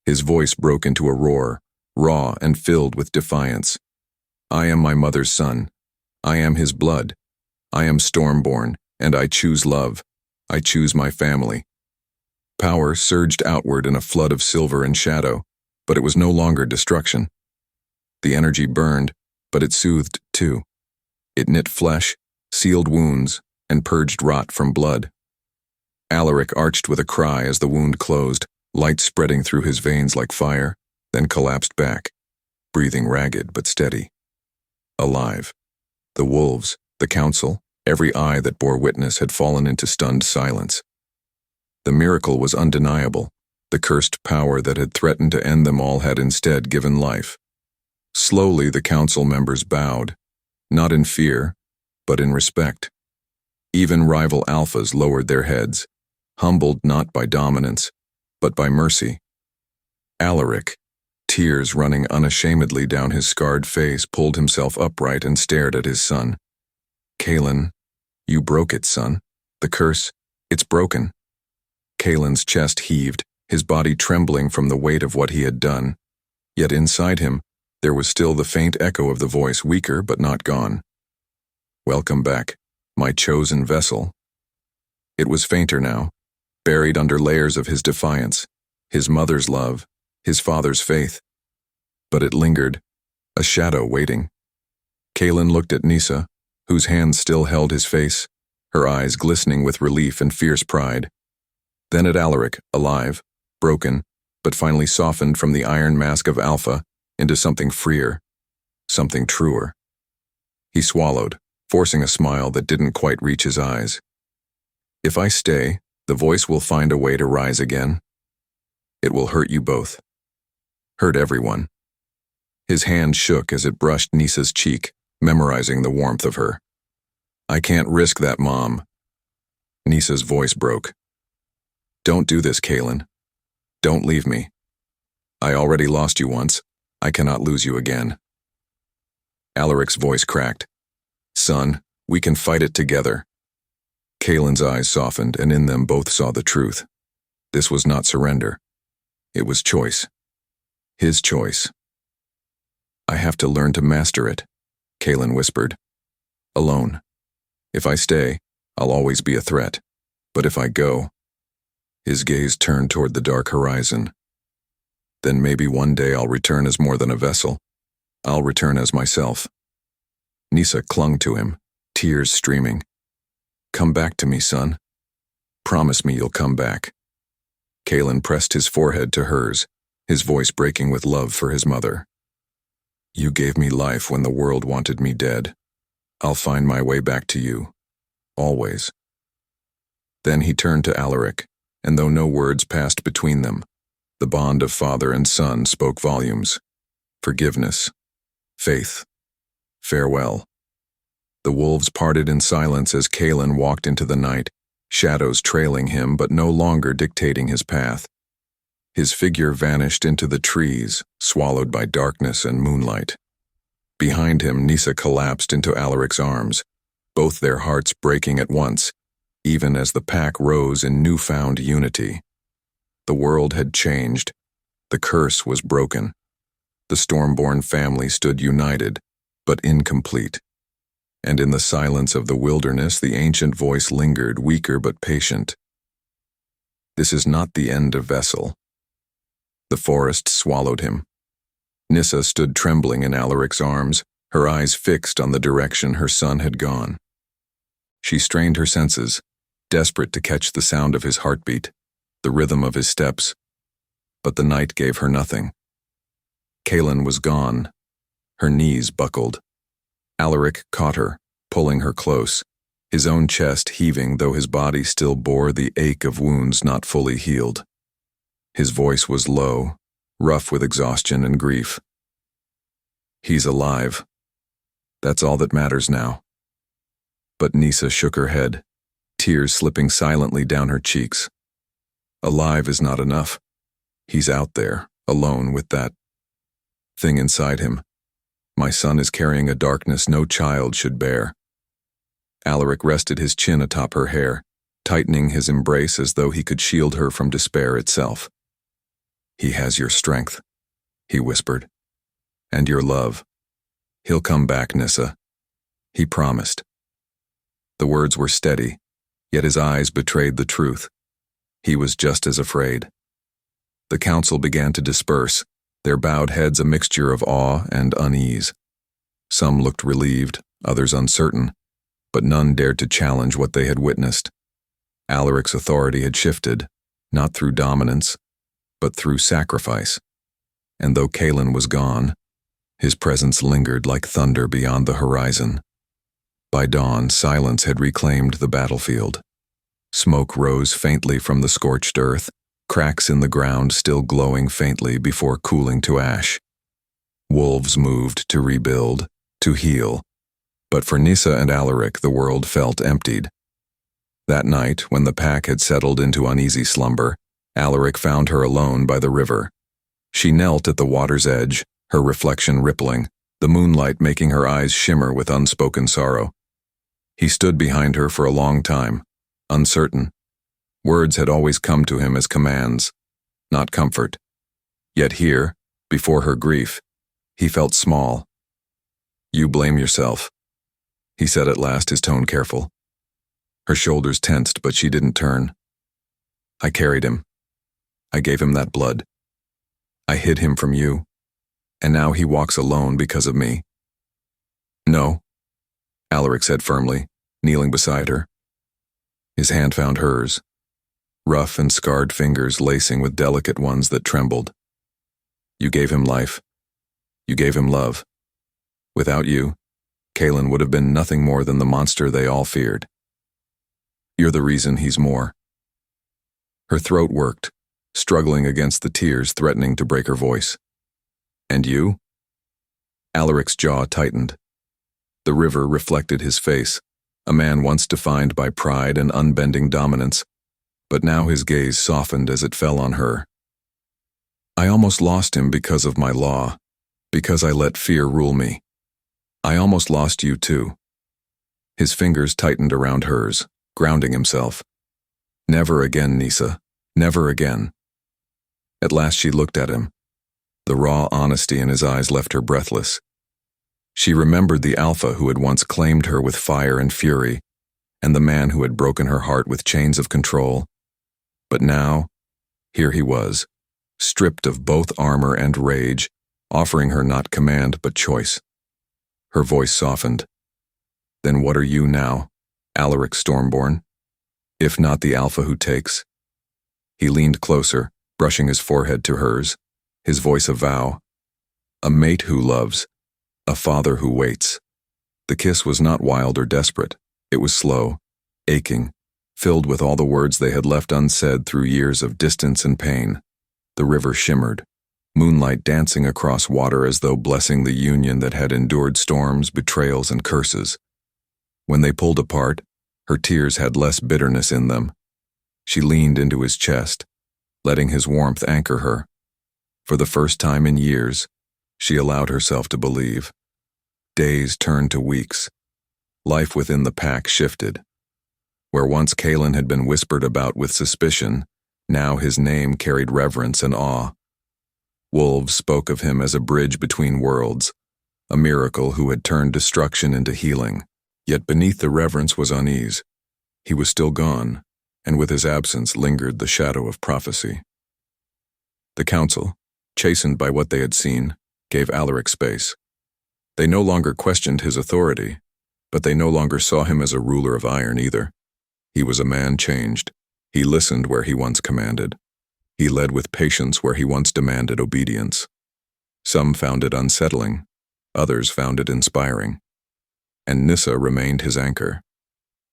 His voice broke into a roar, raw and filled with defiance. I am my mother's son. I am his blood. I am Stormborn, and I choose love. I choose my family. Power surged outward in a flood of silver and shadow. But it was no longer destruction. The energy burned, but it soothed too. It knit flesh, sealed wounds, and purged rot from blood. Alaric arched with a cry as the wound closed, light spreading through his veins like fire, then collapsed back, breathing ragged but steady. Alive. The wolves, the council, every eye that bore witness had fallen into stunned silence. The miracle was undeniable. The cursed power that had threatened to end them all had instead given life. Slowly the council members bowed, not in fear, but in respect. Even rival alphas lowered their heads, humbled not by dominance, but by mercy. Alaric, tears running unashamedly down his scarred face, pulled himself upright and stared at his son. Kaelen, you broke it, son. The curse, it's broken. Kaelen's chest heaved, his body trembling from the weight of what he had done. Yet inside him, there was still the faint echo of the voice, weaker but not gone. Welcome back, my chosen vessel. It was fainter now, buried under layers of his defiance, his mother's love, his father's faith. But it lingered, a shadow waiting. Kaelen looked at Nyssa, whose hands still held his face, her eyes glistening with relief and fierce pride. Then at Alaric, alive, broken, but finally softened from the iron mask of Alpha into something freer, something truer. He swallowed, forcing a smile that didn't quite reach his eyes. If I stay, the voice will find a way to rise again. It will hurt you both. Hurt everyone. His hand shook as it brushed Nyssa's cheek, memorizing the warmth of her. I can't risk that, Mom. Nyssa's voice broke. Don't do this, Kaelen. Don't leave me. I already lost you once. I cannot lose you again. Alaric's voice cracked. Son, we can fight it together. Kaelen's eyes softened, and in them both saw the truth. This was not surrender. It was choice. His choice. I have to learn to master it, Kaelen whispered. Alone. If I stay, I'll always be a threat. But if I go... His gaze turned toward the dark horizon. Then maybe one day I'll return as more than a vessel. I'll return as myself. Nyssa clung to him, tears streaming. Come back to me, son. Promise me you'll come back. Kaelen pressed his forehead to hers, his voice breaking with love for his mother. You gave me life when the world wanted me dead. I'll find my way back to you. Always. Then he turned to Alaric, and though no words passed between them, the bond of father and son spoke volumes. Forgiveness. Faith. Farewell. The wolves parted in silence as Kaelen walked into the night, shadows trailing him but no longer dictating his path. His figure vanished into the trees, swallowed by darkness and moonlight. Behind him, Nyssa collapsed into Alaric's arms, both their hearts breaking at once, even as the pack rose in newfound unity. The world had changed. The curse was broken. The Stormborn family stood united, but incomplete. And in the silence of the wilderness, the ancient voice lingered, weaker but patient. This is not the end of Vessel. The forest swallowed him. Nyssa stood trembling in Alaric's arms, her eyes fixed on the direction her son had gone. She strained her senses, desperate to catch the sound of his heartbeat, the rhythm of his steps. But the night gave her nothing. Kaelen was gone. Her knees buckled. Alaric caught her, pulling her close, his own chest heaving though his body still bore the ache of wounds not fully healed. His voice was low, rough with exhaustion and grief. He's alive. That's all that matters now. But Nyssa shook her head, tears slipping silently down her cheeks. Alive is not enough. He's out there, alone with that thing inside him. My son is carrying a darkness no child should bear. Alaric rested his chin atop her hair, tightening his embrace as though he could shield her from despair itself. He has your strength, he whispered, and your love. He'll come back, Nyssa. He promised. The words were steady, yet his eyes betrayed the truth. He was just as afraid. The council began to disperse, their bowed heads a mixture of awe and unease. Some looked relieved, others uncertain, but none dared to challenge what they had witnessed. Alaric's authority had shifted, not through dominance, but through sacrifice. And though Kaelen was gone, his presence lingered like thunder beyond the horizon. By dawn, silence had reclaimed the battlefield. Smoke rose faintly from the scorched earth, cracks in the ground still glowing faintly before cooling to ash. Wolves moved to rebuild, to heal, but for Nyssa and Alaric the world felt emptied. That night, when the pack had settled into uneasy slumber, Alaric found her alone by the river. She knelt at the water's edge, her reflection rippling, the moonlight making her eyes shimmer with unspoken sorrow. He stood behind her for a long time, uncertain. Words had always come to him as commands, not comfort. Yet here, before her grief, he felt small. "You blame yourself," he said at last, his tone careful. Her shoulders tensed, but she didn't turn. "I carried him. I gave him that blood. I hid him from you, and now he walks alone because of me." "No," Alaric said firmly, kneeling beside her. His hand found hers, rough and scarred fingers lacing with delicate ones that trembled. "You gave him life. You gave him love. Without you, Kaelen would have been nothing more than the monster they all feared. You're the reason he's more." Her throat worked, struggling against the tears threatening to break her voice. "And you?" Alaric's jaw tightened. The river reflected his face, a man once defined by pride and unbending dominance, but now his gaze softened as it fell on her. "I almost lost him because of my law, because I let fear rule me. I almost lost you too." His fingers tightened around hers, grounding himself. "Never again, Nyssa, never again." At last she looked at him. The raw honesty in his eyes left her breathless. She remembered the alpha who had once claimed her with fire and fury, and the man who had broken her heart with chains of control. But now, here he was, stripped of both armor and rage, offering her not command but choice. Her voice softened. "Then what are you now, Alaric Stormborn? If not the alpha who takes?" He leaned closer, brushing his forehead to hers, his voice a vow. "A mate who loves, a father who waits." The kiss was not wild or desperate. It was slow, aching, filled with all the words they had left unsaid through years of distance and pain. The river shimmered, moonlight dancing across water as though blessing the union that had endured storms, betrayals, and curses. When they pulled apart, her tears had less bitterness in them. She leaned into his chest, letting his warmth anchor her. For the first time in years, she allowed herself to believe. Days turned to weeks. Life within the pack shifted. Where once Kaelen had been whispered about with suspicion, now his name carried reverence and awe. Wolves spoke of him as a bridge between worlds, a miracle who had turned destruction into healing. Yet beneath the reverence was unease. He was still gone, and with his absence lingered the shadow of prophecy. The council, chastened by what they had seen, gave Alaric space. They no longer questioned his authority, but they no longer saw him as a ruler of iron either. He was a man changed. He listened where he once commanded. He led with patience where he once demanded obedience. Some found it unsettling, others found it inspiring. And Nyssa remained his anchor.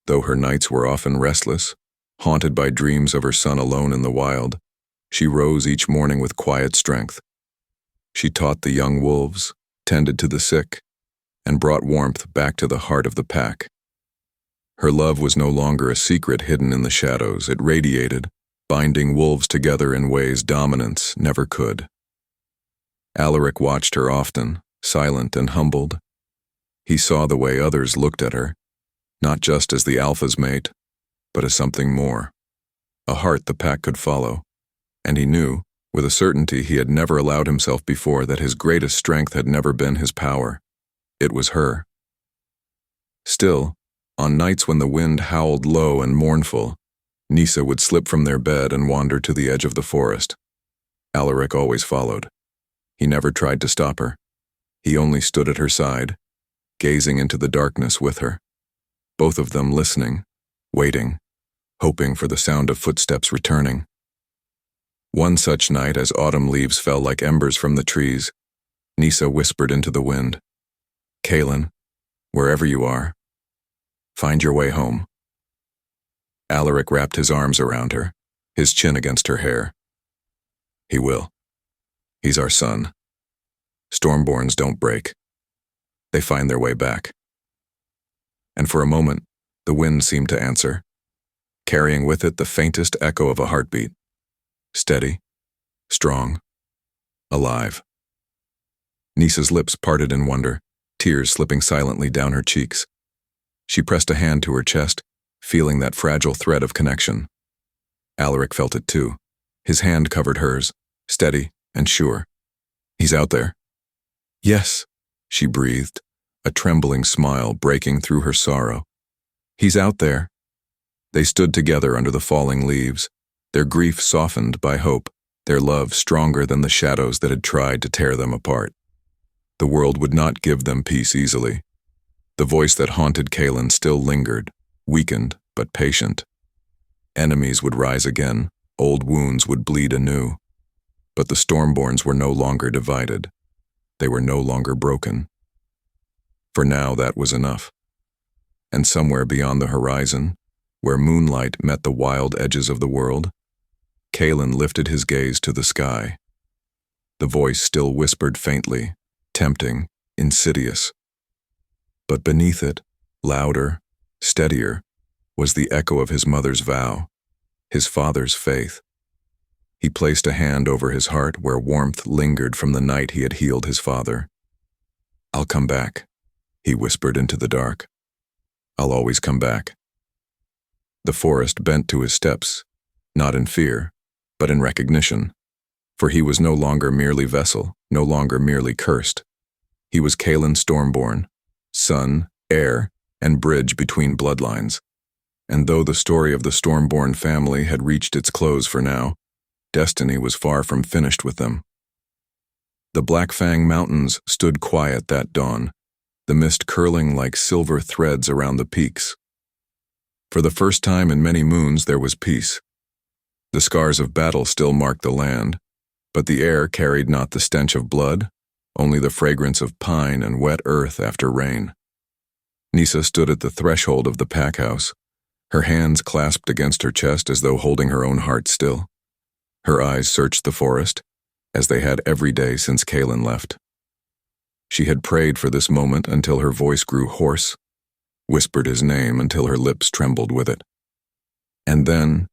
Though her nights were often restless, haunted by dreams of her son alone in the wild, she rose each morning with quiet strength. She taught the young wolves, tended to the sick, and brought warmth back to the heart of the pack. Her love was no longer a secret hidden in the shadows. It radiated, binding wolves together in ways dominance never could. Alaric watched her often, silent and humbled. He saw the way others looked at her, not just as the alpha's mate, but as something more, a heart the pack could follow. And he knew, with a certainty he had never allowed himself before, that his greatest strength had never been his power. It was her. Still, on nights when the wind howled low and mournful, Nyssa would slip from their bed and wander to the edge of the forest. Alaric always followed. He never tried to stop her. He only stood at her side, gazing into the darkness with her. Both of them listening, waiting, hoping for the sound of footsteps returning. One such night, as autumn leaves fell like embers from the trees, Nyssa whispered into the wind, "Kaelen, wherever you are, find your way home." Alaric wrapped his arms around her, his chin against her hair. "He will. He's our son. Stormborns don't break. They find their way back." And for a moment, the wind seemed to answer, carrying with it the faintest echo of a heartbeat. Steady, strong, alive. Nyssa's lips parted in wonder, tears slipping silently down her cheeks. She pressed a hand to her chest, feeling that fragile thread of connection. Alaric felt it too. His hand covered hers, steady and sure. "He's out there." "Yes," she breathed, a trembling smile breaking through her sorrow. "He's out there." They stood together under the falling leaves, their grief softened by hope, their love stronger than the shadows that had tried to tear them apart. The world would not give them peace easily. The voice that haunted Kaelen still lingered, weakened but patient. Enemies would rise again, old wounds would bleed anew. But the Stormborns were no longer divided. They were no longer broken. For now that was enough. And somewhere beyond the horizon, where moonlight met the wild edges of the world, Kaelen lifted his gaze to the sky. The voice still whispered faintly, tempting, insidious. But beneath it, louder, steadier, was the echo of his mother's vow, his father's faith. He placed a hand over his heart where warmth lingered from the night he had healed his father. "I'll come back," he whispered into the dark. "I'll always come back." The forest bent to his steps, not in fear, but in recognition, for he was no longer merely vessel, no longer merely cursed. He was Kaelen Stormborn, son, heir, and bridge between bloodlines. And though the story of the Stormborn family had reached its close for now, destiny was far from finished with them. The Black Fang Mountains stood quiet that dawn, the mist curling like silver threads around the peaks. For the first time in many moons there was peace. The scars of battle still marked the land, but the air carried not the stench of blood, only the fragrance of pine and wet earth after rain. Nyssa stood at the threshold of the pack house, her hands clasped against her chest as though holding her own heart still. Her eyes searched the forest, as they had every day since Kaelen left. She had prayed for this moment until her voice grew hoarse, whispered his name until her lips trembled with it. And then,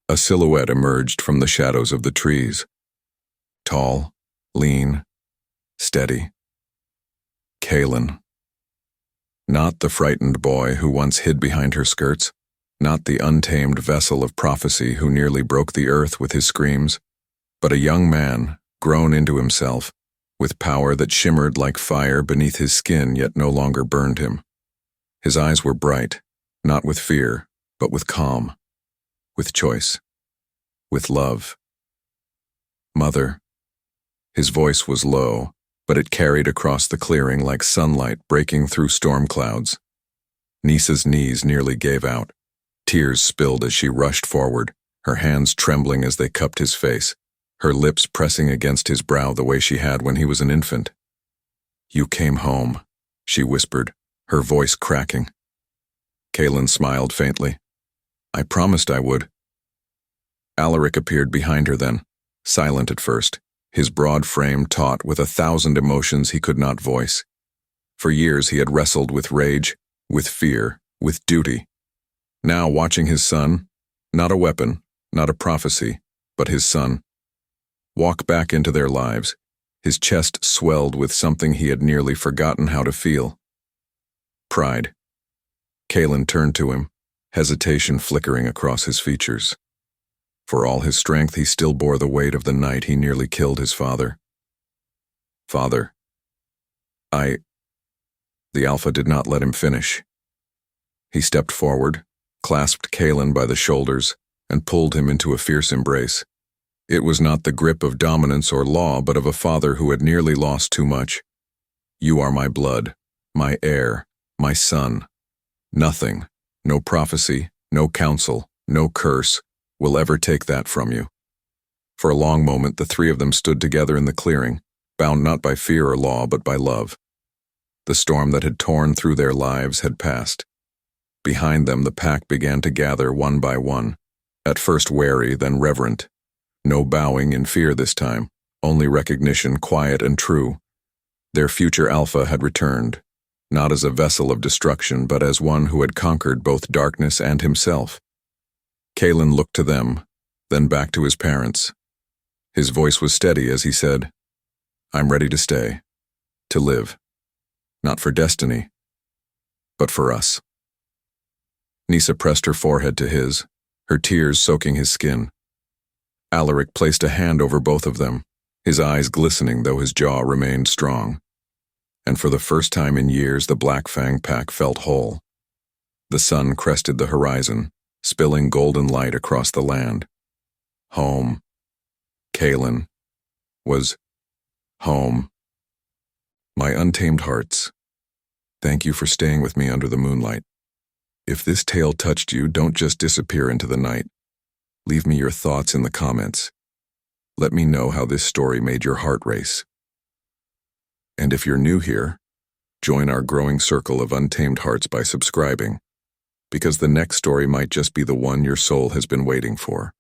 a silhouette emerged from the shadows of the trees. Tall, lean, steady. Kaelen. Not the frightened boy who once hid behind her skirts, not the untamed vessel of prophecy who nearly broke the earth with his screams, but a young man, grown into himself, with power that shimmered like fire beneath his skin yet no longer burned him. His eyes were bright, not with fear, but with calm, with choice, with love. "Mother." His voice was low, but it carried across the clearing like sunlight breaking through storm clouds. Nyssa's knees nearly gave out. Tears spilled as she rushed forward, her hands trembling as they cupped his face, her lips pressing against his brow the way she had when he was an infant. "You came home," she whispered, her voice cracking. Kaelen smiled faintly. "I promised I would." Alaric appeared behind her then, silent at first, his broad frame taut with 1,000 emotions he could not voice. For years he had wrestled with rage, with fear, with duty. Now watching his son, not a weapon, not a prophecy, but his son, walk back into their lives, his chest swelled with something he had nearly forgotten how to feel. Pride. Kaelen turned to him, hesitation flickering across his features. For all his strength, he still bore the weight of the night he nearly killed his father. "Father, The Alpha did not let him finish. He stepped forward, clasped Kaelen by the shoulders, and pulled him into a fierce embrace. It was not the grip of dominance or law, but of a father who had nearly lost too much. You are my blood, my heir, my son. Nothing, no prophecy, no counsel, no curse, will ever take that from you. For a long moment, the three of them stood together in the clearing, bound not by fear or law, but by love. The storm that had torn through their lives had passed. Behind them, the pack began to gather one by one, at first wary, then reverent. No bowing in fear this time, only recognition, quiet and true. Their future alpha had returned, not as a vessel of destruction, but as one who had conquered both darkness and himself. Kaelen looked to them, then back to his parents. His voice was steady as he said, "I'm ready to stay, to live, not for destiny, but for us." Nyssa pressed her forehead to his, her tears soaking his skin. Alaric placed a hand over both of them, his eyes glistening though his jaw remained strong. And for the first time in years, the Black Fang pack felt whole. The sun crested the horizon, spilling golden light across the land. Home. Kaelen was home. My untamed hearts, thank you for staying with me under the moonlight. If this tale touched you, don't just disappear into the night. Leave me your thoughts in the comments. Let me know how this story made your heart race. And if you're new here, join our growing circle of untamed hearts by subscribing, because the next story might just be the one your soul has been waiting for.